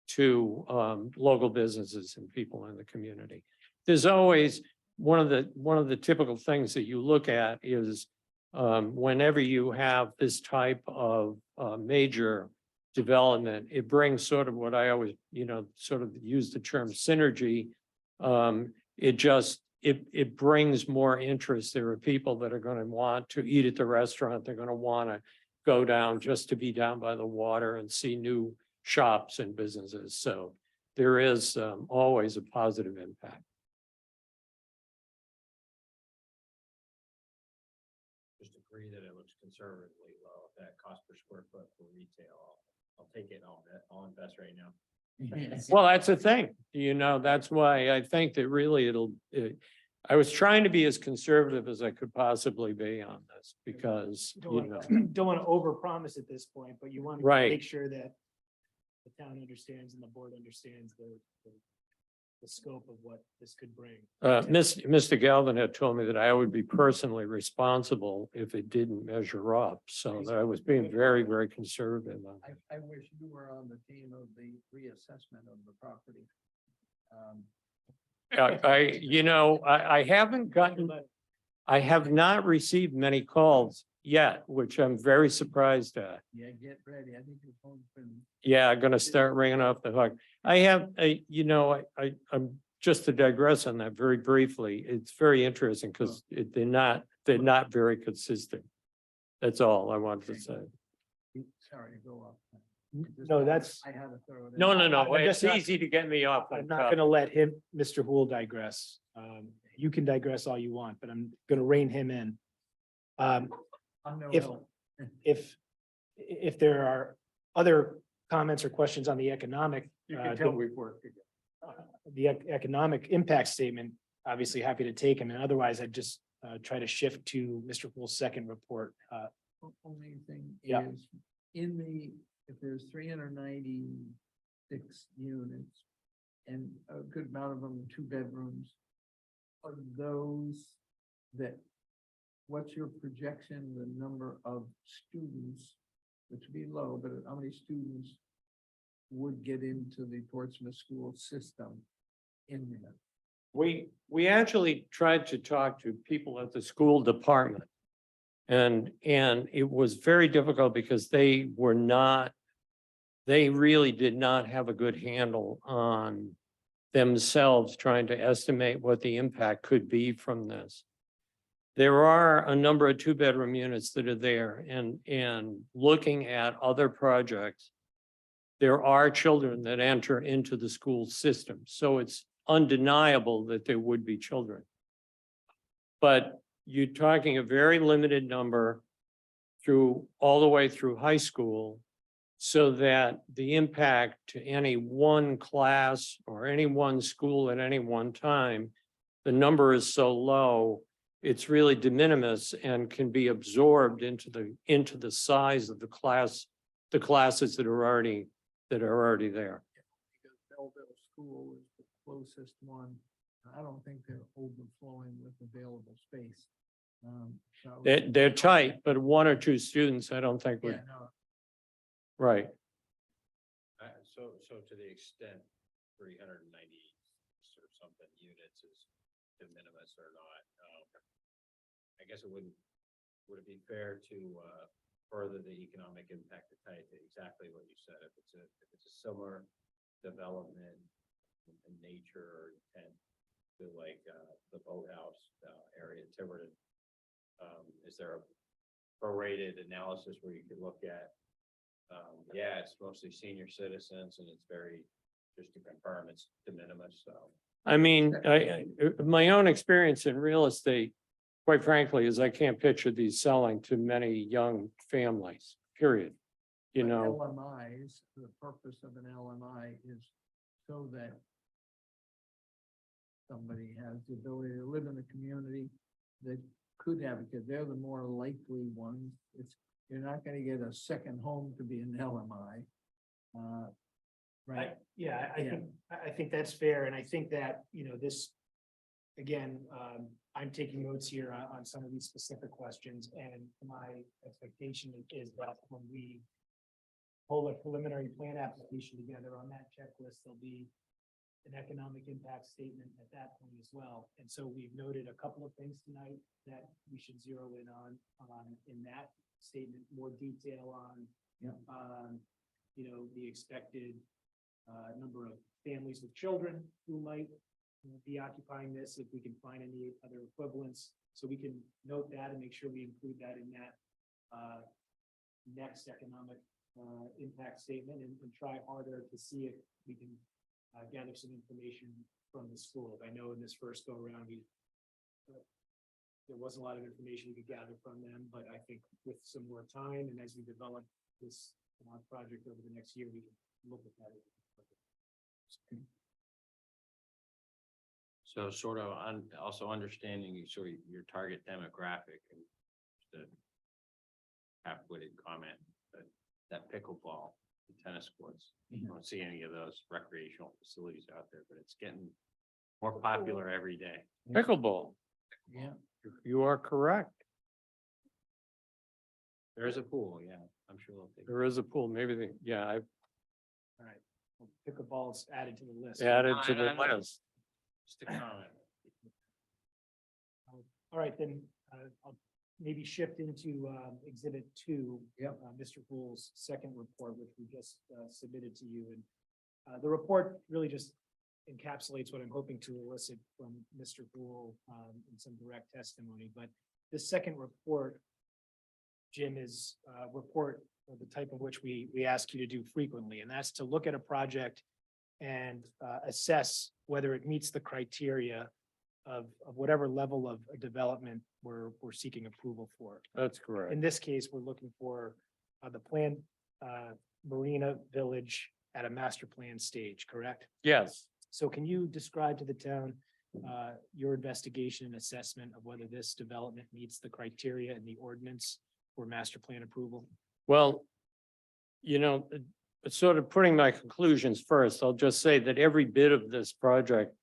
to local businesses and people in the community. There's always one of the typical things that you look at is whenever you have this type of major development, it brings sort of what I always, sort of use the term synergy. It brings more interest. There are people that are going to want to eat at the restaurant. They're going to want to go down just to be down by the water and see new shops and businesses. So there is always a positive impact. Just agree that it looks conservatively low, that cost per square foot for retail. I'll take it, I'll invest right now. Well, that's the thing, that's why I think that really I was trying to be as conservative as I could possibly be on this because, Don't want to overpromise at this point, but you want to Right. make sure that the town understands and the board understands the scope of what this could bring. Mr. Galvin had told me that I would be personally responsible if it didn't measure up. So that I was being very, very conservative on it. I wish you were on the team of the reassessment of the property. I have not received many calls yet, which I'm very surprised at. Yeah, get ready. I think your phone's been. Yeah, I'm gonna start ringing off the hook. I'm just to digress on that very briefly. It's very interesting because they're not very consistent. That's all I wanted to say. Sorry to go off. No, that's, I had to throw it in. No, I'm it's just not- easy to get me off. I'm that not topic. gonna let Mr. Hool digress. You can digress all you want, but I'm gonna rein him in. I'm no if- help. If there are other comments or questions on the economic, You can tell we've worked together. the economic impact statement, obviously happy to take them, and otherwise I'd just try to shift to Mr. Hool's second report. Only thing Yeah. is, if there's 396 units and a good amount of them 2 bedrooms, are those what's your projection, the number of students, which would be low, but how many students would get into the Portsmouth school system in there? We actually tried to talk to people at the school department. And it was very difficult because they really did not have a good handle on themselves trying to estimate what the impact could be from this. There are a number of 2-bedroom units that are there, and looking at other projects, there are children that enter into the school system. So it's undeniable that there would be children. But you're talking a very limited number through, all the way through high school, so that the impact to any one class or any one school at any one time, the number is so low, it's really de minimis and can be absorbed into the size of the classes that are already there. Because Belleville School is the closest one. I don't think they're overflowing with available space. So- They're tight, but 1 or 2 students, I don't think Yeah, would, no, right. So to the extent 390 or something units is de minimis or not, I guess would it be fair to further the economic impact to tie it to exactly what you said? If it's a similar development in nature or intent to like the boathouse area in Tiverton, is there a prorated analysis where you could look at, yeah, it's mostly senior citizens and it's very, just to confirm, it's de minimis, so. I mean, my own experience in real estate, quite frankly, is I can't picture these selling to many young families, period. You but know, LMIs, the purpose of an LMI is so that somebody has the ability to live in the community that could have, because they're the more likely ones. You're not gonna get a second home to be an LMI. Right? Yeah, Yeah. I think that's fair, and I think that, this, again, I'm taking notes here on some of these specific questions, and my expectation is that when we pull a preliminary plan application together on that checklist, there'll be an economic impact statement at that point as well. And so we've noted a couple of things tonight that we should zero in on in that statement, more detail on, the expected number of families with children who might be occupying this, if we can find any other equivalents. So we can note that and make sure we include that in that next economic impact statement, and try harder to see if we can gather some information from the schools. I know in this first go around, there wasn't a lot of information we could gather from them, but I think with some more time and as we develop this project over the next year, we can look at that. So sort of also understanding sort of your target demographic, and just a half-witted comment, that pickleball, the tennis courts, you don't see any of those recreational facilities out there, but it's getting more popular every day. pickleball, Yeah. you are correct. There is a pool, yeah, I'm sure they'll take. There is a pool, maybe I've All right, well, pickleball's added to the list. added to the I know. list. Just a comment. All right, then, I'll maybe shift into exhibit 2. Yep. Mr. Poole's second report, which we just submitted to you. And the report really just encapsulates what I'm hoping to elicit from Mr. Poole in some direct testimony. But this second report, Jim, is a report of the type of which we ask you to do frequently, and that's to look at a project and assess whether it meets the criteria of whatever level of development we're seeking approval for. That's correct. In this case, we're looking for the planned Marina Village at a master plan stage, correct? Yes. So can you describe to the town your investigation and assessment of whether this development meets the criteria in the ordinance for master plan approval? Well, sort of putting my conclusions first, I'll just say that every bit of this project,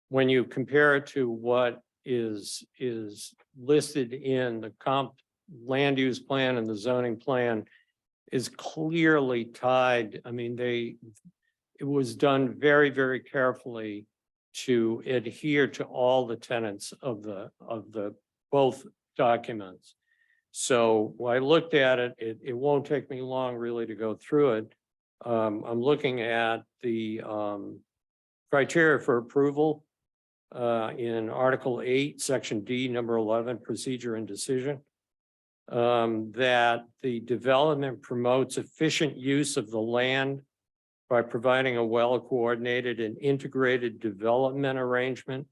when you compare it to what is listed in the comp land use plan and the zoning plan, is clearly tied. I mean, it was done very, very carefully to adhere to all the tenets of the both documents. So when I looked at it, it won't take me long really to go through it. I'm looking at the criteria for approval in Article 8, Section D, number 11, procedure and decision. That the development promotes efficient use of the land by providing a well-coordinated and integrated development arrangement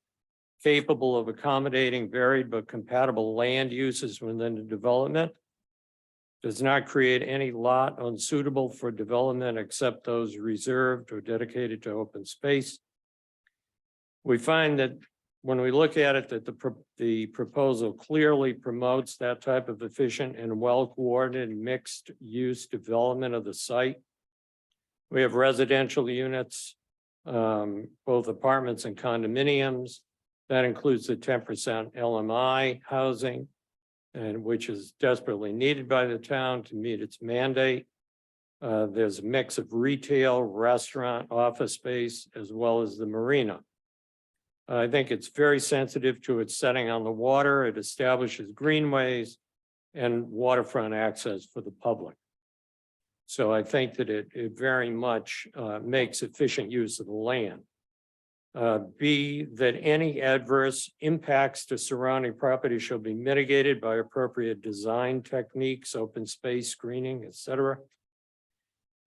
capable of accommodating varied but compatible land uses within the development. Does not create any lot unsuitable for development except those reserved or dedicated to open space. We find that when we look at it, that the proposal clearly promotes that type of efficient and well-coordinated mixed-use development of the site. We have residential units, both apartments and condominiums. That includes the 10% LMI housing, and which is desperately needed by the town to meet its mandate. There's a mix of retail, restaurant, office space, as well as the marina. I think it's very sensitive to its setting on the water. It establishes greenways and waterfront access for the public. So I think that it very much makes efficient use of the land. B, that any adverse impacts to surrounding property shall be mitigated by appropriate design techniques, open space screening, et cetera.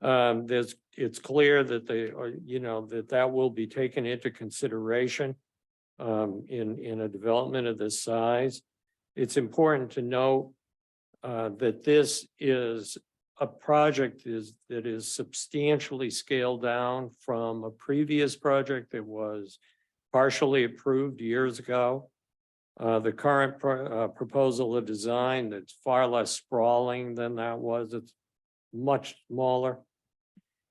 It's clear that that will be taken into consideration in a development of this size. It's important to note that this is a project that is substantially scaled down from a previous project that was partially approved years ago. The current proposal of design that's far less sprawling than that was, it's much smaller.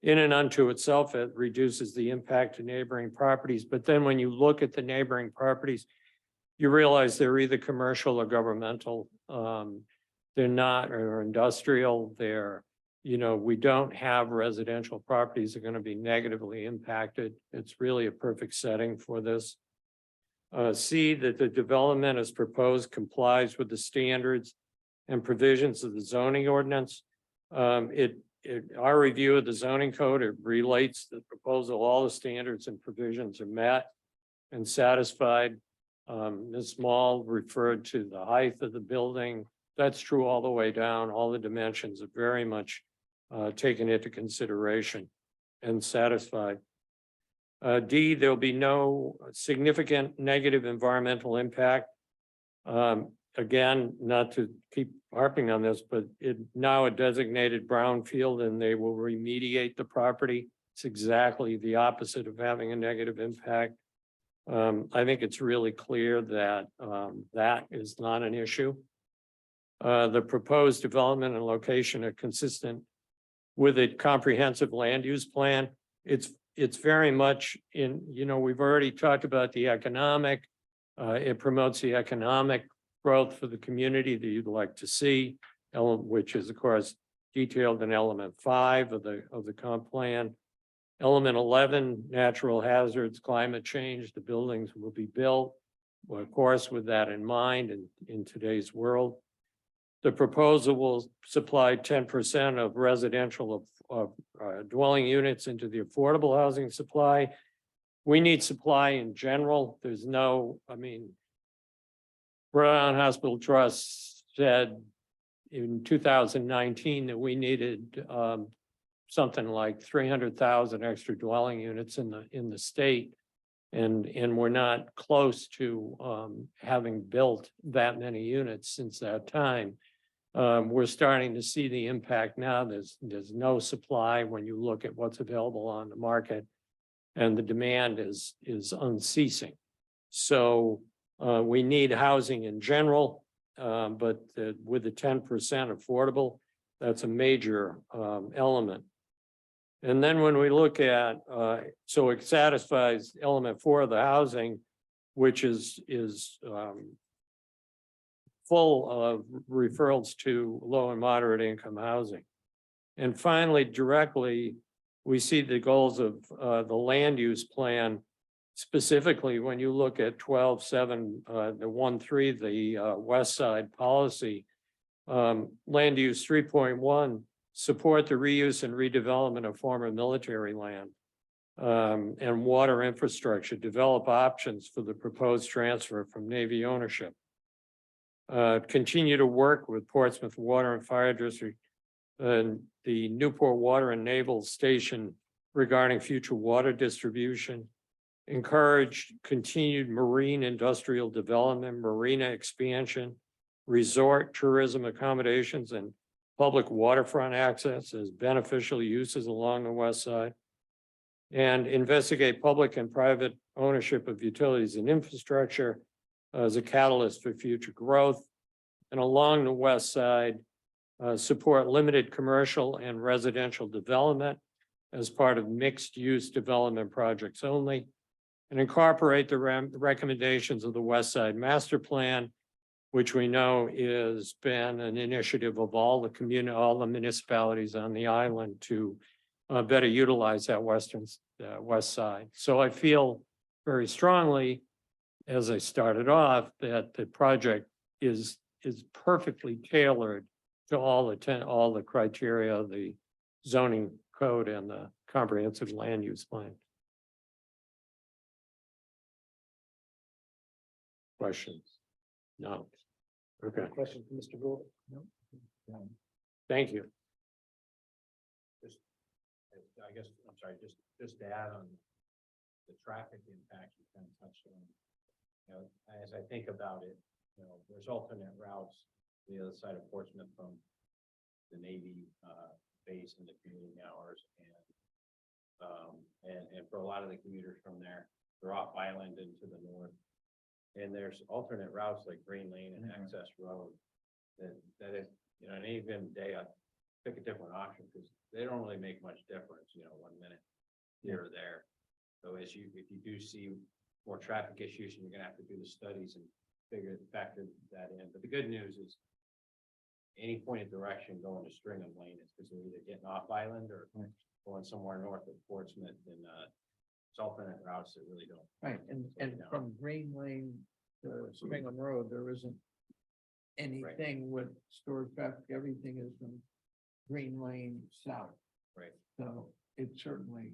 In and unto itself, it reduces the impact to neighboring properties. But then when you look at the neighboring properties, you realize they're either commercial or governmental. They're not, or industrial. They're, we don't have residential properties that are going to be negatively impacted. It's really a perfect setting for this. C, that the development as proposed complies with the standards and provisions of the zoning ordinance. Our review of the zoning code, it relates the proposal, all the standards and provisions are met and satisfied. Ms. Small referred to the height of the building. That's true all the way down. All the dimensions are very much taken into consideration and satisfied. D, there'll be no significant negative environmental impact. Again, not to keep harping on this, but now a designated brownfield and they will remediate the property. It's exactly the opposite of having a negative impact. I think it's really clear that that is not an issue. The proposed development and location are consistent with a comprehensive land use plan. It's very much in, we've already talked about the economic. It promotes the economic growth for the community that you'd like to see, which is of course detailed in element 5 of the comp plan. Element 11, natural hazards, climate change, the buildings will be built, well, of course, with that in mind in today's world. The proposal will supply 10% of residential dwelling units into the affordable housing supply. We need supply in general. There's no, Rhode Island Hospital Trust said in 2019 that we needed something like 300,000 extra dwelling units in the state. And we're not close to having built that many units since that time. We're starting to see the impact now. There's no supply when you look at what's available on the market, and the demand is unceasing. So we need housing in general, but with the 10% affordable, that's a major element. And then when we look at, so it satisfies element 4 of the housing, which is full of referrals to low and moderate income housing. And finally, directly, we see the goals of the land use plan. Specifically, when you look at 12.7, the 1.3, the west side policy, Land use 3.1, support the reuse and redevelopment of former military land. And water infrastructure, develop options for the proposed transfer from Navy ownership. Continue to work with Portsmouth Water and Fire District and the Newport Water and Naval Station regarding future water distribution. Encourage continued marine industrial development, marina expansion, resort tourism accommodations, and public waterfront access as beneficial uses along the west side. And investigate public and private ownership of utilities and infrastructure as a catalyst for future growth. And along the west side, support limited commercial and residential development as part of mixed-use development projects only. And incorporate the recommendations of the West Side Master Plan, which we know has been an initiative of all the municipalities on the island to better utilize that west side. So I feel very strongly, as I started off, that the project is perfectly tailored to all the criteria of the zoning code and the comprehensive land use plan. Questions? No. Okay, Question for Mr. Gould? No. thank you. I guess, I'm sorry, just to add on the traffic impact you kind of touched on. You know, as I think about it, you know, there's alternate routes to the other side of Portsmouth from the Navy base in the commuting hours, and for a lot of the commuters from there, they're off island into the north. And there's alternate routes like Green Lane and Access Road that if, you know, any given day I pick a different option because they don't really make much difference, you know, 1 minute here or there. So if you do see more traffic issues, you're gonna have to do the studies and factor that in. But the good news is any point of direction going to Stringham Lane is because they're either getting off island or going somewhere north of Portsmouth, and it's alternate routes that really don't. Right, and from Green Lane to Springham Road, there isn't anything with stored traffic, everything is from Green Lane south. Right. So it certainly,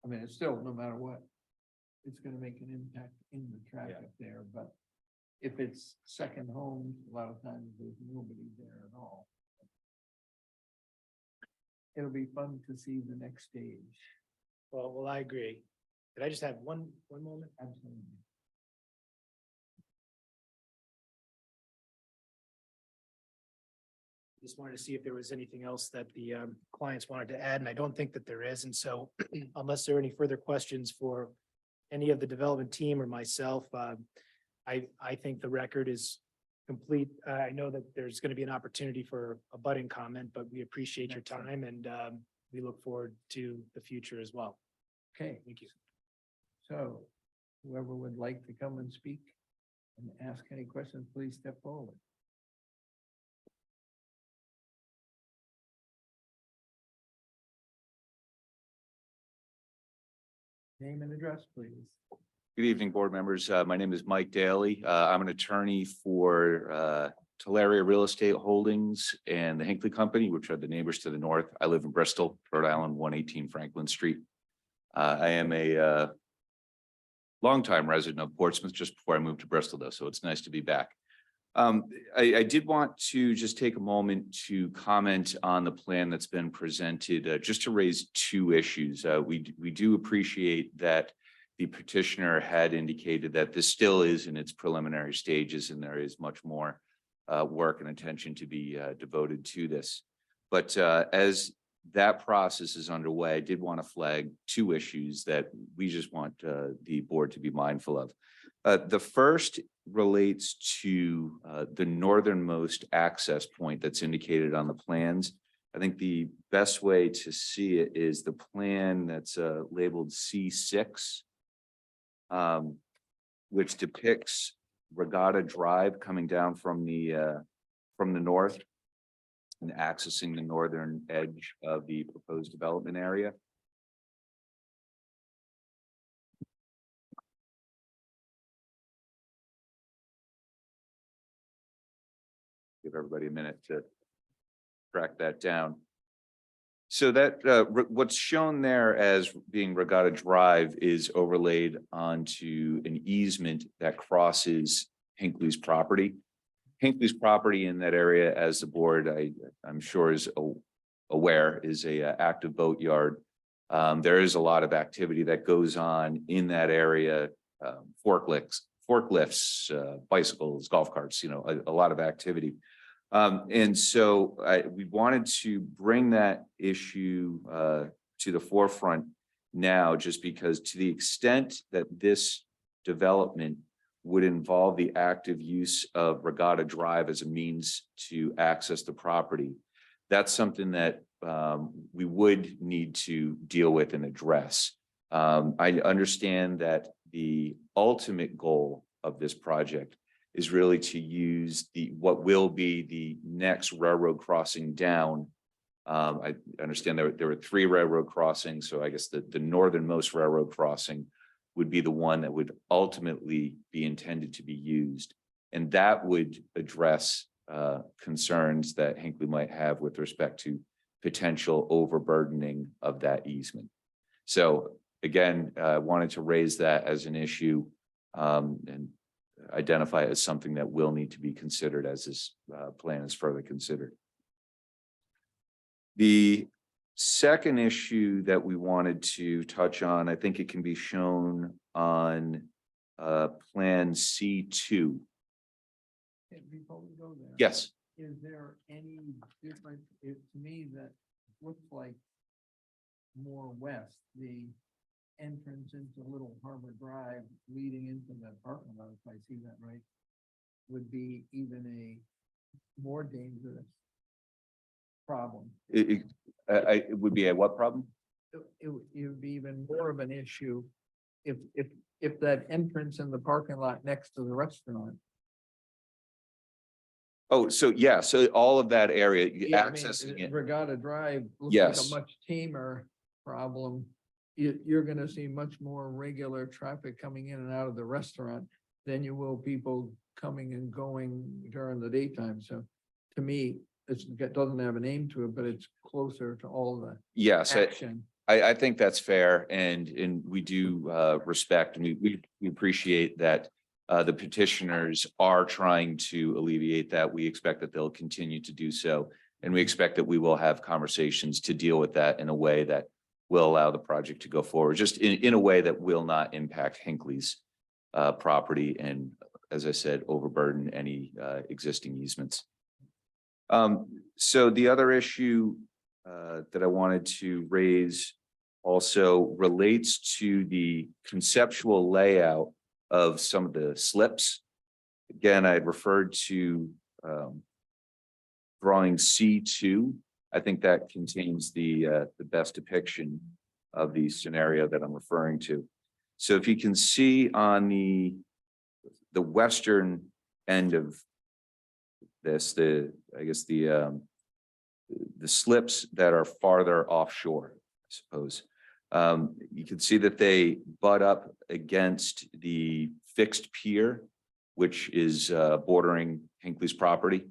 I mean, it's still, no matter what, it's gonna make an impact in the traffic there, but if it's second home, a lot of times there's nobody there at all. It'll be fun to see the next stage. Well, I agree. Could I just have one moment? Absolutely. Just wanted to see if there was anything else that the clients wanted to add, and I don't think that there is. And so unless there are any further questions for any of the development team or myself, I think the record is complete. I know that there's going to be an opportunity for a budding comment, but we appreciate your time and we look forward to the future as well. Okay, Thank you. so whoever would like to come and speak and ask any questions, please step forward. Name and address, please. Good evening, board members. My name is Mike Daly. I'm an attorney for Talaria Real Estate Holdings and the Hinckley Company, which are the neighbors to the north. I live in Bristol, Rhode Island, 118 Franklin Street. I am a longtime resident of Portsmouth just before I moved to Bristol, though, so it's nice to be back. I did want to just take a moment to comment on the plan that's been presented, just to raise two issues. We do appreciate that the petitioner had indicated that this still is in its preliminary stages and there is much more work and attention to be devoted to this. But as that process is underway, I did want to flag two issues that we just want the board to be mindful of. The first relates to the northernmost access point that's indicated on the plans. I think the best way to see it is the plan that's labeled C6, which depicts Regatta Drive coming down from the north and accessing the northern edge of the proposed development area. give everybody a minute to track that down. So that, what's shown there as being Regatta Drive is overlaid onto an easement that crosses Hinckley's property. Hinckley's property in that area, as the board, I'm sure is aware, is a active boat yard. There is a lot of activity that goes on in that area, forklifts, bicycles, golf carts, a lot of activity. And so we wanted to bring that issue to the forefront now, just because to the extent that this development would involve the active use of Regatta Drive as a means to access the property, that's something that we would need to deal with and address. I understand that the ultimate goal of this project is really to use what will be the next railroad crossing down. I understand there were 3 railroad crossings, so I guess the northernmost railroad crossing would be the one that would ultimately be intended to be used. And that would address concerns that Hinckley might have with respect to potential overburdening of that easement. So again, I wanted to raise that as an issue and identify it as something that will need to be considered as this plan is further considered. The second issue that we wanted to touch on, I think it can be shown on Plan C2. Before we go there. Yes. Is there any difference? To me, that looks like more west, the entrance into Little Harbor Drive leading into the parking lot, if I see that right, would be even a more dangerous problem. It would be a what problem? It would be even more of an issue if that entrance in the parking lot next to the restaurant. Oh, so yeah, so all of that area, Yeah, I mean, accessing it. Regatta Drive looks like Yes. a much tamer problem. You're gonna see much more regular traffic coming in and out of the restaurant than you will people coming and going during the daytime. So to me, it doesn't have a name to it, but it's closer to all the Yes, action. I think that's fair, and we do respect and we appreciate that the petitioners are trying to alleviate that. We expect that they'll continue to do so, and we expect that we will have conversations to deal with that in a way that will allow the project to go forward, just in a way that will not impact Hinckley's property and, as I said, overburden any existing easements. So the other issue that I wanted to raise also relates to the conceptual layout of some of the slips. Again, I referred to drawing C2. I think that contains the best depiction of the scenario that I'm referring to. So if you can see on the western end of this, I guess the slips that are farther offshore, I suppose. You can see that they butt up against the fixed pier, which is bordering Hinckley's property.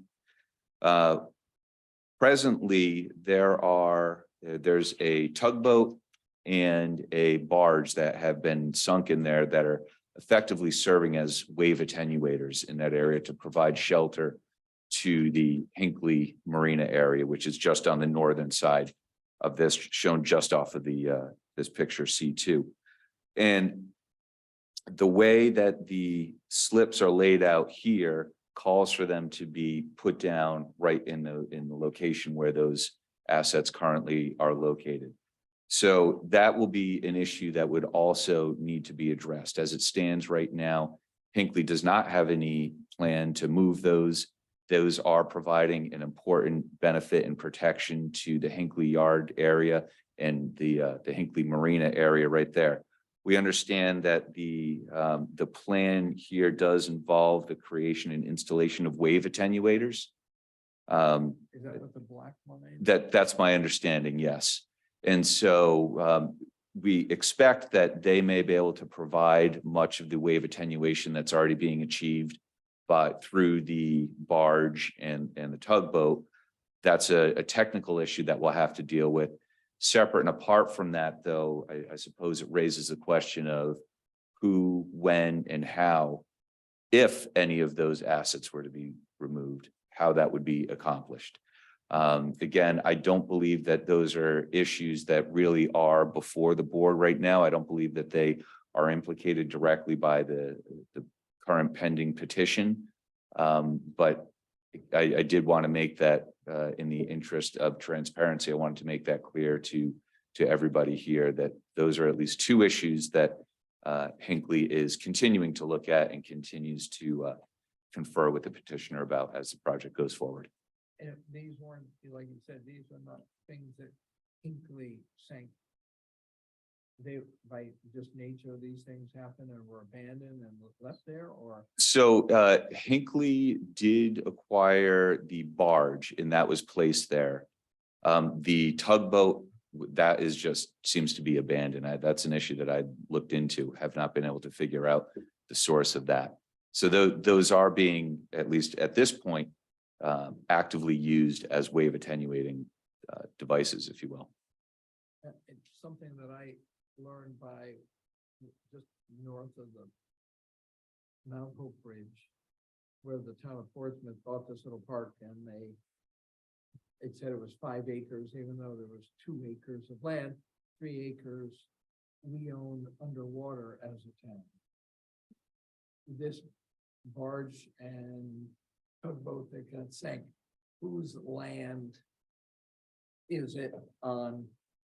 Presently, there's a tugboat and a barge that have been sunk in there that are effectively serving as wave attenuators in that area to provide shelter to the Hinckley Marina area, which is just on the northern side of this, shown just off of this picture C2. And the way that the slips are laid out here calls for them to be put down right in the location where those assets currently are located. So that will be an issue that would also need to be addressed. As it stands right now, Hinckley does not have any plan to move those. Those are providing an important benefit and protection to the Hinckley Yard area and the Hinckley Marina area right there. We understand that the plan here does involve the creation and installation of wave attenuators. Is that what the black one is? That's my understanding, yes. And so we expect that they may be able to provide much of the wave attenuation that's already being achieved but through the barge and the tugboat. That's a technical issue that we'll have to deal with. Separate and apart from that, though, I suppose it raises the question of who, when, and how, if any of those assets were to be removed, how that would be accomplished. Again, I don't believe that those are issues that really are before the board right now. I don't believe that they are implicated directly by the current pending petition. But I did want to make that in the interest of transparency, I wanted to make that clear to everybody here that those are at least two issues that Hinckley is continuing to look at and continues to confer with the petitioner about as the project goes forward. And these weren't, like you said, these are not things that Hinkley sank. They, by just nature of these things happen and were abandoned and left there, or? So Hinckley did acquire the barge and that was placed there. The tugboat, that is just seems to be abandoned. That's an issue that I looked into, have not been able to figure out the source of that. So those are being, at least at this point, actively used as wave attenuating devices, if you will. It's something that I learned by just north of the Mount Hope Bridge, where the town of Portsmouth bought this little park, and it said it was 5 acres, even though there was 2 acres of land, 3 acres we own underwater as a town. This barge and tugboat that got sank, whose land is it on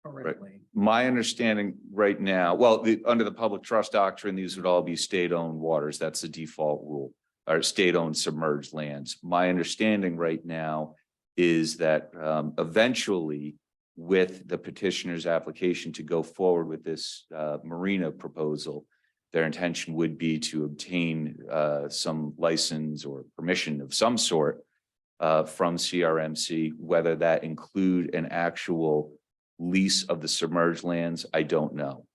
currently? My understanding right now, well, under the public trust doctrine, these would all be state-owned waters. That's the default rule, or state-owned submerged lands. My understanding right now is that eventually, with the petitioner's application to go forward with this marina proposal, their intention would be to obtain some license or permission of some sort from CRMC, whether that include an actual lease of the submerged lands, I don't know.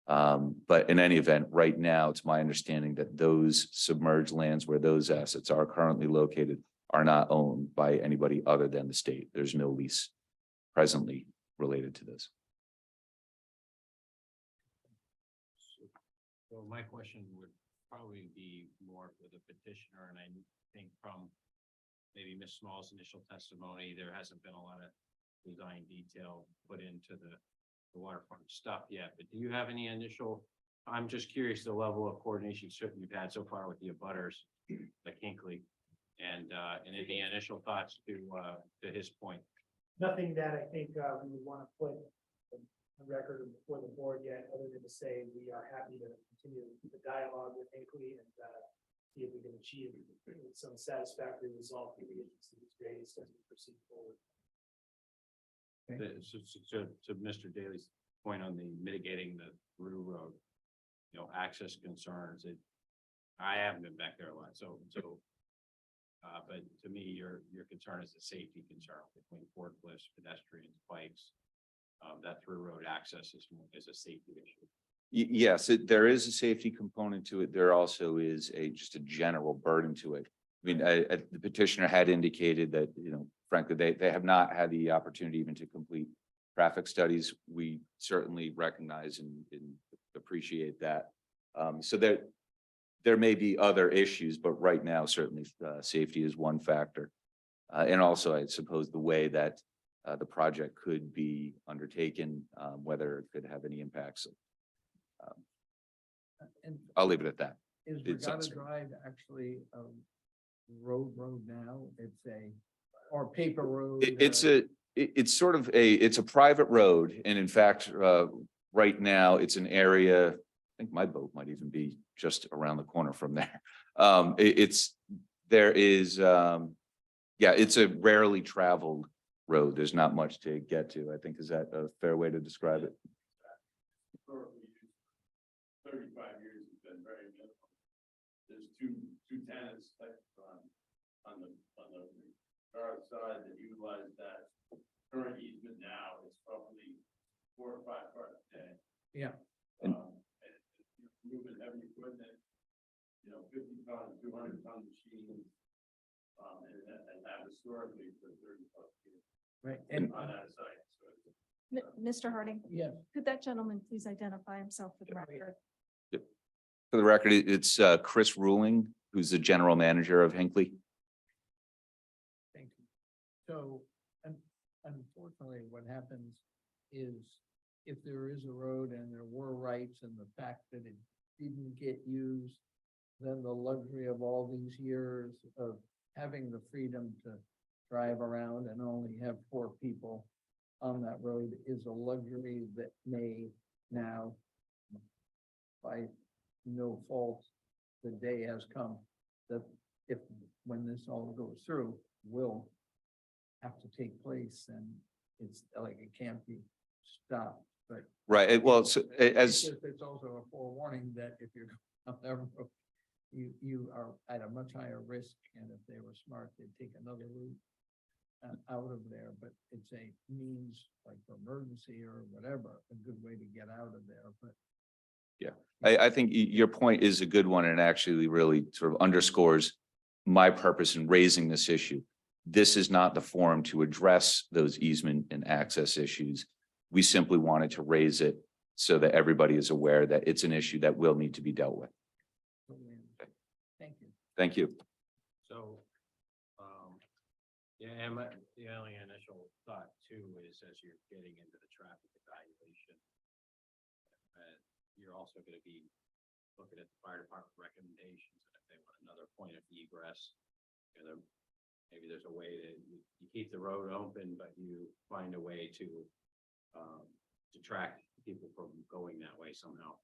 But in any event, right now, it's my understanding that those submerged lands where those assets are currently located are not owned by anybody other than the state. There's no lease presently related to this. So my question would probably be more for the petitioner, and I think from maybe Ms. Small's initial testimony, there hasn't been a lot of design detail put into the waterfront stuff yet, but do you have any initial, I'm just curious the level of coordination certainly you've had so far with the abutters, like Hinckley, and any initial thoughts to his point? Nothing that I think we would want to put on record before the board yet, other than to say we are happy to continue the dialogue with Hinckley and see if we can achieve some satisfactory result for the agency's raised as we proceed forward. So to Mr. Daly's point on the mitigating the through road, access concerns, I haven't been back there a lot, but to me, your concern is a safety concern between forklifts, pedestrians, bikes. That through road access is a safety issue. Yes, there is a safety component to it. There also is just a general burden to it. I mean, the petitioner had indicated that, frankly, they have not had the opportunity even to complete traffic studies. We certainly recognize and appreciate that. So there may be other issues, but right now, certainly safety is one factor. And also, I suppose the way that the project could be undertaken, whether it could have any impacts. And I'll leave it at that. is It's Regatta uncertain. Drive actually a road now? It's or paper road? It's sort of it's a private road. And in fact, right now it's an area, I think my boat might even be just around the corner from there. It's a rarely traveled road. There's not much to get to, I think. Is that a fair way to describe it? 35 years has been very minimal. There's two tenants on the north side that utilize that current easement now. It's probably 4 or 5 cars a day. Yeah. And moving heavy equipment, 50-ton, 200-ton machines. And have historically for 30+ years Right, and, on that site. So Mr. Harding, yes, could that gentleman please identify himself for the record? For the record, it's Chris Ruling, who's the general manager of Hinckley. thank you. So, unfortunately, what happens is if there is a road and there were rights and the fact that it didn't get used, then the luxury of all these years of having the freedom to drive around and only have 4 people on that road is a luxury that may now, by no fault, the day has come that if, when this all goes through, will have to take place, and it's like it can't be stopped, but Right. Well, so, it's also a forewarning that if you're on that road, you are at a much higher risk, and if they were smart, they'd take another route out of there, but it's a means like for emergency or whatever, a good way to get out of there, but I think your point is a good one, and actually really sort of underscores my purpose in raising this issue. This is not the forum to address those easement and access issues. We simply wanted to raise it so that everybody is aware that it's an issue that will need to be dealt with. thank you. Thank you. So, yeah, and the only initial thought too is as you're getting into the traffic evaluation, you're also going to be looking at the fire department recommendations, and if they want another point of egress, maybe there's a way that you keep the road open, but you find a way to detract people from going that way somehow.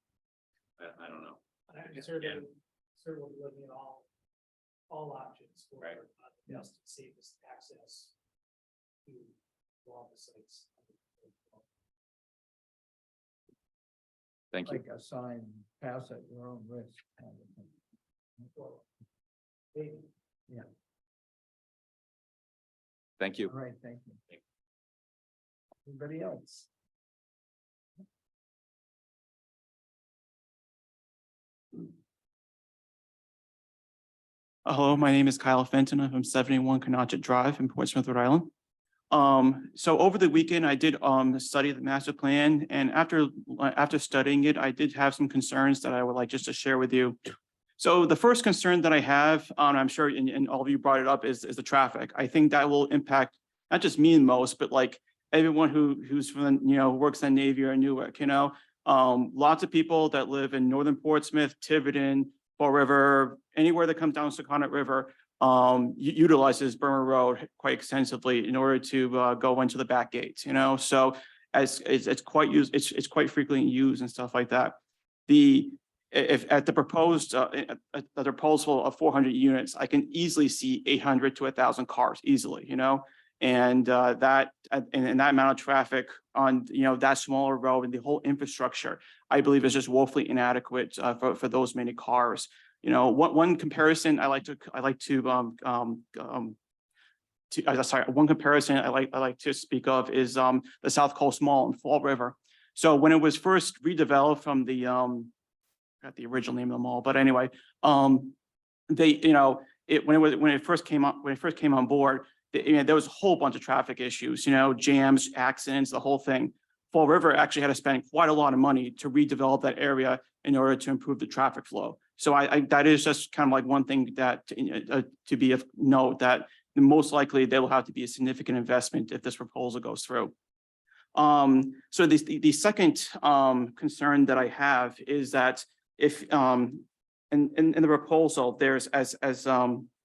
I don't know. Certainly looking at all options for Right. best and safest access to all the sites. Thank you. Like a sign, pass at your own risk. Kind of thing. Yeah, Thank you. all right, thank you. Anybody else? Hello, my name is Kyle Fenton. I'm from 71 Canachet Drive in Portsmouth, Rhode Island. So over the weekend, I did study the master plan, and after studying it, I did have some concerns that I would like just to share with you. So the first concern that I have, I'm sure, and all of you brought it up, is the traffic. I think that will impact not just me and most, but like everyone who's from, works in Navy or Newark, lots of people that live in northern Portsmouth, Tiverton, Fall River, anywhere that comes down Secundit River, utilizes Burma Road quite extensively in order to go into the back gates, so as it's quite used, it's quite frequently used and stuff like that. If at the proposed the proposal of 400 units, I can easily see 800 to 1,000 cars easily, and that amount of traffic on that smaller road and the whole infrastructure, I believe, is just woefully inadequate for those many cars. One comparison I like to speak of is the South Coast Mall in Fall River. So when it was first redeveloped from the got the original name of the mall, but anyway, when it first came on board, there was a whole bunch of traffic issues, jams, accidents, the whole thing. Fall River actually had to spend quite a lot of money to redevelop that area in order to improve the traffic flow. So that is just kind of like one thing that to be of note, that most likely there will have to be a significant investment if this proposal goes through. So the second concern that I have is that if in the proposal, there's as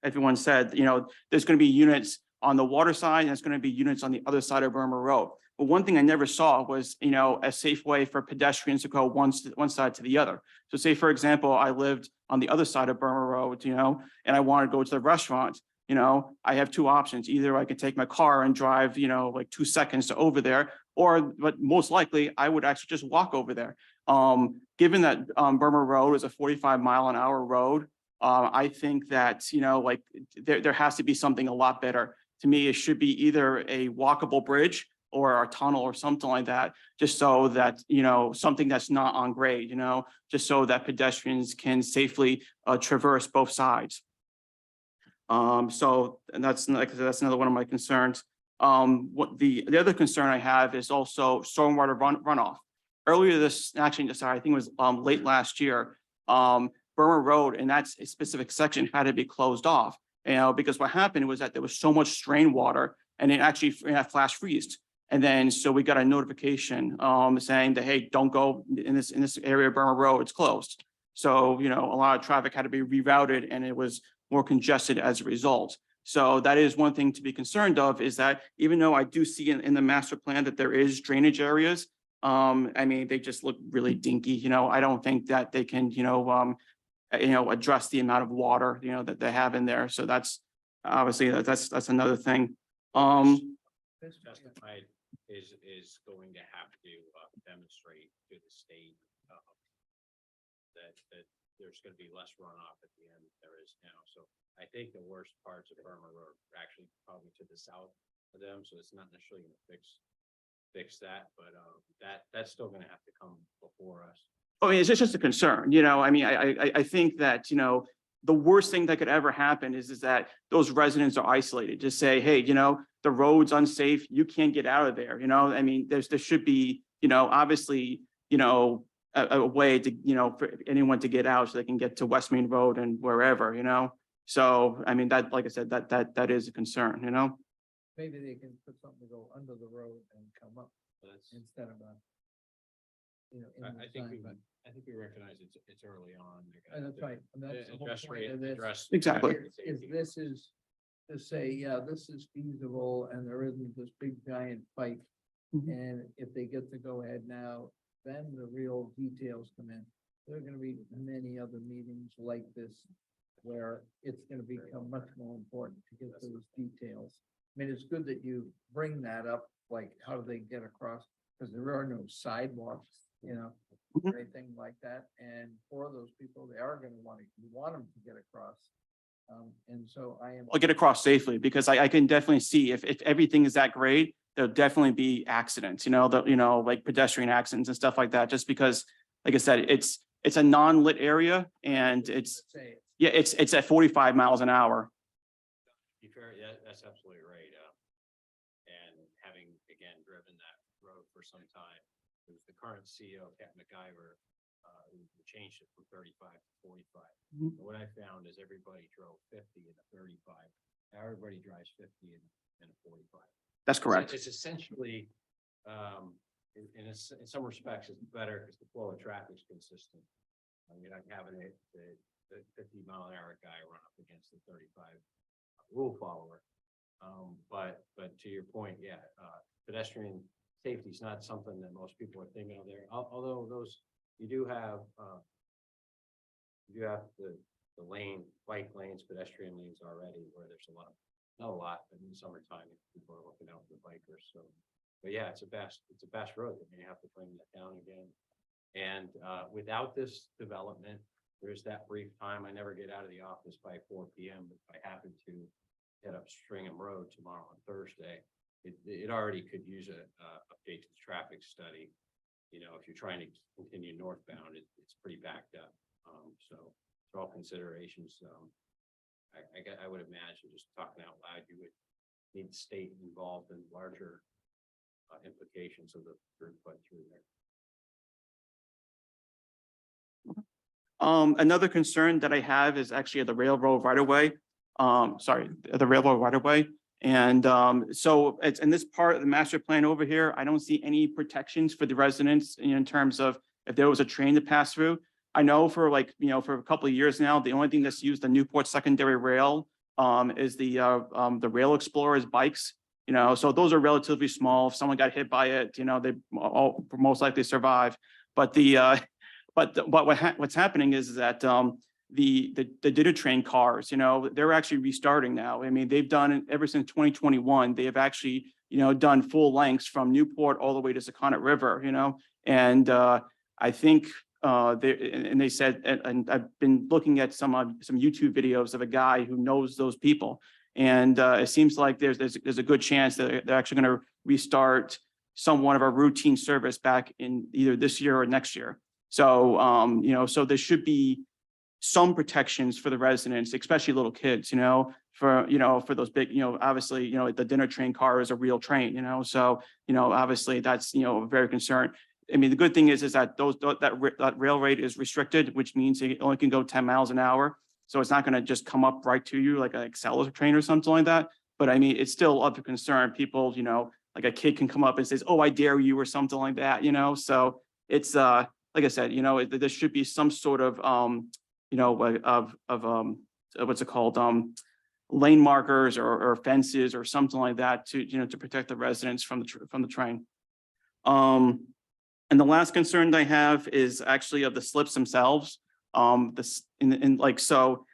everyone said, there's going to be units on the water side, and there's going to be units on the other side of Burma Road. But one thing I never saw was, a safe way for pedestrians to go one side to the other. So say, for example, I lived on the other side of Burma Road, and I want to go to the restaurant, I have two options. Either I could take my car and drive, like 2 seconds to over there, but most likely I would actually just walk over there. Given that Burma Road is a 45-mile-an-hour road, I think that, there has to be something a lot better. To me, it should be either a walkable bridge or a tunnel or something like that, just so that, something that's not on grade, just so that pedestrians can safely traverse both sides. So, and that's like, that's another one of my concerns. What the other concern I have is also stormwater runoff. Earlier sorry, I think it was late last year, Burma Road and that specific section had to be closed off. Because what happened was that there was so much strain water and it actually flash freezed. And then so we got a notification saying that, hey, don't go in this area of Burma Road, it's closed. So, a lot of traffic had to be rerouted and it was more congested as a result. So that is one thing to be concerned of, is that even though I do see in the master plan that there is drainage areas, I mean, they just look really dinky. I don't think that they can, address the amount of water, that they have in there. So that's obviously that's another thing. Justified is going to have to demonstrate to the state that there's going to be less runoff at the end than there is now. So I think the worst parts of Burma Road are actually probably to the south of them. So it's not necessarily going to fix that, but that's still going to have to come before us. I mean, it's just a concern, I mean, I think that, the worst thing that could ever happen is that those residents are isolated. Just say, hey, the road's unsafe, you can't get out of there, I mean, there should be, obviously, a way to, for anyone to get out so they can get to West Main Road and wherever, So, I mean, that, like I said, that is a concern, Maybe they can put something to go under the road and come up instead of in the I think design, but- I think we recognize it's early on. That's right. And that's the whole Address point rate, of this. address. Exactly. Is this is to say, yeah, this is feasible and there isn't this big giant fight. Mhm. And if they get to go ahead now, then the real details come in. There are gonna be many other meetings like this where it's gonna become much more important to get those details. I mean, it's good that you bring that up, like how do they get across? Because there are no sidewalks, or anything like that. And for those people, they are gonna you want them to get across. And so I am. I'll get across safely, because I can definitely see if everything is that great, there'll definitely be accidents, like pedestrian accidents and stuff like that, just because, like I said, it's a non-lit area and it's at 45 miles an hour. Be fair, yeah, that's absolutely right. And having, again, driven that road for some time, it was the current CEO, Captain McIver, who changed it from 35 to 45. Mhm. And what I found is everybody drove 50 and a 35. Now everybody drives 50 and a 45. That's correct. It's essentially, in some respects, it's better because the flow of traffic is consistent. You're not having the 50-mile-an-hour guy run up against the 35 rule follower. But to your point, yeah, pedestrian safety is not something that most people are thinking of there. Although you do have the bike lanes, pedestrian lanes already, where there's not a lot, but in the summertime, people are looking out for bikers. So, but yeah, it's a best road. That you have to bring that down again. And without this development, there's that brief time. I never get out of the office by 4 p.m. But if I happen to head up Stringham Road tomorrow on Thursday, it already could use a update to the traffic study. If you're trying to continue northbound, it's pretty backed up. So for all considerations, I would imagine, just talking out loud, you would need the state involved in larger implications of the throughput through there. Another concern that I have is actually at the railroad right of way. The railroad right of way. And so it's in this part of the master plan over here, I don't see any protections for the residents in terms of if there was a train to pass through. I know for for a couple of years now, the only thing that's used the Newport secondary rail is the Rail Explorers bikes. So those are relatively small. If someone got hit by it, they all most likely survive. But what's happening is that the dinner train cars, they're actually restarting now. I mean, they've done ever since 2021. They have actually, done full lengths from Newport all the way to Sakonnet River. And I think they said, and I've been looking at some YouTube videos of a guy who knows those people, And it seems like there's a good chance that they're actually going to restart somewhat of a routine service back in either this year or next year. So, so there should be some protections for the residents, especially little kids, for those big, obviously, the dinner train car is a real train, so, obviously that's, very concerned. I mean, the good thing is that that rail rate is restricted, which means it only can go 10 miles an hour. So it's not going to just come up right to you like an Excel train or something like that. But I mean, it's still of concern. People, like a kid can come up and says, "Oh, I dare you," or something like that, So it's like I said, there should be some sort of what's it called? Lane markers or fences or something like that to protect the residents from the train. And the last concern that I have is actually of the slips themselves. So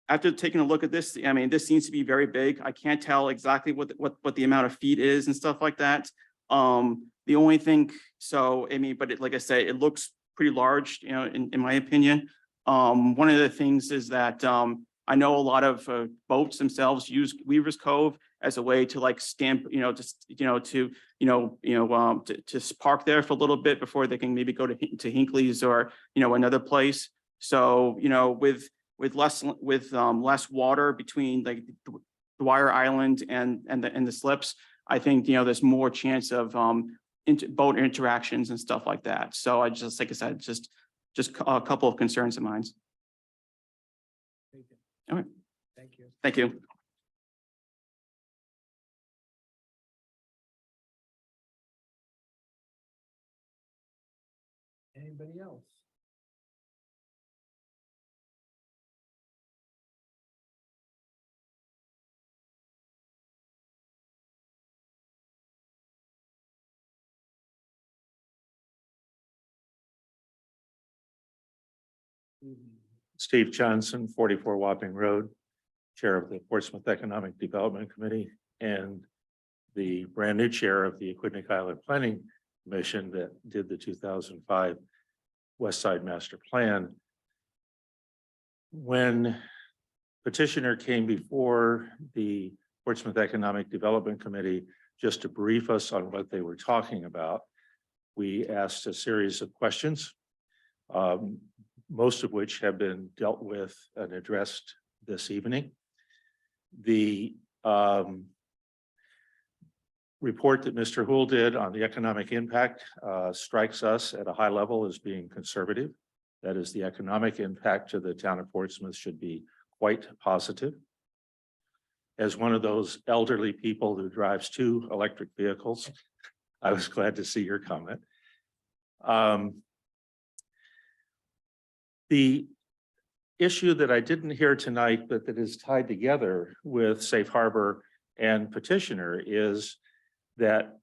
after taking a look at this, I mean, this seems to be very big. I can't tell exactly what the amount of feet is and stuff like that. The only thing, but like I say, it looks pretty large, in my opinion. One of the things is that I know a lot of boats themselves use Weaver's Cove as a way to like stamp, to park there for a little bit before they can maybe go to Hinckley's or another place. So with less water between like Dwyer Island and the slips, I think there's more chance of boat interactions and stuff like that. So I just, like I said, just a couple of concerns of mine. All right. Thank you. Thank you. Anybody else? Steve Johnson, 44 Wapping Road, Chair of the Portsmouth Economic Development Committee, and the brand new chair of the Aquidneck Island Planning Commission that did the 2005 West Side Master Plan. When petitioner came before the Portsmouth Economic Development Committee just to brief us on what they were talking about, we asked a series of questions, most of which have been dealt with and addressed this evening. The report that Mr. Houle did on the economic impact strikes us at a high level as being conservative. That is, the economic impact to the town of Portsmouth should be quite positive. As one of those elderly people who drives 2 electric vehicles, I was glad to see your comment. The issue that I didn't hear tonight, but that is tied together with Safe Harbor and petitioner, is that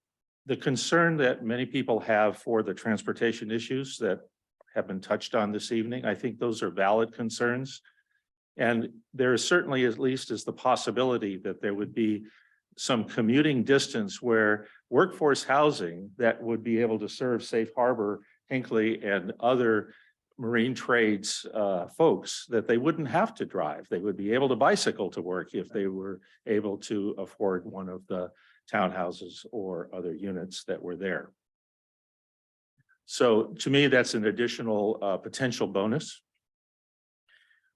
the concern that many people have for the transportation issues that have been touched on this evening, I think those are valid concerns. And there is certainly, at least, is the possibility that there would be some commuting distance where workforce housing that would be able to serve Safe Harbor, Hinckley, and other marine trades folks, that they wouldn't have to drive. They would be able to bicycle to work if they were able to afford one of the townhouses or other units that were there. So to me, that's an additional potential bonus.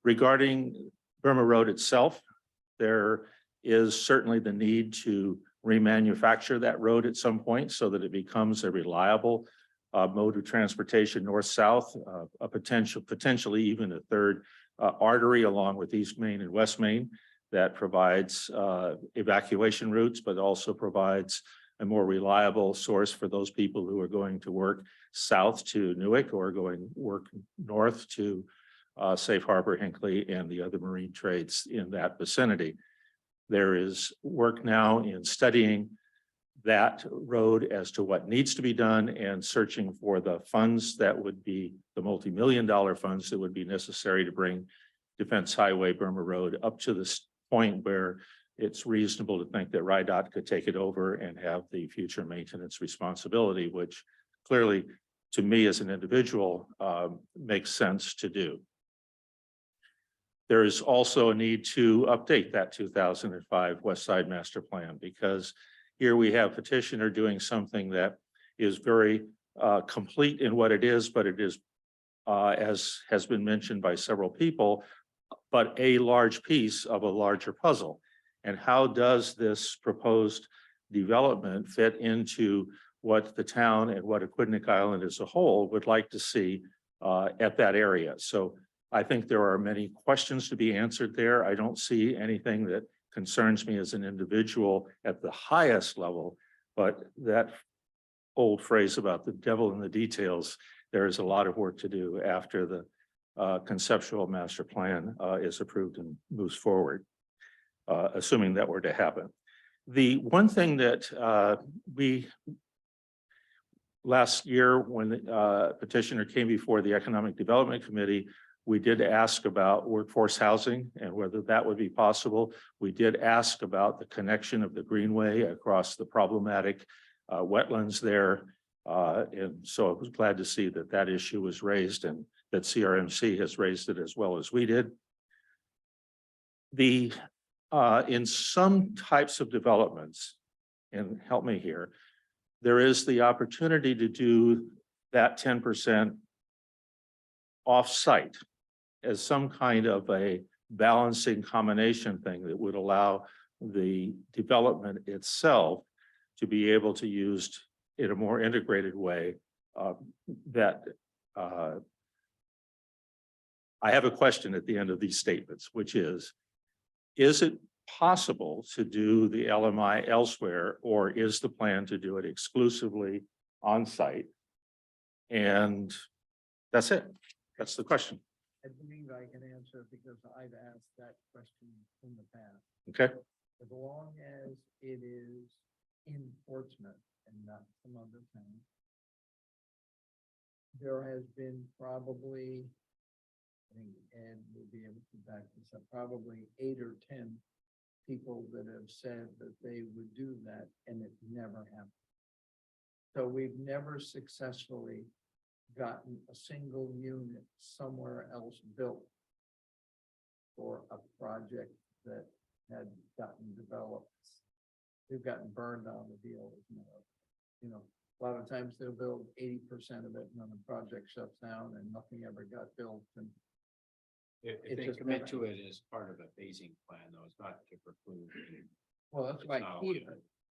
Regarding Burma Road itself, there is certainly the need to remanufacture that road at some point so that it becomes a reliable mode of transportation north-south, potentially even a third artery along with East Main and West Main that provides evacuation routes, but also provides a more reliable source for those people who are going to work south to Newark or going work north to Safe Harbor, Hinckley, and the other marine trades in that vicinity. There is work now in studying that road as to what needs to be done and searching for the funds that would be the multi-million-dollar funds that would be necessary to bring Defense Highway Burma Road up to this point where it's reasonable to think that RIDOT could take it over and have the future maintenance responsibility, which clearly to me as an individual makes sense to do. there is also a need to update that 2005 West Side Master Plan, because here we have petitioner doing something that is very complete in what it is, but it is, as has been mentioned by several people, but a large piece of a larger puzzle. And how does this proposed development fit into what the town and what Aquidneck Island as a whole would like to see at that area? So I think there are many questions to be answered there. I don't see anything that concerns me as an individual at the highest level, but that old phrase about the devil in the details, there is a lot of work to do after the conceptual master plan is approved and moves forward, assuming that were to happen. The one thing that we last year, when the petitioner came before the Economic Development Committee, we did ask about workforce housing and whether that would be possible. We did ask about the connection of the greenway across the problematic wetlands there. And so I was glad to see that that issue was raised and that CRMC has raised it as well as we did. In some types of developments, and help me here, there is the opportunity to do that 10% off-site as some kind of a balancing combination thing that would allow the development itself to be able to use in a more integrated way. I have a question at the end of these statements, which is it possible to do the LMI elsewhere, or is the plan to do it exclusively on site? And that's it. That's the question. I believe I can answer because I've asked that question in the past. Okay. As long as it is in Portsmouth and not some other town, there has been probably, I think Ed will be able to back this up, probably 8 or 10 people that have said that they would do that, and it never happened. So we've never successfully gotten a single unit somewhere else built for a project that had gotten developed. We've gotten burned on the deal. You know, a lot of times they'll build 80% of it and then the project shuts down and nothing ever got built. And If It they just commit never- to it as part of a phasing plan, though, it's not to preclude. well, that's It's why not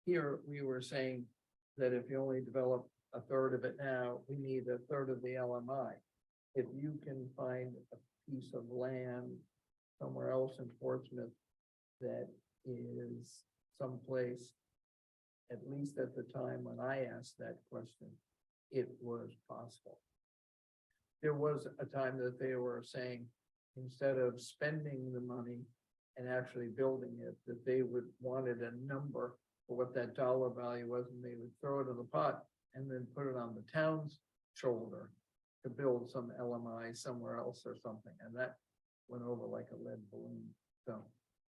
here we were saying that if you only develop a third of it now, we need a third of the LMI. If you can find a piece of land somewhere else in Portsmouth that is someplace, at least at the time when I asked that question, it was possible. There was a time that they were saying, instead of spending the money and actually building it, that they would wanted a number for what that dollar value was, and they would throw it in the pot and then put it on the town's shoulder to build some LMI somewhere else or something, and that went over like a lead balloon. So,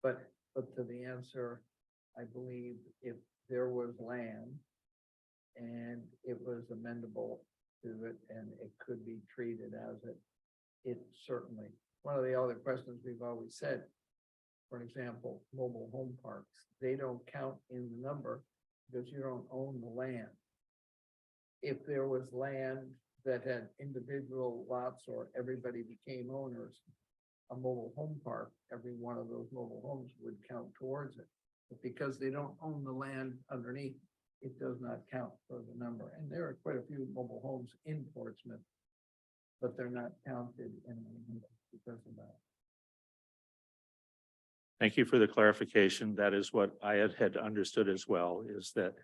but to the answer, I believe if there was land and it was amendable to it and it could be treated as it certainly. One of the other questions we've always said, for example, mobile home parks, they don't count in the number because you don't own the land. If there was land that had individual lots or everybody became owners, a mobile home park, every one of those mobile homes would count towards it. But because they don't own the land underneath, it does not count for the number. And there are quite a few mobile homes in Portsmouth, but they're not counted in the number because of that. Thank you for the clarification. That is what I had understood as well, is that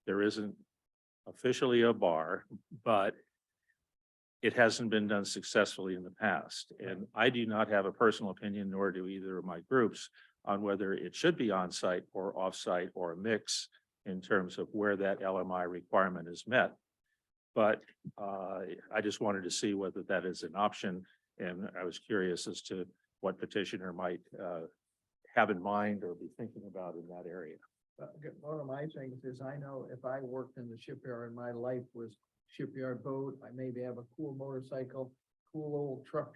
there isn't officially a bar, but it hasn't been done successfully in the past. And I do not have a personal opinion, nor do either of my groups, on whether it should be on-site or off-site or a mix in terms of where that LMI requirement is met. But I just wanted to see whether that is an option. And I was curious as to what petitioner might have in mind or be thinking about in that area. One of my things is I know if I worked in the shipyard and my life was shipyard boat, I maybe have a cool motorcycle, cool old truck.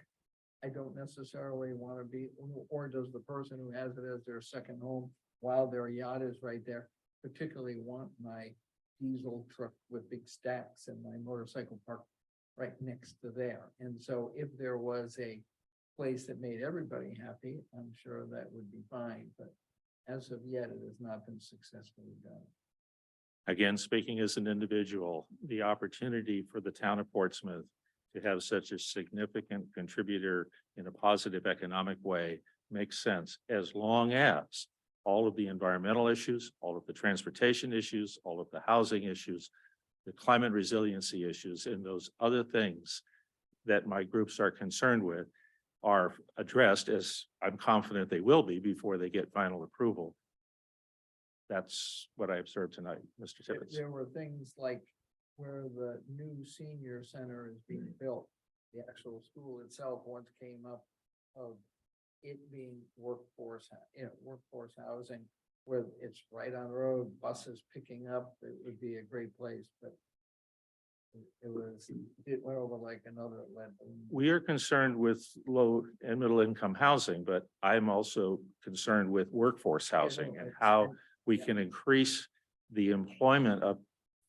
I don't necessarily want to be, or does the person who has it as their second home while their yacht is right there, particularly want my diesel truck with big stacks and my motorcycle parked right next to there. And so if there was a place that made everybody happy, I'm sure that would be fine, but as of yet, it has not been successfully done. Again, speaking as an individual, the opportunity for the town of Portsmouth to have such a significant contributor in a positive economic way makes sense, as long as all of the environmental issues, all of the transportation issues, all of the housing issues, the climate resiliency issues, and those other things that my groups are concerned with are addressed, as I'm confident they will be before they get final approval. That's what I observed tonight, Mr. Tibbetts. There were things like where the new senior center is being built. The actual school itself once came up of it being workforce housing, where it's right on the road, buses picking up, it would be a great place, but it went over like another lead balloon. We are concerned with low and middle income housing, but I'm also concerned with workforce housing and how we can increase the employment of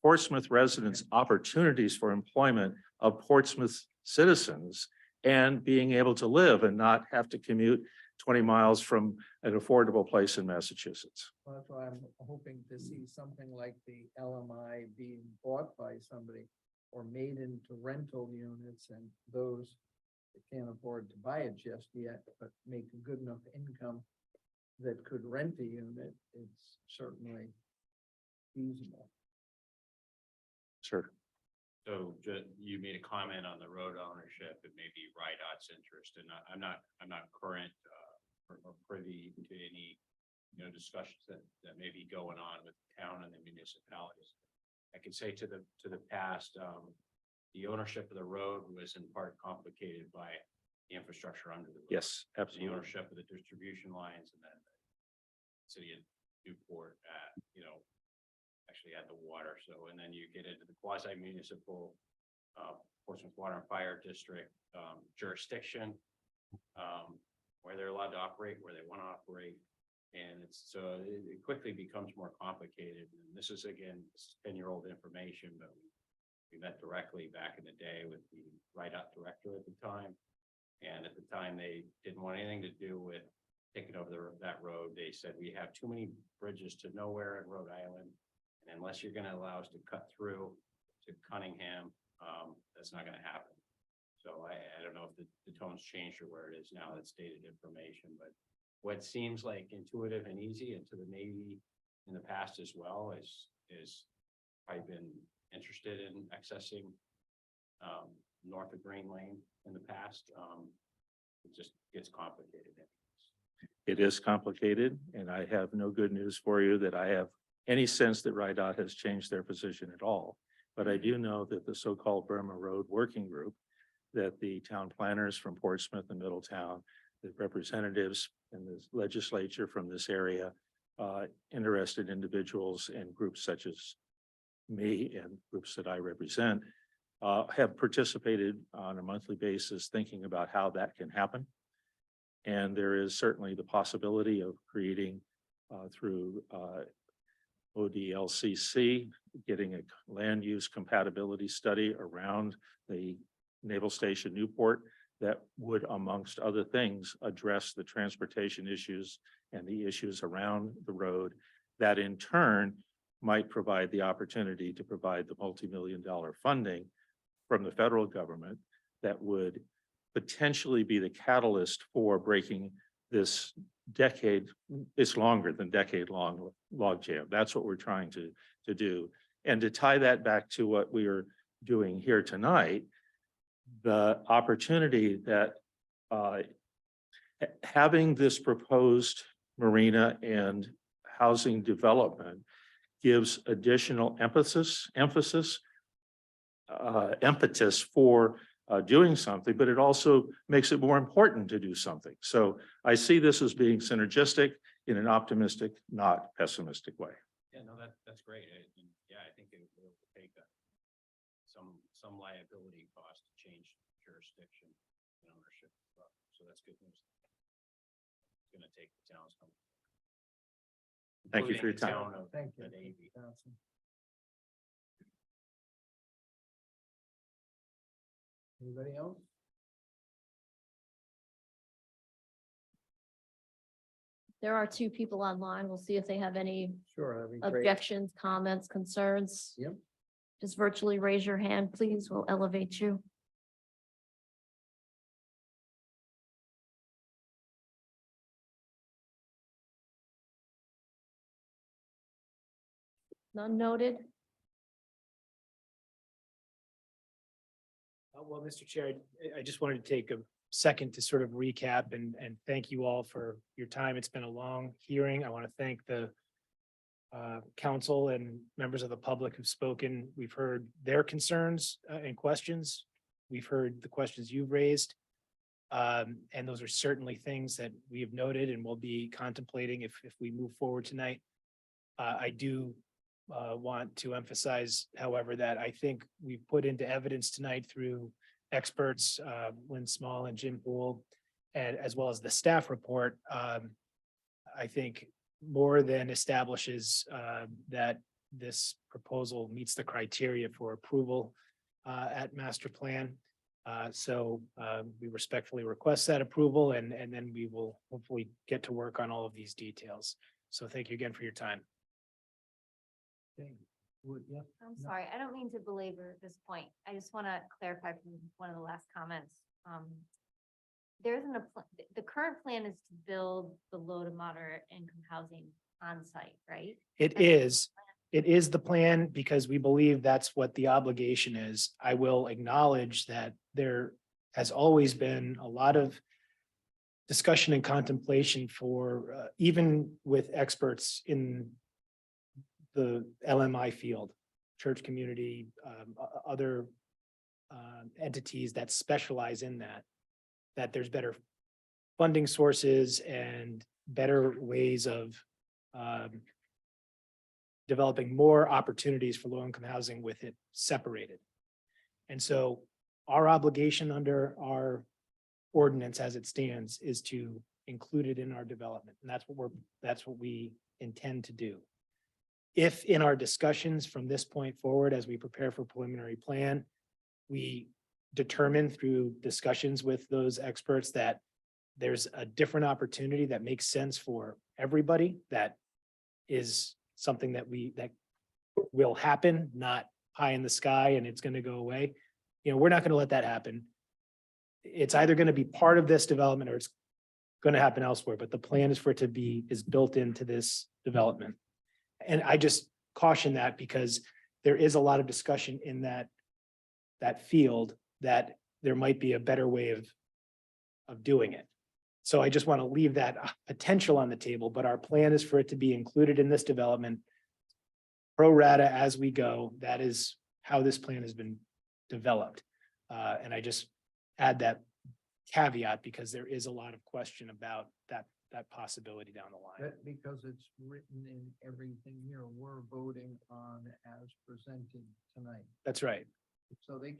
Portsmouth residents, opportunities for employment of Portsmouth citizens, and being able to live and not have to commute 20 miles from an affordable place in Massachusetts. Well, that's why I'm hoping to see something like the LMI being bought by somebody or made into rental units, and those that can't afford to buy it just yet, but make a good enough income that could rent a unit, it's certainly feasible. Sure. So you made a comment on the road ownership and maybe RIDOT's interest, and I'm not current or privy to any, discussions that may be going on with the town and the municipalities. I can say to the past, the ownership of the road was in part complicated by the infrastructure under the road. Yes, The absolutely. ownership of the distribution lines, and then the city of Newport, actually had the water. So, and then you get into the quasi municipal Portsmouth Water and Fire District jurisdiction, where they're allowed to operate, where they want to operate. And it quickly becomes more complicated. And this is, again, 10-year-old information, but we met directly back in the day with the RIDOT director at the time. And at the time, they didn't want anything to do with taking over that road. They said, we have too many bridges to nowhere in Rhode Island. And unless you're going to allow us to cut through to Cunningham, that's not going to happen. So I don't know if the tone's changed or where it is now. That's dated information, but what seems like intuitive and easy, and to the Navy in the past as well, is I've been interested in accessing north of Green Lane in the past. It just gets complicated. It is complicated, and I have no good news for you that I have any sense that RIDOT has changed their position at all. But I do know that the so-called Burma Road Working Group, that the town planners from Portsmouth and Middletown, the representatives in the legislature from this area, interested individuals and groups such as me and groups that I represent, have participated on a monthly basis thinking about how that can happen. And there is certainly the possibility of creating through ODLCC, getting a land use compatibility study around the Naval Station Newport that would, amongst other things, address the transportation issues and the issues around the road that in turn might provide the opportunity to provide the multi-million-dollar funding from the federal government that would potentially be the catalyst for breaking this decade, it's longer than decade-long logjam. That's what we're trying to do. And to tie that back to what we are doing here tonight, the opportunity that having this proposed marina and housing development gives additional impetus for doing something, but it also makes it more important to do something. So I see this as being synergistic in an optimistic, not pessimistic way. Yeah, no, that's great. I think it will take some liability cost to change jurisdiction and ownership. so that's good news. It's gonna take the town's. Thank you for your including the time. town of Thank you. the Navy. Anybody else? There are two people online. We'll see if they have any Sure, that'd be great. objections, comments, concerns. Yep. Just virtually raise your hand, please. We'll elevate you. None noted. Well, Mr. Chair, I just wanted to take a second to sort of recap and thank you all for your time. It's been a long hearing. I want to thank the council and members of the public who've spoken. We've heard their concerns and questions. We've heard the questions you've raised. And those are certainly things that we have noted and will be contemplating if we move forward tonight. I do want to emphasize, however, that I think we've put into evidence tonight through experts, Lynn Small and Jim Poole, and as well as the staff report, I think more than establishes that this proposal meets the criteria for approval at master plan. So we respectfully request that approval and then we will hopefully get to work on all of these details. So thank you again for your time. Okay. Yeah. I'm No. sorry, I don't mean to belabor this point. I just want to clarify from one of the last comments. There isn't the current plan is to build the low to moderate income housing on site, right? It is the plan because we believe that's what the obligation is. I will acknowledge that there has always been a lot of discussion and contemplation for even with experts in the LMI field, church community, other entities that specialize in that there's better funding sources and better ways of developing more opportunities for low-income housing with it separated. And so our obligation under our ordinance as it stands is to include it in our development. And that's what we intend to do. If in our discussions from this point forward, as we prepare for preliminary plan, we determine through discussions with those experts that there's a different opportunity that makes sense for everybody, that is something that will happen, not pie in the sky and it's going to go away. You know, we're not going to let that happen. It's either going to be part of this development or it's going to happen elsewhere, but the plan is for it to is built into this development. And I just caution that because there is a lot of discussion in that field that there might be a better way of doing it. So I just want to leave that potential on the table, but our plan is for it to be included in this development pro rata as we go. That is how this plan has been developed. And I just add that caveat because there is a lot of question about that possibility down the line. That because it's written in everything here, we're voting on as presented tonight. That's right. So they'd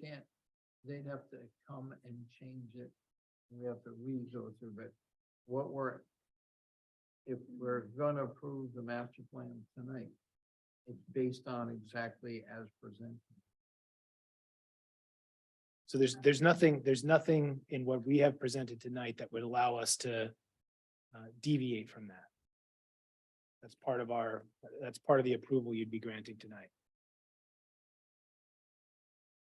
have to come and change it. We have to re-go through it. If we're gonna approve the master plan tonight, it's based on exactly as presented. So there's nothing in what we have presented tonight that would allow us to deviate from that. That's part of the approval you'd be granting tonight.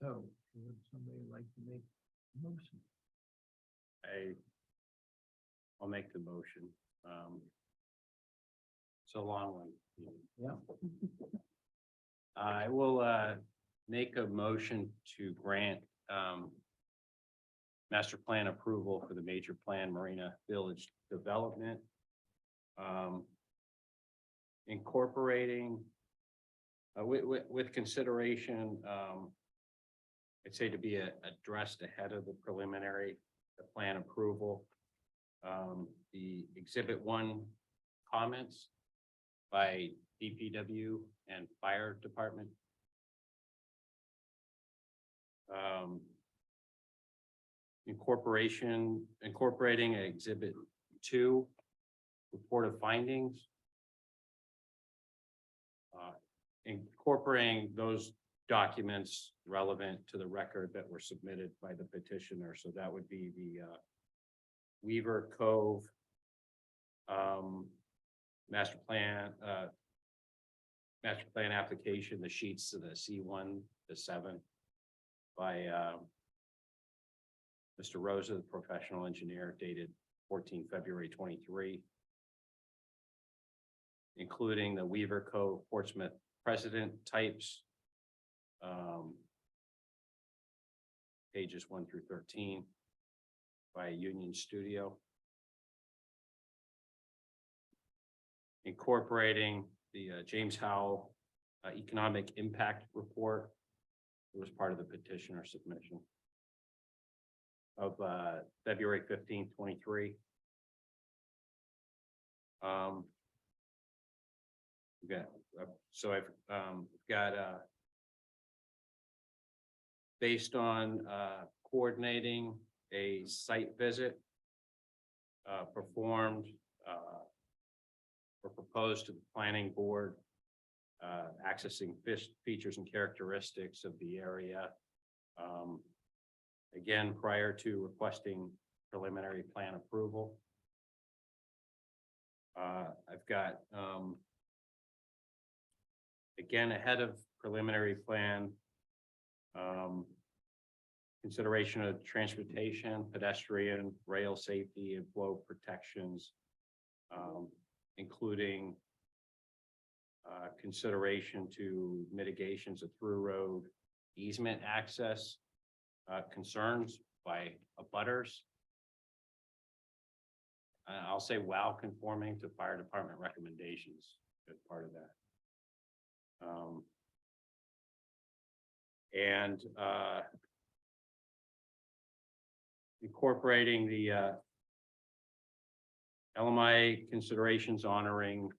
So would somebody like to make a motion? I'll make the motion. It's a long one. Yeah. I will make a motion to grant master plan approval for the major plan Marina Village development. Incorporating with consideration, I'd say to be addressed ahead of the preliminary plan approval. The exhibit 1 comments by DPW and fire department. incorporating exhibit 2, report of findings. Incorporating those documents relevant to the record that were submitted by the petitioner. So that would be the Weaver Cove master plan application, the sheets to the C1 to 7 by Mr. Rosa, the professional engineer, dated 14 February 23, including the Weaver Cove Portsmouth precedent types, pages 1 through 13 by Union Studio. Incorporating the James Howell economic impact report. It was part of the petitioner submission of February 15, 23. So I've got based on coordinating a site visit performed or proposed to the planning board, accessing features and characteristics of the area. Again, prior to requesting preliminary plan approval. I've got, again, ahead of preliminary plan, consideration of transportation, pedestrian, rail safety, and flow protections, including consideration to mitigations of through road easement access concerns by abutters. I'll say while conforming to fire department recommendations as part of that. And incorporating the LMI considerations honoring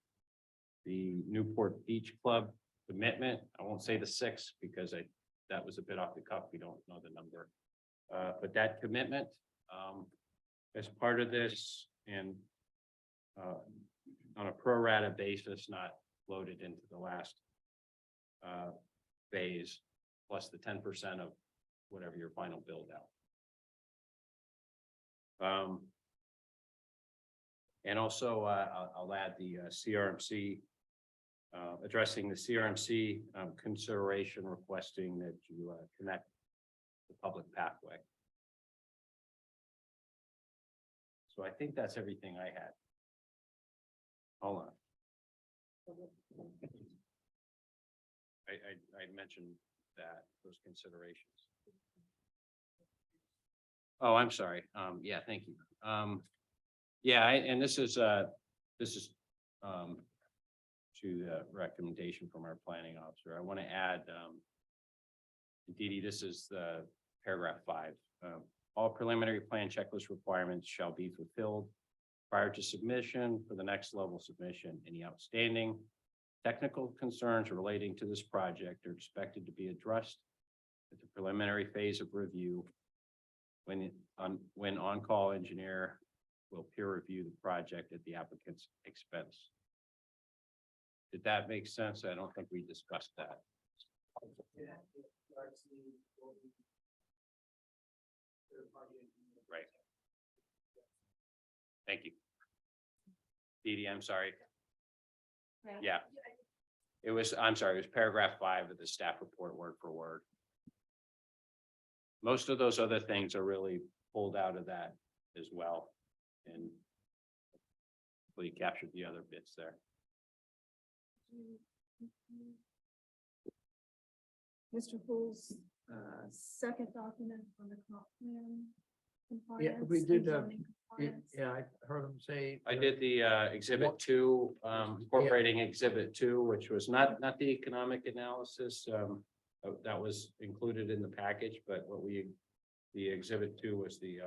the Newport Beach Club commitment. I won't say the 6 because that was a bit off the cuff. We don't know the number. But that commitment as part of this and on a pro rata basis, not loaded into the last phase, plus the 10% of whatever your final build out. And also I'll add the CRMC, addressing the CRMC consideration requesting that you connect the public pathway. So I think that's everything I had. Hold on. I mentioned that, those considerations. Oh, I'm sorry. Yeah, thank you. Yeah, and this is to the recommendation from our planning officer. I want to add, Dee Dee, this is the paragraph 5. All preliminary plan checklist requirements shall be fulfilled prior to submission for the next level submission. Any outstanding technical concerns relating to this project are expected to be addressed at the preliminary phase of review when on-call engineer will peer review the project at the applicant's expense. Did that make sense? I don't think we discussed that. Right. Thank you. Dee Dee, I'm sorry. Yeah. It was, I'm sorry, it was paragraph 5 of the staff report, word for word. Most of those other things are really pulled out of that as well. And hopefully captured the other bits there. Mr. Poole's second document on the comp plan. Yeah, compliance we and did, zoning compliance. yeah, I heard him say. I did the exhibit 2, incorporating exhibit 2, which was not the economic analysis. That was included in the package, but the exhibit 2 was the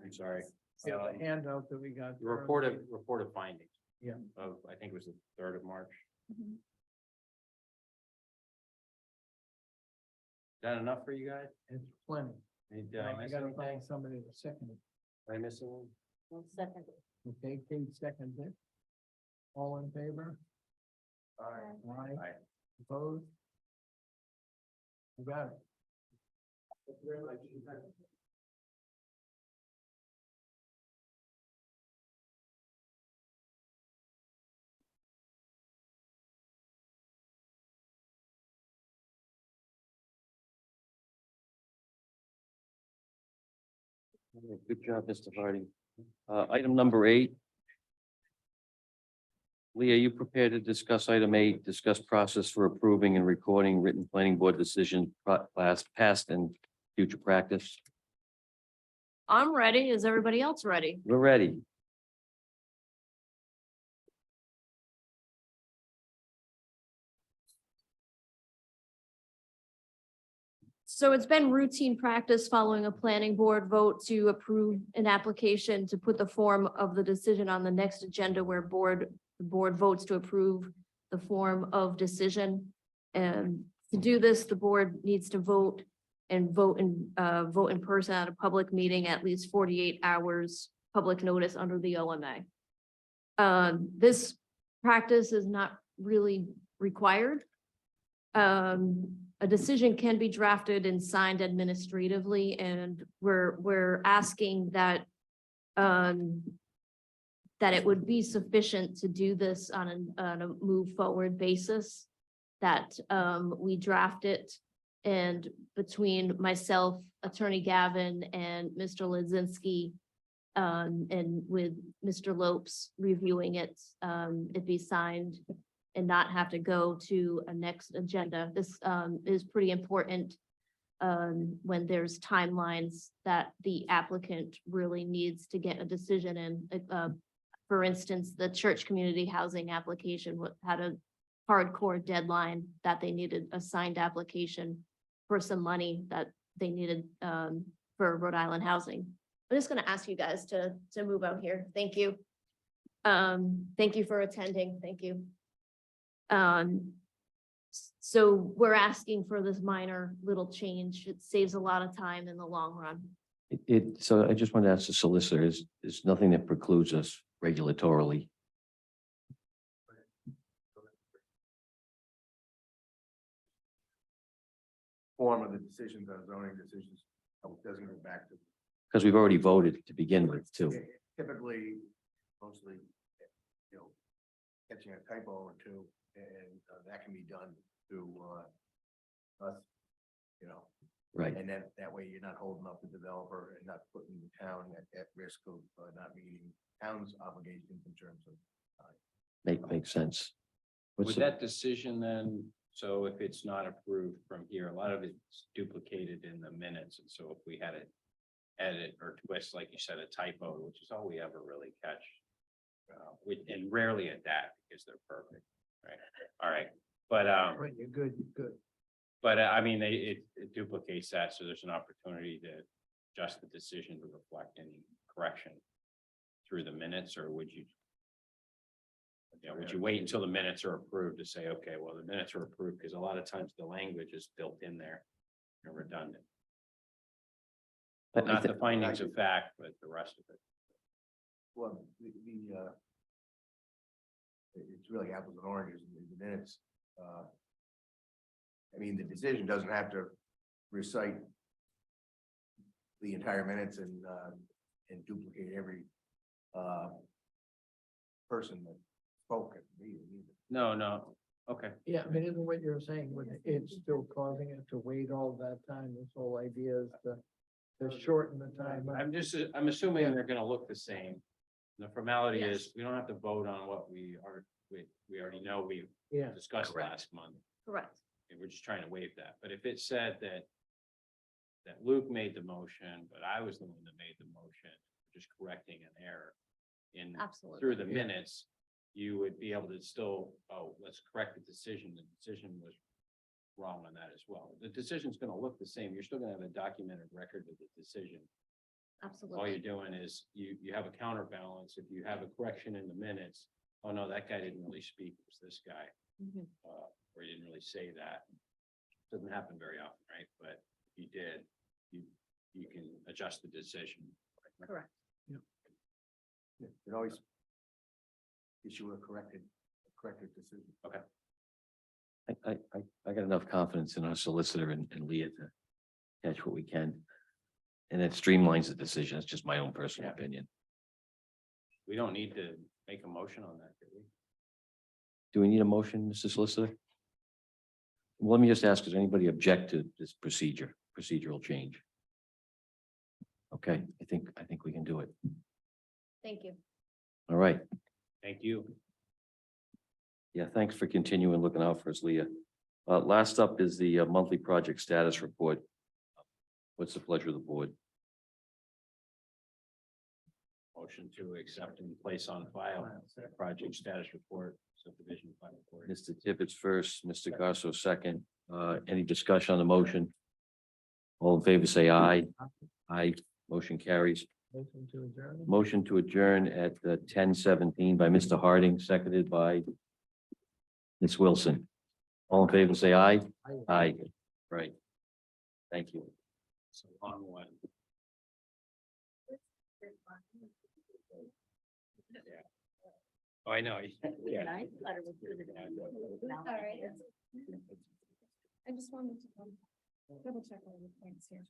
I'm sorry. Yeah, the handout that we got. The report of findings. Yeah. Of, I think it was the 3rd of March. Mhm. Is that enough for you guys? It's plenty. Did Well, I I miss gotta anything? find somebody to second it. Did I miss anything? One second. Okay, Kate seconds it. All in favor? Aye. Aye. Opposed? You got it. Good job, Mr. Harding. Item number 8. Lee, are you prepared to discuss item 8, discuss process for approving and recording written planning board decision, past and future practice? I'm ready. Is everybody else ready? We're ready. So it's been routine practice following a planning board vote to approve an application to put the form of the decision on the next agenda where the board votes to approve the form of decision. And to do this, the board needs to vote vote in person at a public meeting, at least 48 hours public notice under the OMA. This practice is not really required. A decision can be drafted and signed administratively, and we're asking that that it would be sufficient to do this on a move forward basis, that we draft it, and between myself, Attorney Gavin, and Mr. Lizinski, and with Mr. Lopes reviewing it, it be signed and not have to go to a next agenda. This is pretty important when there's timelines that the applicant really needs to get a decision in. For instance, the church community housing application had a hardcore deadline that they needed a signed application for some money that they needed for Rhode Island housing. I'm just gonna ask you guys to move out here. Thank you. Thank you for attending. Thank you. So we're asking for this minor little change. It saves a lot of time in the long run. So I just wanted to ask the solicitor, there's nothing that precludes us regulatorily. Form of the decisions on zoning decisions doesn't go back to. Because we've already voted to begin with, too. Typically, mostly, catching a typo or two, and that can be done through us, Right. and then that way you're not holding up the developer and not putting the town at risk of not meeting town's obligations in terms of. Makes sense. What's With the- that decision then, so if it's not approved from here, a lot of it's duplicated in the minutes, and so if we had to edit or twist, like you said, a typo, which is all we ever really catch. And rarely at that, because they're perfect, right? All right, but Right, you're good, you're good. but I mean, it duplicates that, so there's an opportunity to adjust the decision to reflect any correction through the minutes, or would you? Yeah, would you wait until the minutes are approved to say, okay, well, the minutes are approved, because a lot of times the language is built in there and redundant. Not the findings of fact, but the rest of it. Well, it's really apples and oranges in the minutes. I mean, the decision doesn't have to recite the entire minutes and duplicate every person that spoke at the meeting either. No, okay. Yeah, I mean, isn't what you're saying, with it's still causing it to wait all that time, this whole idea is to shorten the time. I'm assuming they're gonna look the same. The formality is, we don't have to vote on what we already know we Yeah, discussed last month. Correct. And we're just trying to waive that. But if it said that Luke made the motion, but I was the one that made the motion, just correcting an error Absolutely. through the minutes, you would be able to still, let's correct the decision. The decision was wrong on that as well. The decision's gonna look the same. You're still gonna have a documented record of the decision. All Absolutely. you're doing is you have a counterbalance. If you have a correction in the minutes, oh no, that guy didn't really speak, it was this guy. Mhm. Or he didn't really say that. Doesn't happen very often, right? But if you did, you you can adjust the decision. Correct. It always issue a corrected decision. Okay. I got enough confidence in our solicitor and Leah to catch what we can. And it streamlines the decision. It's just my own personal opinion. We don't need to make a motion on that, do we? Do we need a motion, Mr. Solicitor? Well, let me just ask, does anybody object to this procedural change? Okay, I think we can do it. Thank you. All right. Thank you. Yeah, thanks for continuing looking out for us, Leah. Last up is the monthly project status report. What's the pleasure of the board? Motion to accept and place on file project status report, subdivision plan report. Mr. Tibbetts first, Mr. Garso second. Any discussion on the motion? All in favor, say aye. Aye, motion carries. Motion to adjourn. Motion to adjourn at 10:17 by Mr. Harding, seconded by Ms. Wilson. All in favor, say aye. Aye. Right. Thank you. It's a long one. Yeah. Oh, I know. Yeah. I thought it was good. All right. I just wanted to double check all the points here.